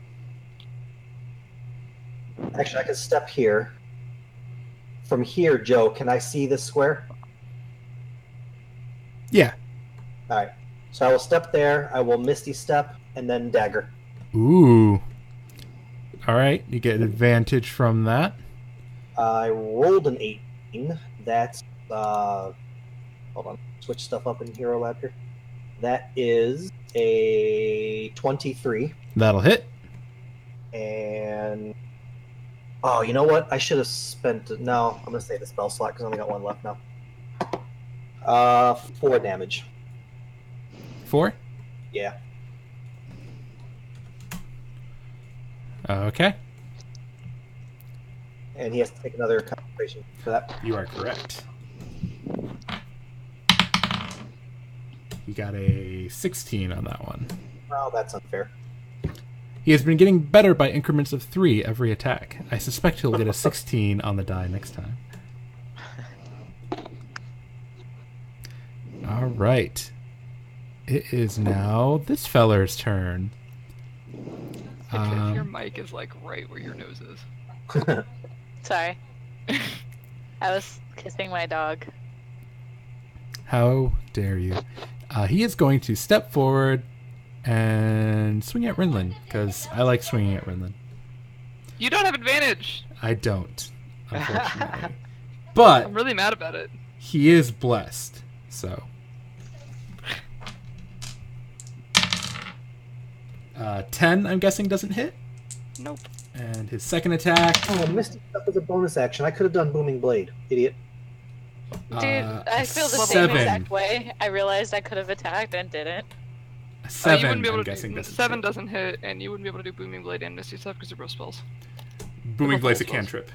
Actually, I could step here. From here, Joe, can I see this square? Yeah. All right. So I will step there. I will Misty Step and then dagger. Ooh. All right. You get advantage from that. I rolled an 18. That's hold on. Switch stuff up in Hero Lab here. That is a 23. That'll hit. And oh, you know what? I should have spent. No, I'm gonna save the spell slot because I only got one left now. 4 damage. 4? Yeah. Okay. And he has to take another concentration for that. You are correct. You got a 16 on that one. Well, that's unfair. He has been getting better by increments of 3 every attack. I suspect he'll get a 16 on the die next time. All right. It is now this feller's turn. If your mic is like right where your nose is. Sorry. I was kissing my dog. How dare you? He is going to step forward and swing at Rinlin, because I like swinging at Rinlin. You don't have advantage! I don't, unfortunately. But I'm really mad about it. he is blessed, so... 10, I'm guessing, doesn't hit. Nope. And his second attack... Oh, Misty Step was a bonus action. I could have done Booming Blade. Idiot. Dude, I feel the 7. same exact way. I realized I could have attacked and didn't. A You 7, wouldn't be able I'm to guessing, do, doesn't 7 hit. doesn't hit, and you wouldn't be able to do Booming Blade and Misty Step because they're both spells. Booming Blade's a spells. cantrip.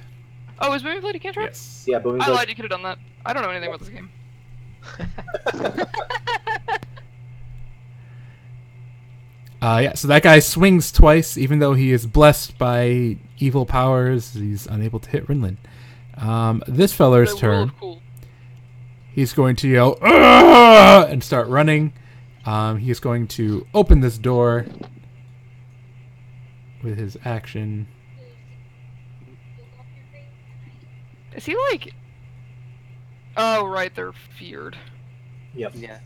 Oh, is Booming Blade a cantrip? Yes. Yeah, Booming I Blade. lied, you could have done that. I don't know anything about this game. Yeah, so that guy swings twice, even though he is blessed by evil powers. He's unable to hit Rinlin. This feller's The rule turn. of cool. He's going to yell, "Arrgh!" and start running. He's going to open this door with his action. Is he like... Oh, right, they're feared. Yep. Yeah.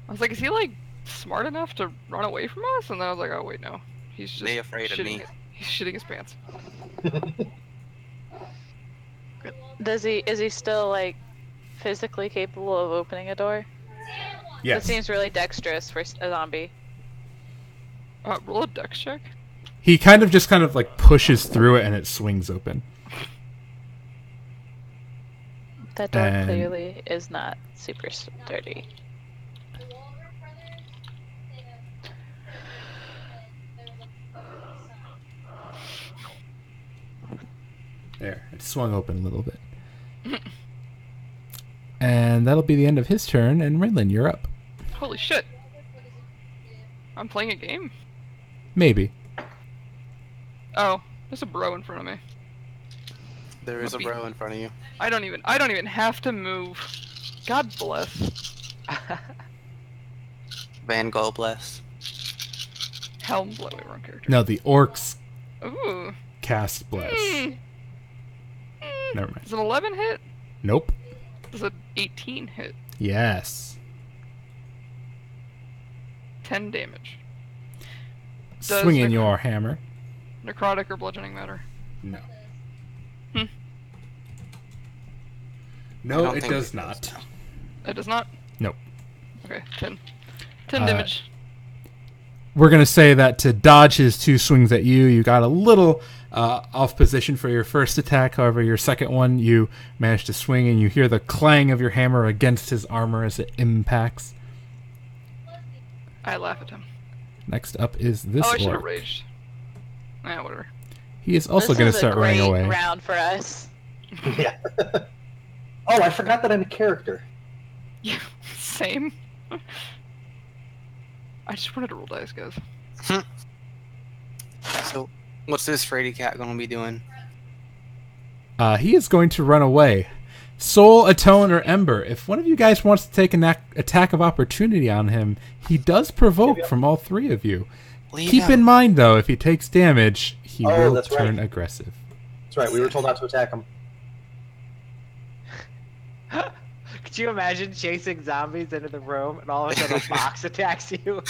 I was like, is he like smart enough to run away from us? And then I was like, oh wait, no, he's just They afraid of me. He's shitting his pants. Is he still like physically capable of opening a door? Yes. That seems really dexterous for a zombie. Roll a dex check. He kind of like pushes through it and it swings open. That door And- clearly is not super sturdy. There, it swung open a little bit. And that'll be the end of his turn, and Rinlin, you're up. Holy shit! I'm playing a game. Maybe. Oh, there's a bro in front of me. There is a Maybe. row in front of you. I don't even have to move. God bless. Van Gogh bless. Helm blow. Wait, wrong character. No, the orcs Ooh. cast bless. Never mind. Does an 11 hit? Nope. Does an 18 hit? Yes. 10 damage. Does Swinging your hammer. Necrotic or bludgeoning matter? No. Hmm. No, don't it think does it not. does. It does not? Nope. Okay, 10. 10 damage. We're going to say that to dodge his two swings at you, you got a little off position for your first attack. However, your second one, you managed to swing, and you hear the clang of your hammer against his armor as it impacts. I laugh at him. Next up is this I should have orc. raged. Whatever. He is also This going is to start a great running away. round for us. Yeah. Oh, I forgot that I'm a character. Yeah, same. I just wanted to roll dice, guys. So, what's this Frady cat gonna be doing? He is going to run away. Soul, Atone, or Ember. If one of you guys wants to take an attack of opportunity on him, he does provoke from all three of you. Leave Keep him. in mind, though, if he takes damage, he Oh, will that's turn right. aggressive. That's right. We were told not to attack him. Could you imagine chasing zombies into the room and all of a sudden a box attacks you?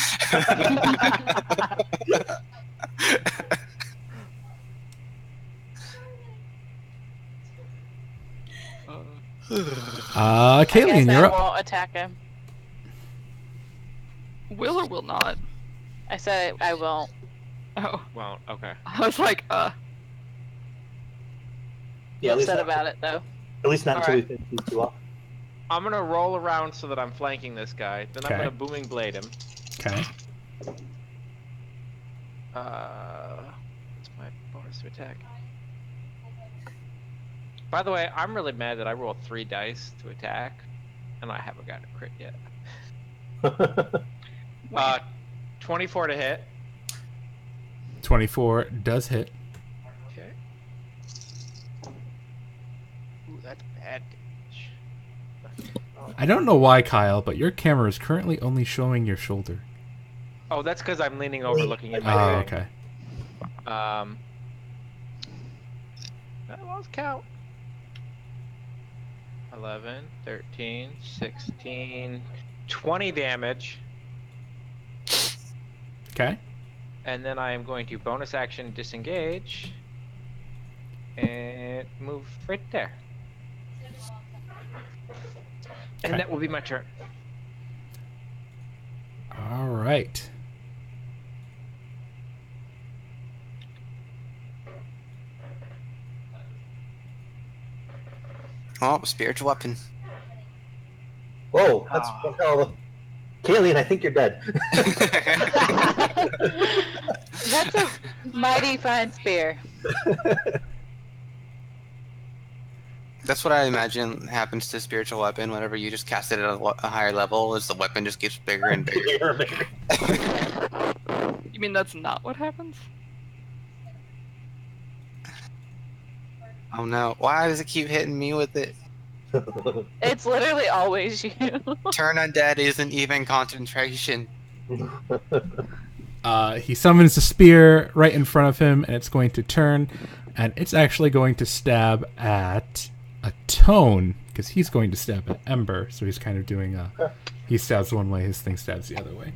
I Kayleen, guess you're I up. won't attack him. Will or will not? I said I won't. Oh. Well, okay. I was like, Yeah, Upset about it though. At least not until we Alright. finish these two off. I'm gonna roll around so that I'm flanking this guy. Then Okay. I'm gonna booming blade him. Okay. What's my bonus to attack? By the way, I'm really mad that I rolled 3 dice to attack, and I haven't gotten a crit yet. 24 to hit. 24 does hit. Okay. Ooh, that's bad damage. I don't know why, Kyle, but your camera is currently only showing your shoulder. Oh, that's because I'm leaning over looking at Oh, my thing. okay. I lost count. 11, 13, 16, 20 damage. Okay. And then I am going to bonus action disengage and move right there. And Okay. that will be my turn. All right. Oh, spiritual weapon. Whoa, that's one hell of a... Kayleen, I think you're dead. That's a mighty fine spear. That's what I imagine happens to spiritual weapon whenever you just cast it at a higher level, is the weapon just gets bigger and bigger. You mean that's not what happens? Oh no, why does it keep hitting me with it? It's literally always you. Turn undead isn't even concentration. He summons the spear right in front of him, and it's going to turn, and it's actually going to stab at Atone because he's going to stab at Ember, so he's kind of doing he stabs one way, his thing stabs the other way.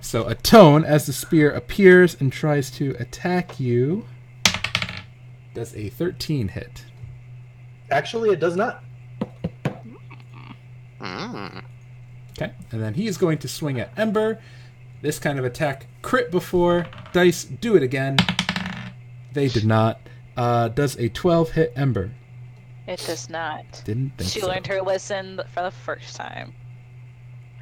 So Atone, as the spear appears and tries to attack you, does a 13 hit. Actually, it does not. Okay, and then he's going to swing at Ember. This kind of attack crit before. Dice, do it again. They did not. Does a 12 hit Ember? It does not. Didn't think She so. learned her lesson for the first time.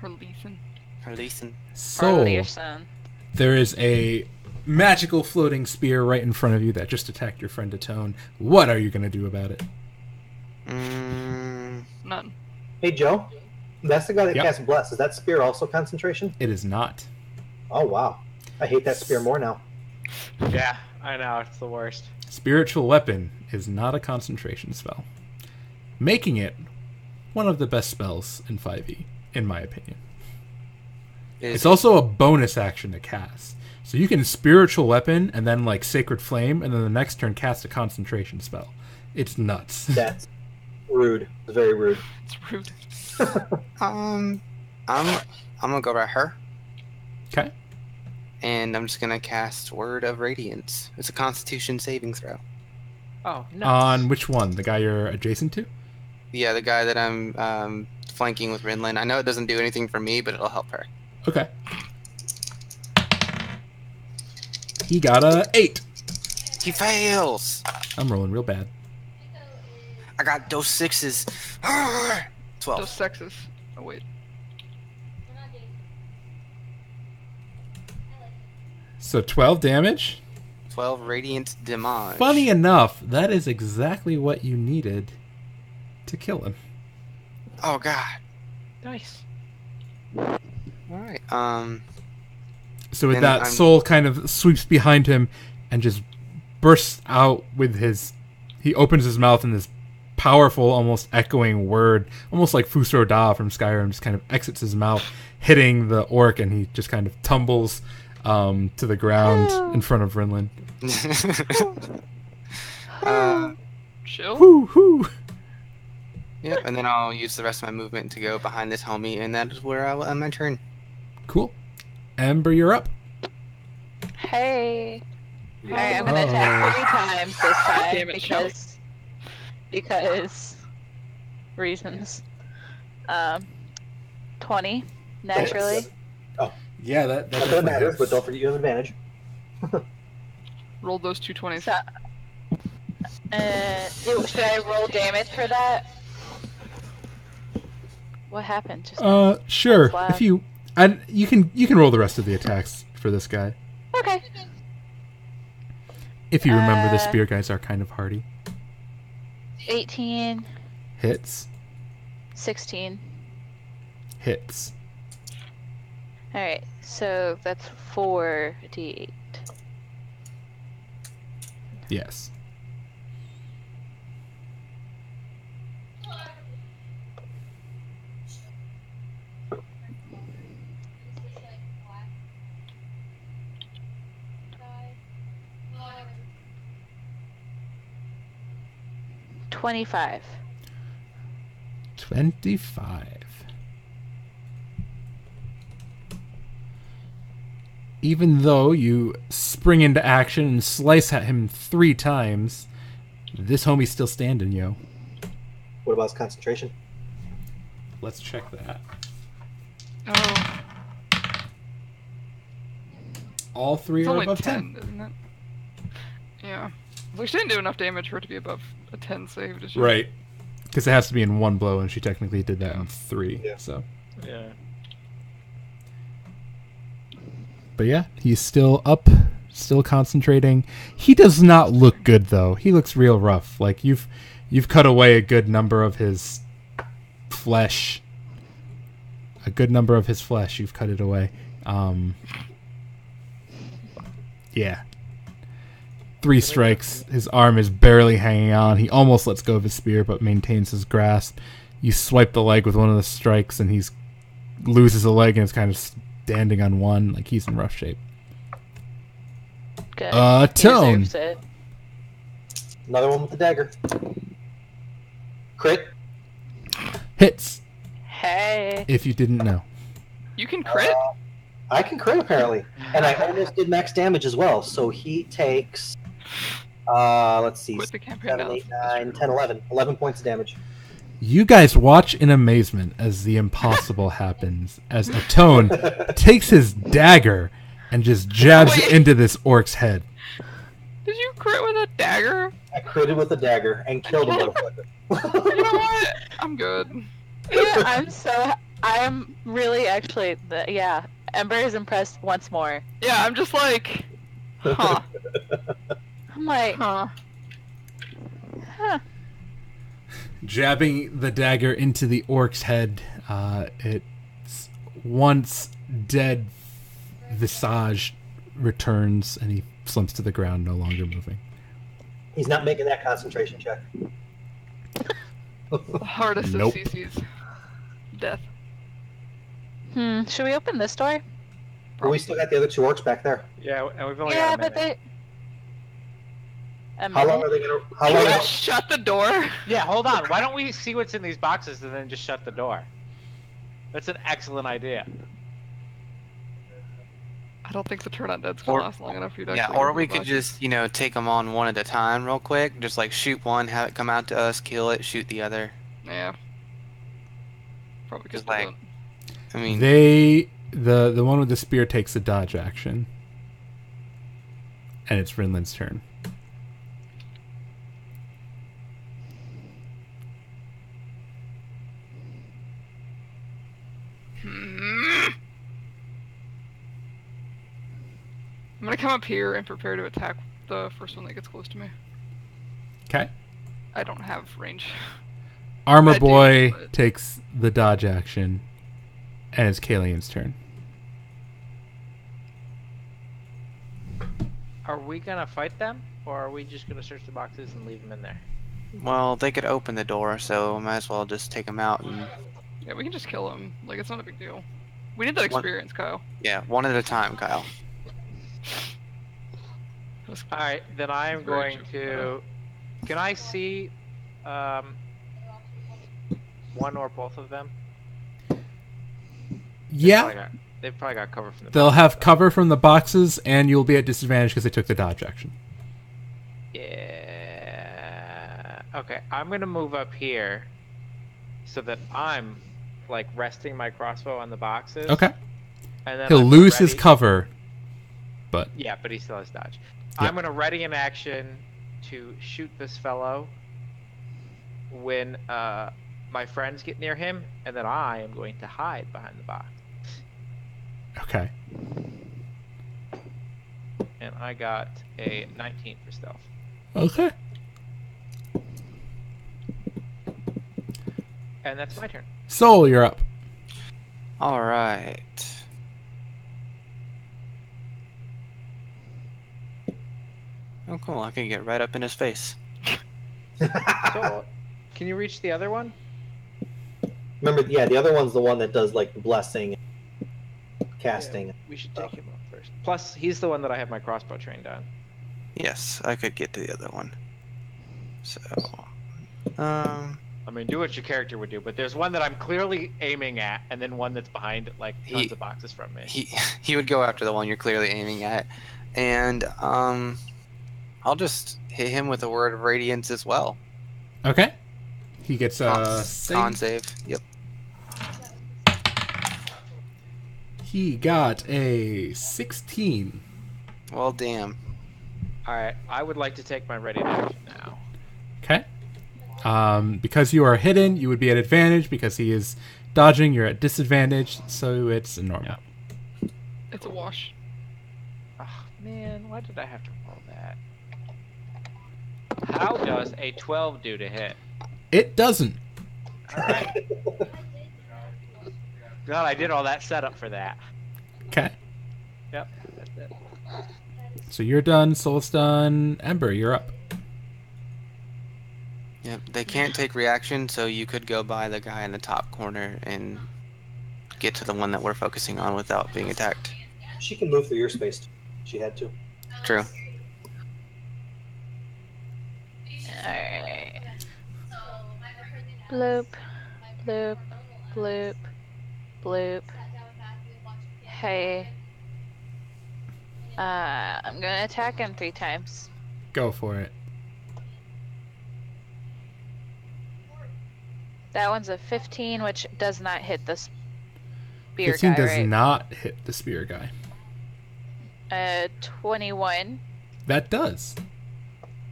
Releasing. So, Your son. there is a magical floating spear right in front of you that just attacked your friend Atone. What are you going to do about it? None. Hey, Joe. That's the guy that Yep. casts Bless. Is that spear also concentration? It is not. Oh, wow. I hate that spear more now. Yeah, I know, it's the worst. Spiritual Weapon is not a concentration spell, making it one of the best spells in 5e, in my opinion. It's also a bonus action to cast. So you can Spiritual Weapon and then like Sacred Flame, and then the next turn cast a concentration spell. It's nuts. That's rude. It's very rude. It's rude. I'm gonna go by her, Okay. and I'm just gonna cast Word of Radiance. It's a Constitution saving throw. Oh, no. On which one? The guy you're adjacent to? Yeah, the guy that I'm flanking with Rinlin. I know it doesn't do anything for me, but it'll help her. Okay. He got a 8. He fails. I'm rolling real bad. I got those 6s. 12. Those sexes. Oh, wait. So 12 damage. 12 radiant damage. Funny enough, that is exactly what you needed to kill him. Oh god. Nice. Alright. So with And that, I'm- Soul kind of sweeps behind him and just bursts out with his... He opens his mouth in this powerful, almost echoing word, almost like Fusro Da from Skyrim, just kind of exits his mouth, hitting the orc, and he just kind of tumbles to the ground in front of Rinlin. Chill. Whoo, whoo. Yep, and then I'll use the rest of my movement to go behind this homie, and that is where I will end my turn. Cool. Ember, you're up. Hey. Alright, I'm gonna attack 3 times this time Damn it, Shelly. because reasons. 20 naturally. Yeah, that Not that it matters, but don't forget you have advantage. Rolled those 220s. So, should I roll damage for that? What happened? Just Sure. Slap. If you... And you can roll the rest of the attacks for this guy. okay. If you remember, the spear guys are kind of hardy. 18, Hits. 16. Hits. Alright, so that's 4d8. Yes. $25. 25. Even though you spring into action and slice at him 3 times, this homie's still standing, yo. What about his concentration? Let's check that. Oh, All 3 it's are only above 10, isn't it? Yeah. Well, she didn't do enough damage for it to be above a 10 save, did she? Right. Because it has to be in 1 blow, and she technically did that in 3. Yeah. So. Yeah. But yeah, he's still up, still concentrating. He does not look good though. He looks real rough. Like you've cut away a good number of his flesh. You've cut it away. Yeah. 3 strikes. His arm is barely hanging on. He almost lets go of his spear, but maintains his grasp. You swipe the leg with one of the strikes, and he's loses a leg and is kind of standing on one. Like he's in rough shape. Good. He Tone. deserves it. Another one with the dagger. Crit. Hits, Hey. if you didn't know. You can crit? I can crit apparently, and I almost did max damage as well. So he takes, let's see, Quit the campaign 7, now. 8, 9, 10, 11. 11 points of damage. You guys watch in amazement as the impossible happens, as Atone takes his dagger and just jabs it into this orc's head. Did you crit with a dagger? I critted with a dagger and killed a motherfucker. You know what? I'm good. Yeah, I'm really actually, yeah. Ember is impressed once more. Yeah, I'm just like, huh. I'm like, Huh. Jabbing the dagger into the orc's head, its once dead visage returns, and he slumps to the ground, no longer moving. He's not making that concentration check. The hardest Nope. of CC's. Death. should we open this door? Well, we still got the other 2 orcs back there. Yeah, and we've only Yeah, got a but minute. A How long minute? are they gonna? How Can long? we just shut the door? Yeah, hold on. Why don't we see what's in these boxes and then just shut the door? That's an excellent idea. I don't think the turn undead's gonna Or- last long enough for you to Yeah, actually or open we the could box. just, take them on one at a time real quick. Just like shoot one, have it come out to us, kill it, shoot the other. Yeah. Probably could Just do like- that. I mean, The one with the spear takes a dodge action, and it's Rinlin's turn. I'm gonna come up here and prepare to attack the first one that gets close to me. Okay. I don't have range. Armor I do, Boy but- takes the dodge action, and it's Kalian's turn. Are we gonna fight them, or are we just gonna search the boxes and leave them in there? well, they could open the door, so might as well just take them out and Yeah, we can just kill him. Like, it's not a big deal. We need that What? experience, Kyle. yeah, one at a time, Kyle. Just- All right, then I am It's very going true. to. Can I see one or both of them? Yeah, They've probably got cover from the. they'll have cover from the boxes, and you'll be at disadvantage because they took the dodge action. Yeah. Okay, I'm gonna move up here, so that I'm like resting my crossbow on the boxes. Okay. And then He'll I'm lose his ready- cover, but Yeah, but he still has dodge. Yeah. I'm gonna ready an action to shoot this fellow when my friends get near him, and then I am going to hide behind the box. okay. And I got a 19 for stealth. Okay. And that's my turn. Soul, you're up. All right. Oh, cool! I can get right up in his face. So, can you reach the other one? Remember, yeah, the other one's the one that does like the blessing, casting. Yeah, we should take him up first. Plus, he's the one that I have my crossbow trained on. Yes, I could get to the other one. So, I mean, do what your character would do, but there's one that I'm clearly aiming at, and then one that's behind, like, tons of boxes from me. he would go after the one you're clearly aiming at, and I'll just hit him with a word of radiance as well. Okay. He gets a Con save. save. Yep. He got a 16. Well, damn. Alright, I would like to take my ready action now. Okay. Because you are hidden, you would be at advantage. Because he is dodging, you're at disadvantage. So it's normal. Yeah. It's a wash. Oh, man, why did I have to roll that? How does a 12 do to hit? It doesn't. Alright. God, I did all that setup for that. Okay. Yep, that's it. So you're done. Soul's done. Ember, you're up. Yep. They can't take reaction, so you could go by the guy in the top corner and get to the one that we're focusing on without being attacked. She can move through your space. She had to. True. Alright. Bloop. Bloop, bloop, bloop. Hey. I'm gonna attack him 3 times. Go for it. That one's a 15, which does not hit the spear 15 guy, does right? not hit the spear guy. 21 That does.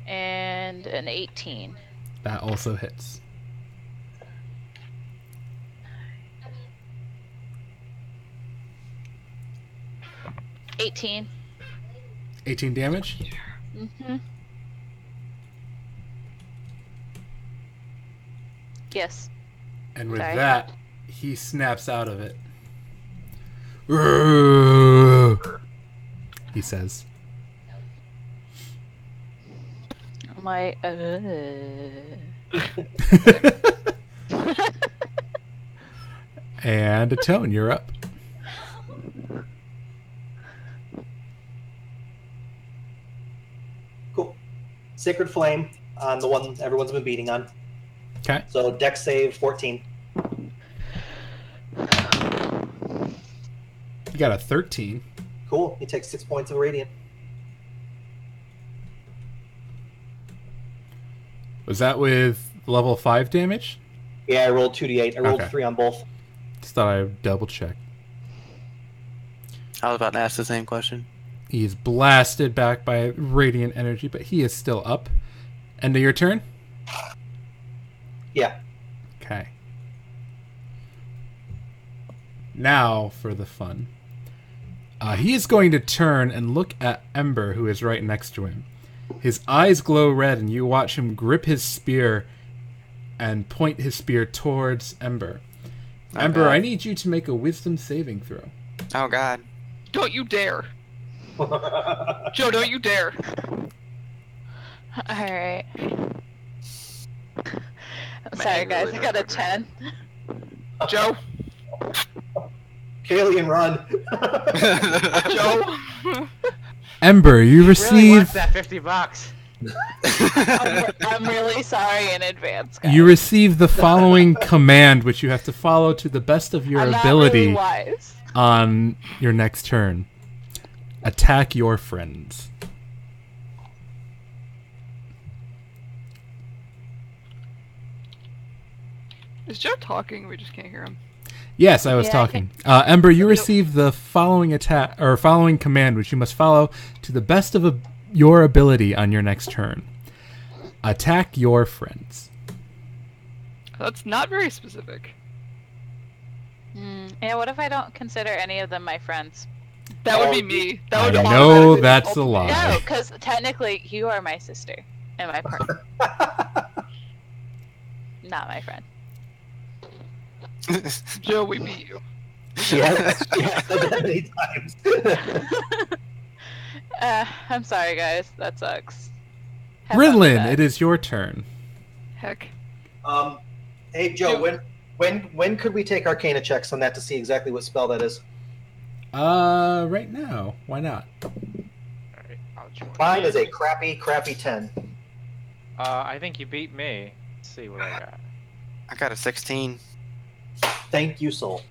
and an 18. That also hits. $18. 18 damage. Mm-hmm. Yes. And with Sorry. that, he snaps out of it. "Urgh," he says. I'm like, And Atone, you're up. Cool. Sacred Flame on the one everyone's been beating on. Okay. So Dex save 14. You got a 13. Cool. He takes 6 points of radiant. Was that with level 5 damage? Yeah, I rolled 2d8. I rolled Okay. 3 on both. Just thought I would double check. I was about to ask the same question. He's blasted back by radiant energy, but he is still up. End of your turn? Yeah. Okay. Now for the fun. He is going to turn and look at Ember, who is right next to him. His eyes glow red, and you watch him grip his spear and point his spear towards Ember. Oh, Ember, God. I need you to make a wisdom saving throw. Oh God. Don't you dare. Joe, don't you dare. alright. I'm sorry, guys. really I got a hurt 10. Joe. Kaylee and run. Joe. Ember, you Really receive wants that $50. I'm really sorry in advance, guys. you receive the following command, which you have to follow to the best of your I'm not ability really wise. on your next turn. Attack your friends. Is Joe talking? We just can't hear him. Yes, I was Yeah, I talking. Ember, you receive the following attack or following command, which you must follow to the best of your ability on your next turn. Attack your friends. That's not very specific. Yeah, what if I don't consider any of them my friends? That would be me. That would I know automatically that's a default to me. lie. No, because technically you are my sister and my partner, not my friend. Joe, we beat you. Yes, yes, that many times. I'm sorry, guys. That sucks. Have fun with Ridlin, that. it is your turn. Heck. Hey Joe, when could we take Arcana checks on that to see exactly what spell that is? Right now. Why not? Alright, I'll join. Mine is a crappy 10. I think you beat me. Let's see what I got. I got a 16. Thank you, Soul.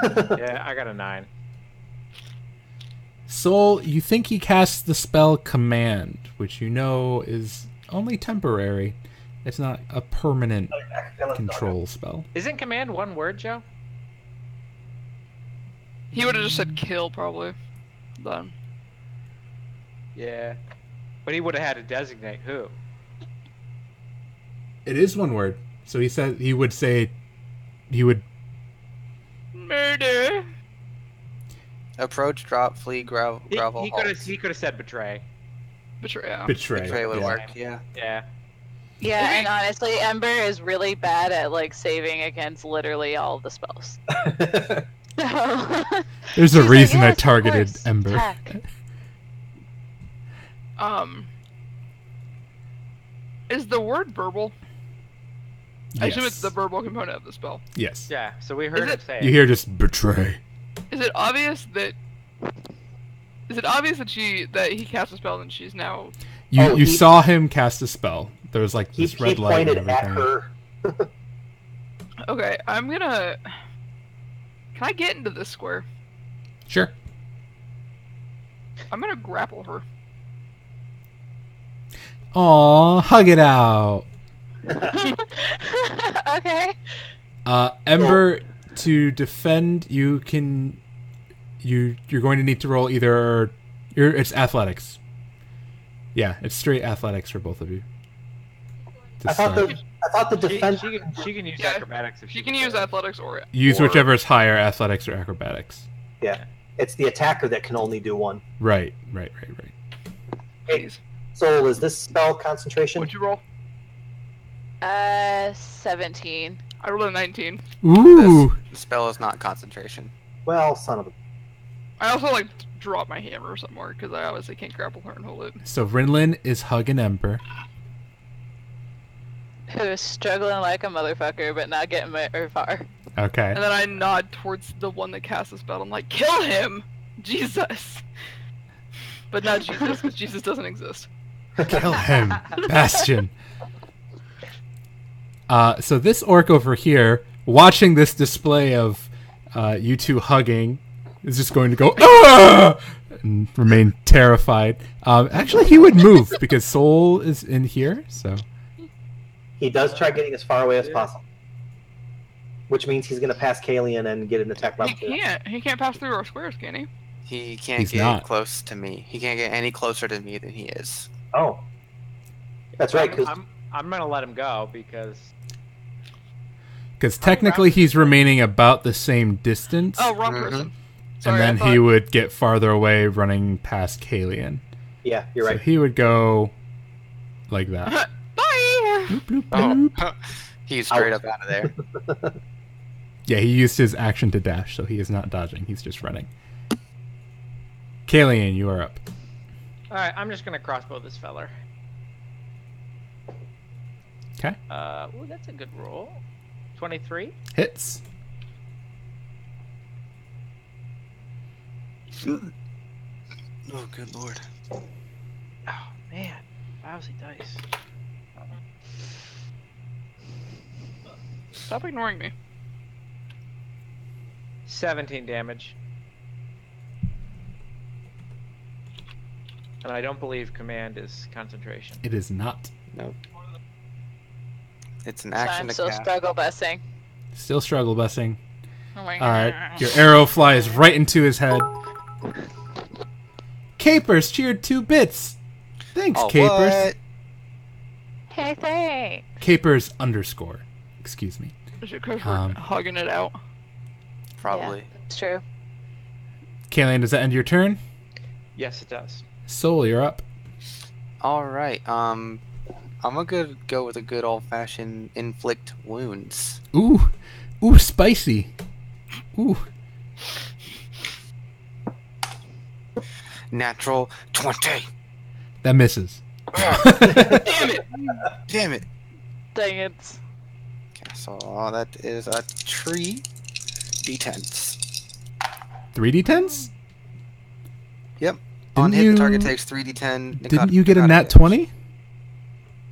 Yeah, I got a 9. Soul, you think he casts the spell Command, which you know is only temporary. It's not a permanent control spell. Isn't command one word, Joe? He would have just said kill, probably. Then. Yeah. But he would have had to designate who. It is one word. So he would say he would Murder. Approach, drop, flee, grovel. He halt. could have said betray. Betray. Yeah. betray. Betray would yeah. work, yeah. Yeah. Yeah, and honestly, Ember is really bad at like saving against literally all of the spells. So, There's a she's reason like, I "Yes, of targeted course, Ember. attack." Is the word verbal? I assume it's Yes. the verbal component of the spell. Yes. Yeah, so we heard Is him it- say You it. hear just betray. Is it obvious that? Is it obvious that he cast a spell and she's now? You Oh, you he- saw him cast a spell. There was like He this red light and pointed at everything. her. Okay, I'm gonna. Can I get into this square? Sure. I'm gonna grapple her. Aw, hug it out. Okay. Ember, to defend, you're going to need to roll either. It's athletics. Yeah, it's straight athletics for both of you. I thought the defense. She can use Yeah, acrobatics if She can use athletics or Use whichever is higher, athletics or acrobatics. Yeah, it's the attacker that can only do one. Right. Hey, Soul, is this spell concentration? What'd you roll? 17. I rolled a 19. Ooh. The spell is not concentration. Well, son of a. I also like drop my hammer somewhere because I obviously can't grapple her and hold it. So Rinlin is hugging Ember. Who is struggling like a motherfucker, but not getting very far. Okay. And then I nod towards the one that casts the spell. I'm like, kill him, Jesus. But not Jesus, because Jesus doesn't exist. Kill him, Bastion. So this orc over here, watching this display of you two hugging, is just going to go "Ah!" and remain terrified. Actually, he would move because Soul is in here. So He does try getting as far away as possible, which means he's going to pass Kalian and get an attack level. He can't pass through our squares, can he? He can't He's get not. close to me. He can't get any closer to me than he is. Oh, that's right. Because I'm gonna let him go because technically he's remaining about the same distance, Oh, wrong person. Sorry, and then I thought... he would get farther away running past Kalian. yeah, you're So right. he would go like that. Bye! Bloop, bloop, bloop. Oh, he's straight up out of there. Yeah, he used his action to dash, so he is not dodging. He's just running. Kalian, you are up. all right, I'm just gonna crossbow this feller. Okay. Ooh, that's a good roll. 23. Hits. Oh, good lord. Oh man, lousy dice. Stop ignoring me. 17 damage. And I don't believe command is concentration. It is not. Nope. It's an So action I'm to still cast. struggle busing. Still struggle busing. Oh my god. Your arrow flies right into his head. Capers cheered 2 bits. Thanks, Oh, Capers. what? Hey, thanks. Capers _ Excuse me. Is it because we're hugging it out? Probably. Yeah, it's true. Kalian, does that end your turn? Yes, it does. Soul, you're up. All right. I'm gonna go with a good old-fashioned inflict wounds. Ooh, spicy. Ooh. Natural 20. That misses. Damn it! Damn it! Dang it. Okay, so that is a 3 d10s. 3d10s? Yep. On Didn't hit, you- the target takes 3d10. Didn't you get a nat 20?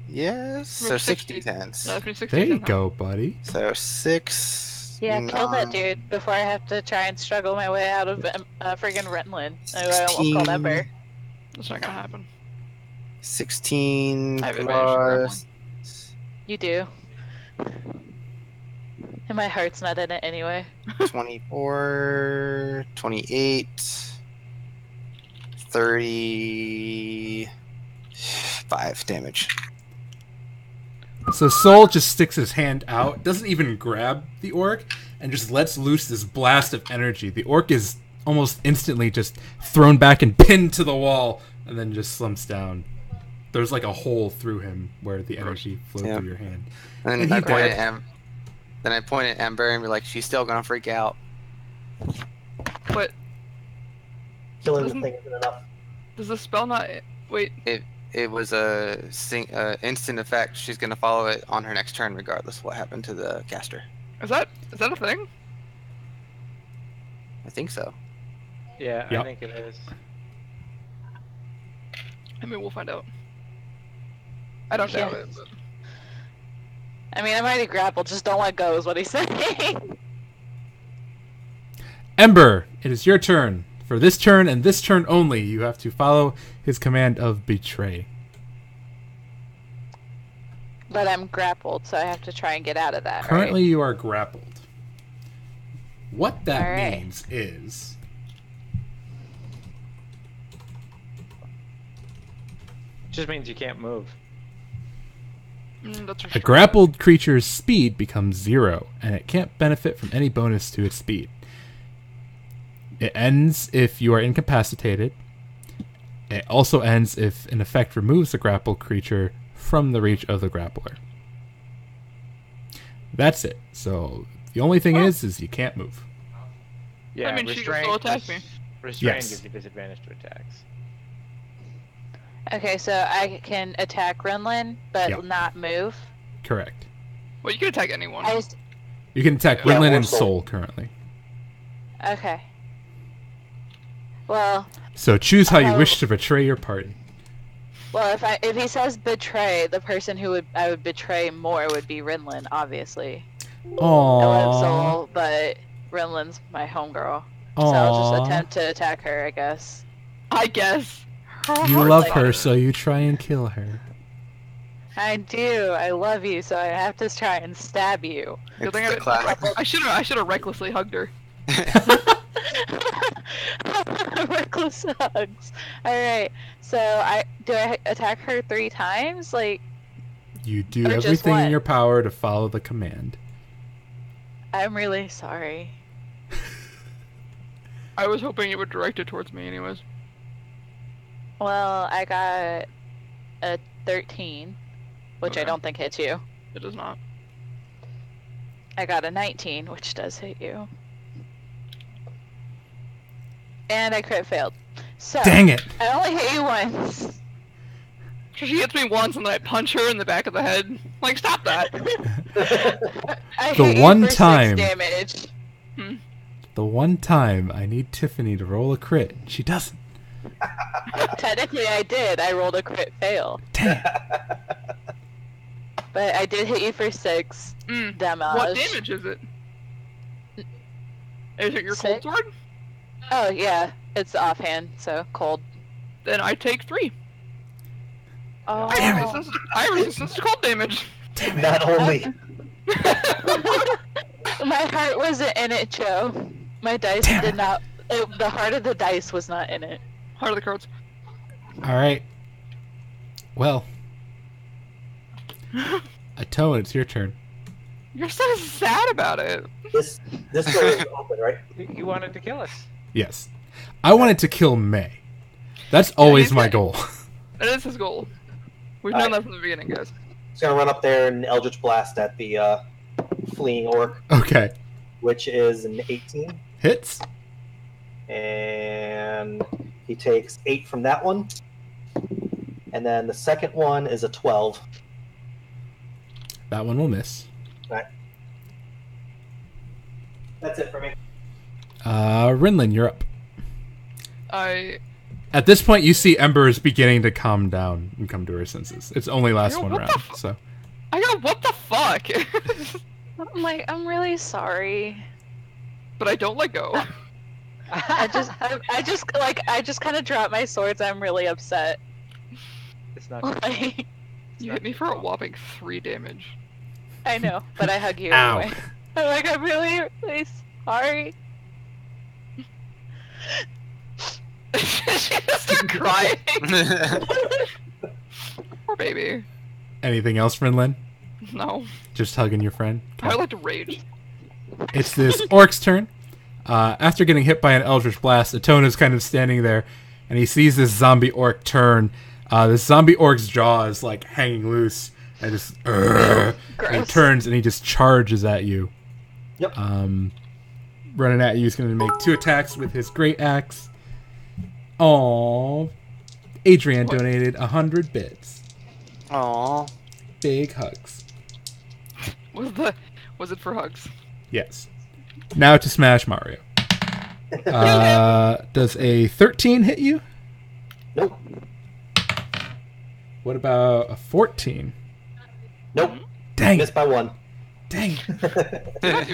Yes. So 6 d10s. No, 16, There you huh? go, buddy. So 6. Yeah, kill that 9, dude before I have to try and struggle my way out of friggin' Rentlin. I almost called Ember. That's not gonna happen. 16 I have advantage for plus. You do. And my heart's not in it anyway. 24, 28, 35 damage. So Soul just sticks his hand out, doesn't even grab the orc, and just lets loose this blast of energy. The orc is almost instantly just thrown back and pinned to the wall, and then just slumps down. There's like a hole through him where the energy flowed Yeah. through your hand. And And I he point died. at then I point at Ember and be like, she's still gonna freak out. But Killing the thing isn't enough. does the spell not... Wait, It was a instant effect. She's gonna follow it on her next turn, regardless of what happened to the caster. is that a thing? I think so. Yeah, Yep. I think it is. I mean, we'll find out. I don't doubt it, but... I mean, I'm already grappled. Just don't let go is what he's saying. Ember, it is your turn. For this turn and this turn only, you have to follow his command of betray. But I'm grappled, so I have to try and get out of that. Currently, right? you are grappled. What that All right. means is... Just means you can't move. That's A grappled creature's speed becomes 0, and it can't benefit from any bonus to its speed. It ends if you are incapacitated. It also ends if an effect removes the grappled creature from the reach of the grappler. That's it. So the only thing is you can't move. Yeah, I mean, she can still attack me. Restrain Yes. gives you disadvantage to attacks. Okay, so I can attack Renlin, but Yep. not move. Correct. Well, you can attack anyone. I just, You can attack Yeah, Winland or and Soul. Soul currently. okay. Well, So choose how you Oh. wish to betray your party. if he says betray, the person who I would betray more would be Renlin, obviously. I love Aww. Soul, but Renlin's my homegirl. So I'll just attempt to attack her, I guess. I guess. Her You heart's love like- her, so you try and kill her. I do. I love you, so I have to try and stab you. Good It's thing the classic. I should have recklessly hugged her. Reckless hugs. Alright, so do I attack her 3 times? Like, You do Or just everything in one. your power to follow the command. I'm really sorry. I was hoping you would direct it towards me, anyways. Well, I got a 13, which I Okay. don't think hits you. It does not. I got a 19, which does hit you. And I crit failed. So, Dang it! I only hit you once. So she hits me once and then I punch her in the back of the head. Like, stop that. I The hit one you for time. 6 damage. The one time I need Tiffany to roll a crit, she doesn't. Technically, I did. I rolled a crit fail. Dang. But I did hit you for 6 Mm. damage. What damage is it? Is it your cold 6? sword? Oh, yeah. It's offhand, so cold. Then I take 3. Oh. I have resistance to cold damage. Not only My heart wasn't in it, Joe. My dice Damn did it. not. The heart of the dice was not in it. Heart of the cards. Alright. Well. Atone, it's your turn. You're so sad about it. this door is open, right? You wanted to kill us. Yes. I wanted to kill May. That's always he's my got- goal. That is his goal. We've known that from the beginning, guys. He's gonna run up there and Eldritch Blast at the fleeing orc, Okay. which is an 18, Hits. and he takes 8 from that one. And then the second one is a 12. That one will miss. That's it for me. Rinlin, you're up. I At this point, you see Ember is beginning to calm down and come to her senses. It's only last Yo, one what round, the so... go, what the fuck? I'm like, I'm really sorry. But I don't let go. I just kind of dropped my swords. I'm really upset. It's not. Like, You hit me for a whopping 3 damage. I know, but I hug you Ow. anyway. I'm like, I'm really, really sorry. She just started crying. Poor baby. Anything else, Rinlin? No. Just hugging your friend? I would like to rage. It's this orc's turn. After getting hit by an Eldritch Blast, Atone is kind of standing there, and he sees this zombie orc turn. This zombie orc's jaw is like hanging loose, and just and he Gross. turns and he just charges at you. Yep. Running at you, he's going to make 2 attacks with his great axe. Aww. Adrian What? donated 100 bits. Aww. Big hugs. Was it for hugs? Yes. Now to smash Mario. Does a 13 hit you? Nope. What about a 14? Nope. Dang Missed it. by 1. Dang. He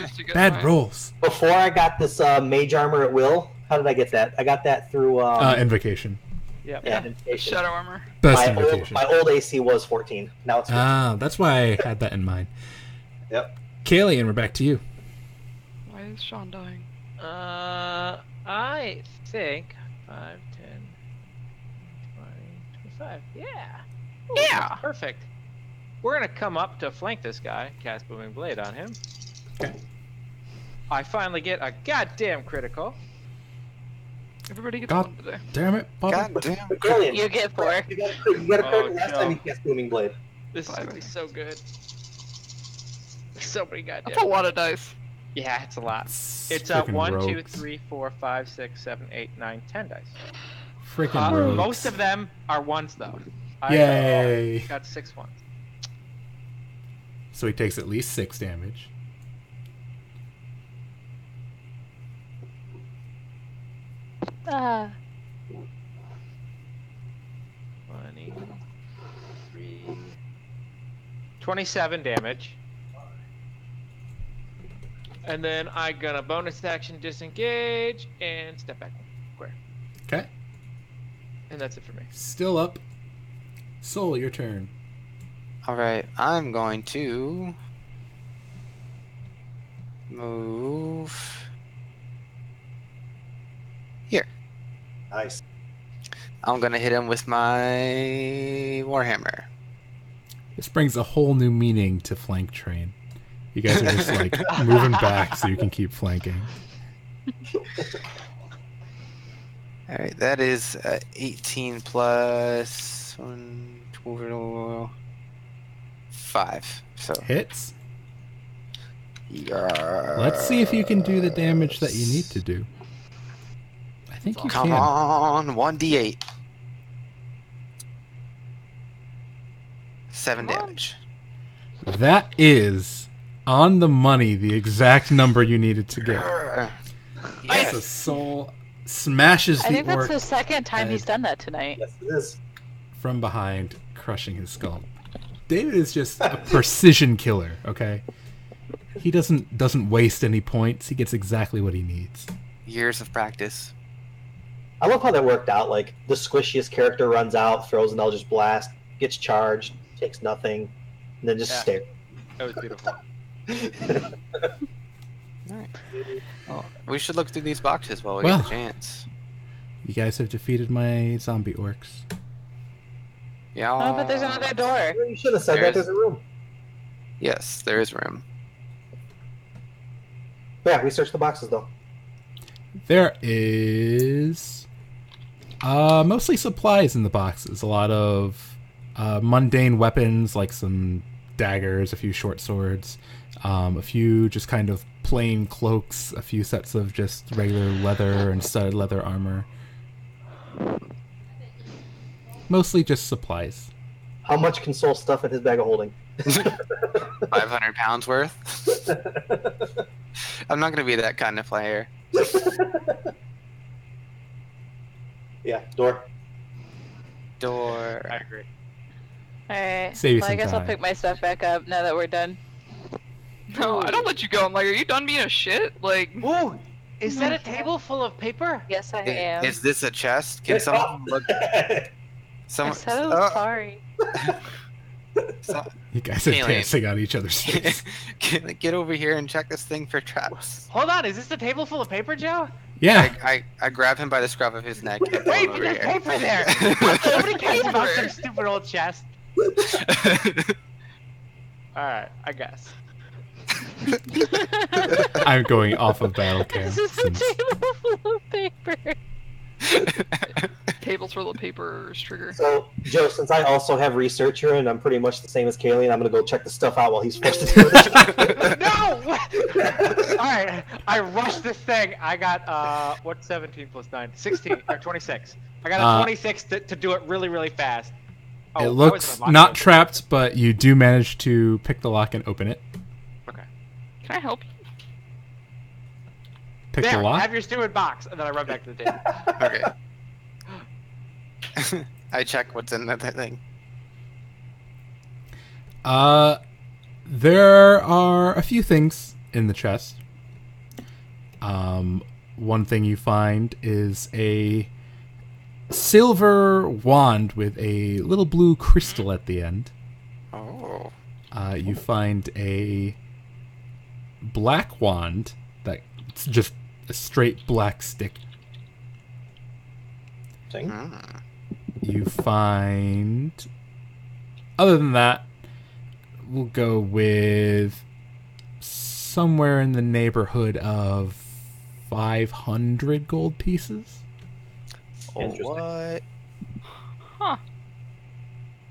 was too good. Bad Alright. rolls. Before I got this mage armor at will, how did I get that? I got that through Invocation. Yep. yeah, invitation. Shadow armor. Best my invocation. old AC was 14. Now it's 15. That's why I had that in mind. Yep. Kaylee, and we're back to you. Why is Sean dying? I think 5, 10, 20, 25. Yeah. Ooh, Yeah. that's perfect. We're gonna come up to flank this guy, cast Booming Blade on him. Okay. I finally get a goddamn critical. Everybody gets God. one today. Damn it, Bubba. God damn. Brilliant. You get 4. You got a crit Oh, last no. time you cast Booming Blade. This is gonna be so good. So many goddamn. That's a lot of dice. Yeah, it's a lot. It's Frickin' 1, 2, rogues. 3, 4, 5, 6, 7, 8, 9, 10 dice. Freaking rogues. Most of them are ones though. Yay. I got 6 ones. So he takes at least 6 damage. Ah. 23, 27 damage. And then I gonna bonus action disengage and step back square. Okay. And that's it for me. Still up. Soul, your turn. Alright, I'm going to move here. Nice. I'm gonna hit him with my Warhammer. This brings a whole new meaning to flank train. You guys are just like moving back so you can keep flanking. Alright, that is 18 plus 1, 12, 5. So, Hits. yeah. Let's see if you can do the damage that you need to do. I think you Come can. on, 1d8. 7 damage. That is on the money, the exact number you needed to get. Yes. The soul smashes I the think that's orc the second time he's done that tonight. Yes, it is. from behind, crushing his skull. David is just a precision killer, okay? He doesn't waste any points. He gets exactly what he needs. Years of practice. I love how that worked out. Like, the squishiest character runs out, throws an Eldritch Blast, gets charged, takes nothing, and then just Yeah. stares. That was beautiful. Alright. Well, we should look through these boxes while we Well. get the chance. You guys have defeated my zombie orcs. Yeah. Oh, but there's another door. You should have said that. There's- There's a room. Yes, there is room. Yeah, we searched the boxes, though. There is mostly supplies in the boxes. A lot of mundane weapons like some daggers, a few short swords, a few just kind of plain cloaks, a few sets of just regular leather and studded leather armor. Mostly just supplies. How much can Soul stuff in his bag of holding? 500 pounds worth. I'm not going to be that kind of player. Yeah, door. Door. I agree. Alright. Save you Well, I some guess I'll time. pick my stuff back up now that we're done. No, I don't let you go. I'm like, are you done being a shit? Like, Ooh, is that a table full of paper? Yes, I am. Is this a chest? Can someone look? I Someone. said I'm oh, sorry. You guys are Alien. dancing on each other's face. Get over here and check this thing for traps. Hold on, is this the table full of paper, Joe? Yeah. I grab him by the scruff of his neck. And pull Wait, him but over there's here. paper there! Nobody cares about some stupid old chest. Alright, I guess. I'm going off of battle cam. This is a since- table full of paper. tables full of paper trigger. So, Joe, since I also have researcher and I'm pretty much the same as Kaylee, I'm going to go check the stuff out while he's forced to do it. No! Alright, I rushed this thing. I got, what's 17 plus 9? 16, or 26. I got a 26 to do it really, really fast. Oh, It I was looks unlocked not it. trapped, but you do manage to pick the lock and open it. Okay. Can I help you? Pick There, the lock. have your stupid box, and then I run back to the table. Okay. I check what's in that thing. There are a few things in the chest. One thing you find is a silver wand with a little blue crystal at the end. Oh. You find a black wand that's just a straight black stick. Thing. You find... Other than that, we'll go with somewhere in the neighborhood of 500 gold pieces. Oh, Interesting. what? Huh.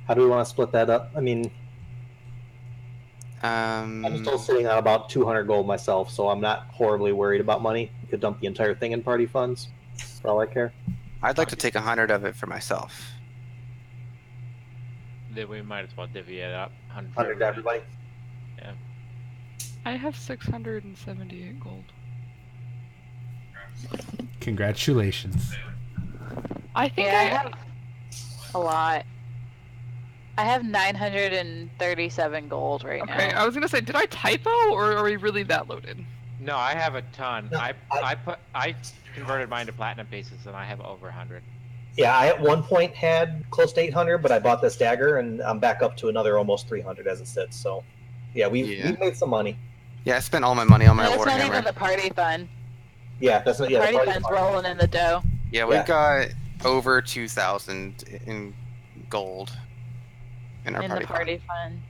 How do we want to split that up? I mean, I'm still sitting on about 200 gold myself, so I'm not horribly worried about money. You could dump the entire thing in party funds. That's all I care. I'd like to take 100 of it for myself. Then we might as well divvy it up. 100 to everybody. Yeah. I have 678 gold. Congratulations. I think Yeah, I have a lot. I have 937 gold right Okay, now. I was gonna say, did I typo, or are we really that loaded? No, I have a ton. No, I converted mine to platinum pieces, and I have over 100. Yeah, I at one point had close to 800, but I bought this dagger, and I'm back up to another almost 300 as it sits. So, yeah, we've made some money. Yeah, I spent all my money on my That's not even Warhammer. the party fund. Yeah, that's not. Yeah, Party the fund's fund. rolling in the dough. Yeah, we've got over 2,000 in gold in our In party. the party fund.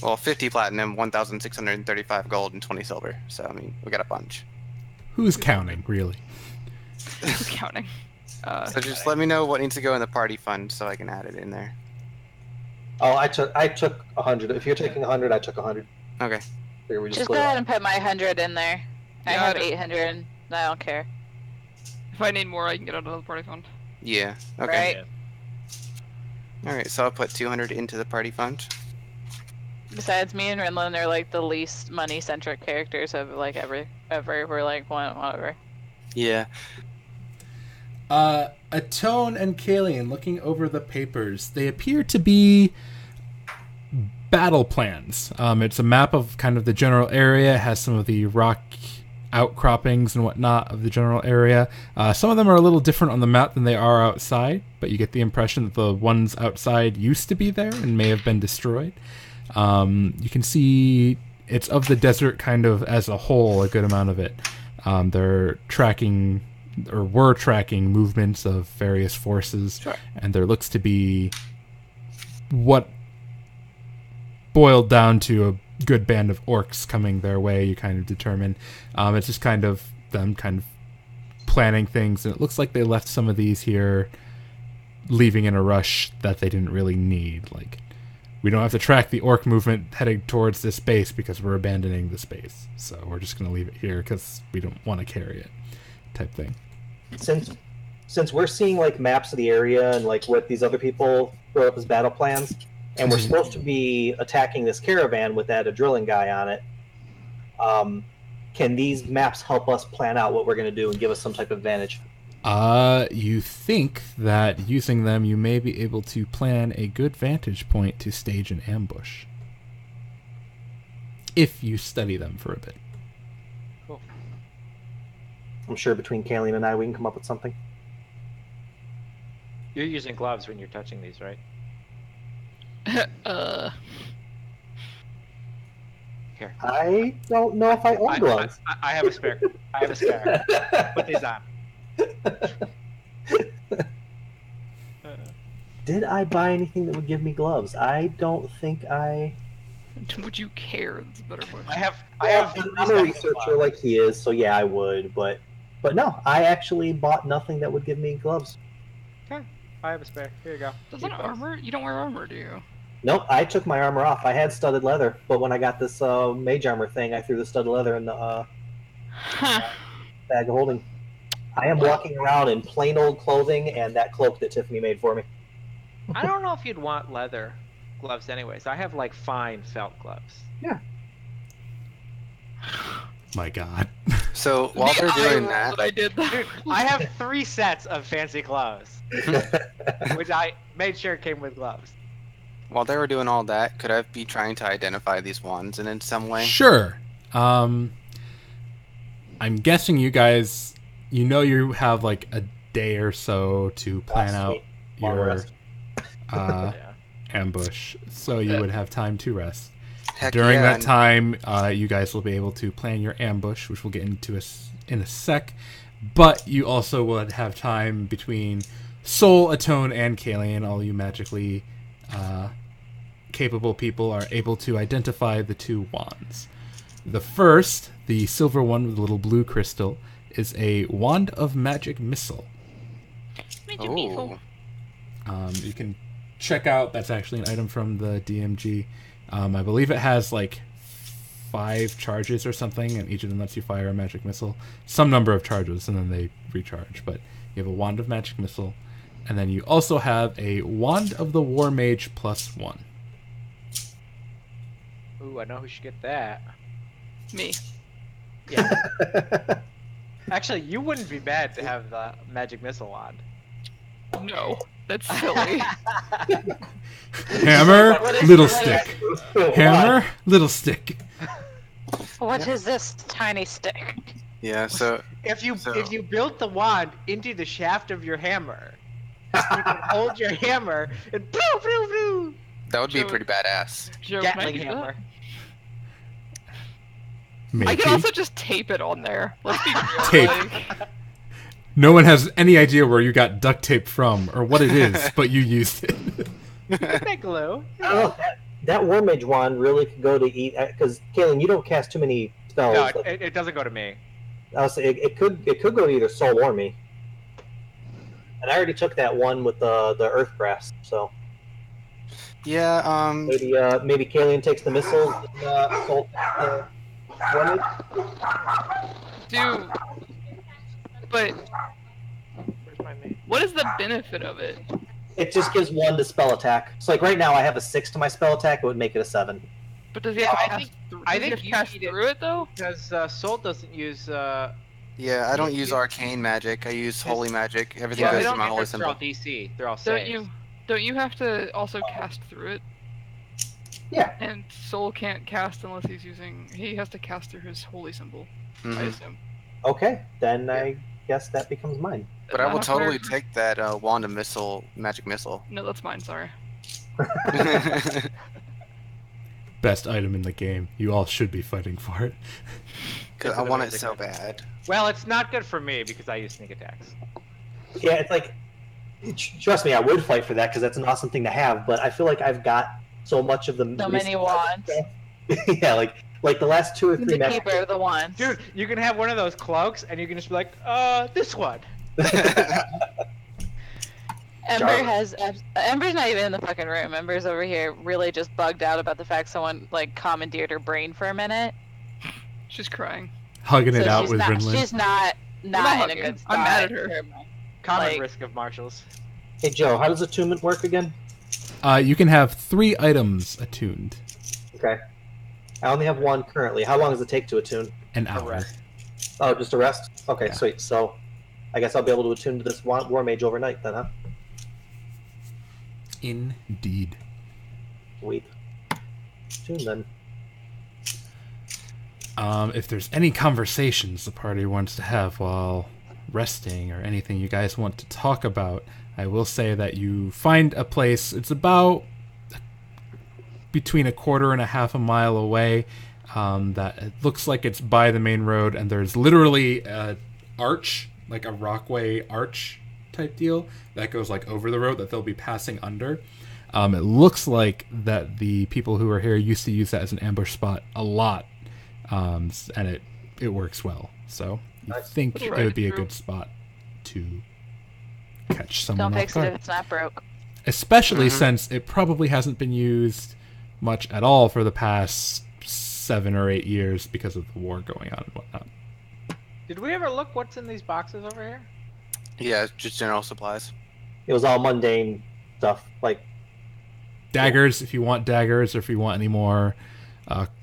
Well, 50 platinum, 1,635 gold, and 20 silver. So, I mean, we got a bunch. Who's counting, really? Who's counting? So just let me know what needs to go in the party fund so I can add it in there. Oh, I took 100. If you're taking 100, I took 100. Okay. Figure we just Just split go it ahead up. and put my 100 in there. I Yeah, have I don't- 800. I don't care. If I need more, I can get out of the party fund. Yeah. Okay. Right? All right. So I'll put 200 into the party fund. Besides, me and Renlin are like the least money-centric characters of like ever. We're like whatever. Yeah. Atone and Kalian, looking over the papers, they appear to be battle plans. It's a map of kind of the general area. It has some of the rock outcroppings and whatnot of the general area. Some of them are a little different on the map than they are outside, but you get the impression that the ones outside used to be there and may have been destroyed. You can see it's of the desert kind of as a whole, a good amount of it. They're tracking, or were tracking, movements of various forces, and there looks to be what boiled down to a good band of orcs coming their way, you kind of determine. It's just kind of them kind of planning things, and it looks like they left some of these here leaving in a rush that they didn't really need. Like, we don't have to track the orc movement heading towards this base because we're abandoning the space, so we're just going to leave it here because we don't want to carry it, type thing. Since we're seeing like maps of the area and like what these other people wrote up as battle plans, and we're supposed to be attacking this caravan with that a drilling guy on it, can these maps help us plan out what we're going to do and give us some type of advantage? You think that using them, you may be able to plan a good vantage point to stage an ambush. If you study them for a bit. Cool. I'm sure between Kalian and I, we can come up with something. You're using gloves when you're touching these, right? Here. I don't know if I own gloves. I have a spare. I have a spare. Put these on. Did I buy anything that would give me gloves? I don't think I. Would you care? That's a better question. I have. I'm a researcher like he is, so yeah, I would. But no, I actually bought nothing that would give me gloves. Okay. I have a spare. Here you go. Doesn't armor? You don't wear armor, do you? Nope, I took my armor off. I had studded leather, but when I got this mage armor thing, I threw the studded leather in the bag of holding. I am walking around in plain old clothing and that cloak that Tiffany made for me. I don't know if you'd want leather gloves anyways. I have like fine felt gloves. Yeah. My God. So while they're doing that, I did that. Dude, I have 3 sets of fancy gloves, which I made sure came with gloves. While they were doing all that, could I be trying to identify these wands in some way? Sure. I'm guessing you guys, you have like a day or so to plan out Sweet. Long your rest. uh, Yeah. ambush, so you would have time to rest. Heck During yeah, that and- time, you guys will be able to plan your ambush, which we'll get into in a sec. But you also would have time between Soul, Atone, and Kalian. All you magically capable people are able to identify the two wands. The first, the silver one with the little blue crystal, is a Wand of Magic Missile. Oh. You can check out, that's actually an item from the DMG. I believe it has like 5 charges or something, and each of them lets you fire a magic missile. Some number of charges, and then they recharge. But you have a Wand of Magic Missile, and then you also have a Wand of the War Mage +1. Ooh, I know who should get that. Me. Yeah. Actually, you wouldn't be bad to have the magic missile on. No, that's silly. Hammer, What is- little what is- stick. Hammer, little stick. What is this tiny stick? Yeah, so If you So- if you built the wand into the shaft of your hammer, you can hold your hammer and pew pew pew. that would be Joe- pretty badass. Joe, can I Gatling do that? hammer. I Maybe. can also just tape it on there. Let's be real. Tape. like- No one has any idea where you got duct tape from or what it is, but you used it. Big glue. Oh, that War Mage wand really could go to eat because Kaylin, you don't cast too many spells. No, it doesn't go to me. I was saying it could go to either Soul or me. And I already took that one with the Earth Grass, so Yeah, maybe Kaylin takes the missiles and Soul War Mage. Dude, but Where's my mate? what is the benefit of it? It just gives 1 to spell attack. So like right now I have a 6 to my spell attack. It would make it a 7. But does he have to I pass think- through? I Does he think have to you pass need it- through it though? Because Soul doesn't use. yeah. I don't use arcane magic. I use holy magic. Everything Yeah, goes they through don't my holy they're all symbol. DC. They're all Don't saves. you have to also cast through it? Yeah. And Soul can't cast unless he's using. He has to cast through his holy symbol. I Mhm. assume. Okay, then I guess that becomes mine. But I will Not fair. totally take that wand of missile, magic missile. No, that's mine. Sorry. Best item in the game. You all should be fighting for it. Cause I want it so bad. Well, it's not good for me because I use sneak attacks. Yeah, it's like, trust me, I would fight for that because that's an awesome thing to have. But I feel like I've got so much of the So many wands. yeah, like the last 2 or 3 The matches. keeper of the wands. Dude, you can have one of those cloaks and you can just be like, this one. Ember Charlie. has. Ember's not even in the fucking room. Ember's over here, really just bugged out about the fact someone like commandeered her brain for a minute. She's crying. Hugging it So out she's with not. Rinlin. She's not not in a hugging. good spot. I'm mad at her. Common Like- risk of marshals. Hey Joe, how does attunement work again? You can have 3 items attuned. Okay, I only have 1 currently. How long does it take to attune? An hour. rest. Oh, just a rest. Okay, Yeah. sweet. So, I guess I'll be able to attune to this War Mage overnight then, huh? Indeed. Sweet. Attune then. If there's any conversations the party wants to have while resting or anything you guys want to talk about, I will say that you find a place. It's about between a quarter and a half a mile away. That it looks like it's by the main road, and there's literally a arch, like a rockway arch type deal that goes like over the road that they'll be passing under. It looks like that the people who are here used to use that as an ambush spot a lot, and it works well. So you Nice. think it Right would be a through. good spot to catch someone Don't off fix it guard. if it's not broke. Especially Mhm. since it probably hasn't been used much at all for the past 7 or 8 years because of the war going on and whatnot. Did we ever look what's in these boxes over here? Yeah, just general supplies. It was all mundane stuff, like Daggers, if you want daggers, or if you want any more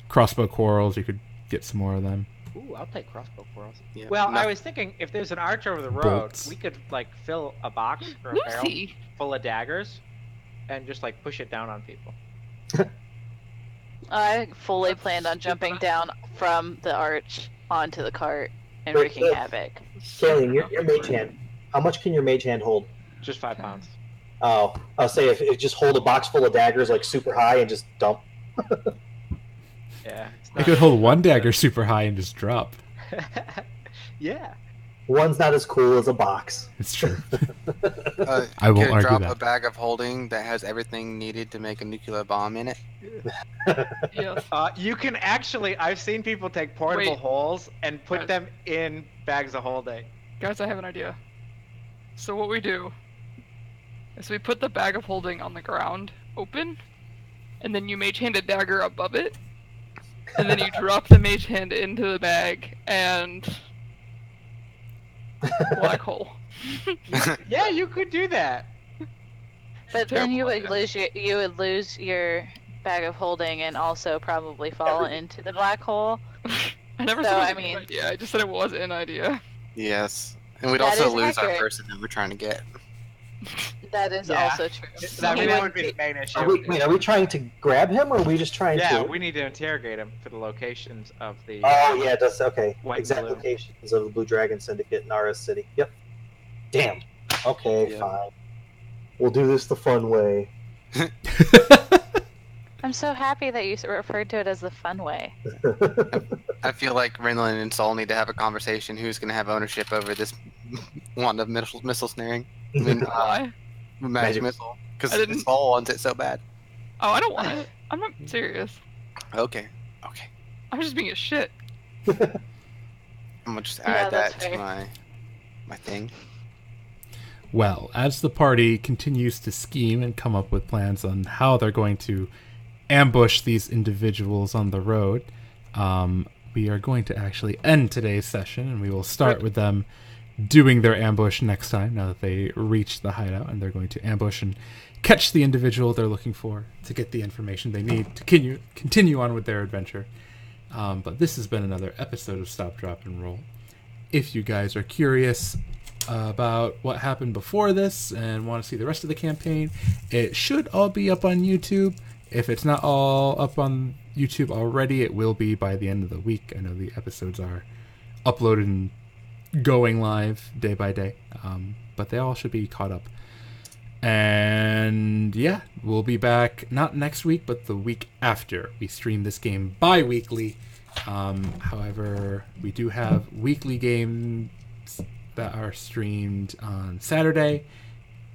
crossbow quarrels, you could get some more of them. Ooh, I'll take crossbow quarrels. Yeah, Well, no- I was thinking if there's an arch over the road, Bolts. we could like fill a box or a barrel Lucy. full of daggers and just like push it down on people. I fully planned on jumping down from the arch onto the cart and Wait, wreaking havoc. Kaylin, your mage hand. How much can your mage hand hold? Just 5 pounds. Oh, I'll say if just hold a box full of daggers like super high and just dump. Yeah. It's I could hold one dagger super high and just drop. Yeah. One's not as cool as a box. It's true. I I won't argue drop that. a bag of holding that has everything needed to make a nuclear bomb in it. Yeah. You can actually. I've seen people take portable Wait. holes and put Guys. them in bags of holding. Guys, I have an idea. So what we do is we put the bag of holding on the ground, open, and then you mage hand a dagger above it, and then you drop the mage hand into the bag, and black hole. Yeah, you could do that. But then you Terrible would lose your bag of holding and also probably fall into the black hole. I never So, said it was I a good mean- idea. I just said it was an idea. Yes. And we'd That also is lose our accurate. person that we're trying to get. That is Yeah. also true. I mean, He that would would be the main issue. Are we trying to grab him, or are we just trying Yeah, to? we need to interrogate him for the locations of the. Oh yeah, that's okay. White Exact and blue. locations of the Blue Dragon Syndicate in RS City. Yep. Damn. Okay, Yeah. fine. We'll do this the fun way. I'm so happy that you referred to it as the fun way. I feel like Rinlin and Sol need to have a conversation. Who's going to have ownership over this wand of missile snaring? I mean, Why? magic missile. Because I didn't- Sol wants it so bad. Oh, I don't want it. I'm not serious. Okay. I'm just being a shit. I'm gonna just Yeah, add that's that to fair. my thing. Well, as the party continues to scheme and come up with plans on how they're going to ambush these individuals on the road, we are going to actually end today's session, and we will start with them doing their ambush next time, now that they reach the hideout, and they're going to ambush and catch the individual they're looking for to get the information they need to continue on with their adventure. But this has been another episode of Stop, Drop, and Roll. If you guys are curious about what happened before this and want to see the rest of the campaign, it should all be up on YouTube. If it's not all up on YouTube already, it will be by the end of the week. I know the episodes are uploaded and going live day by day, but they all should be caught up. And yeah, we'll be back not next week, but the week after. We stream this game bi-weekly. However, we do have weekly games that are streamed on Saturday,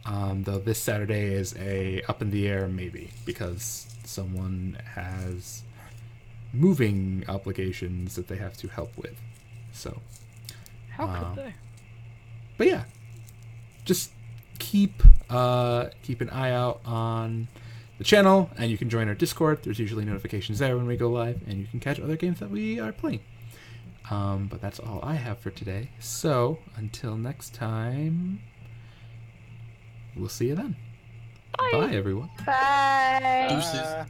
though this Saturday is a up in the air maybe, because someone has moving obligations that they have to help with. So, How could they? but yeah, just keep an eye out on the channel, and you can join our Discord. There's usually notifications there when we go live, and you can catch other games that we are playing. But that's all I have for today. So until next time, we'll see you then. Bye everyone. Bye. Deuces.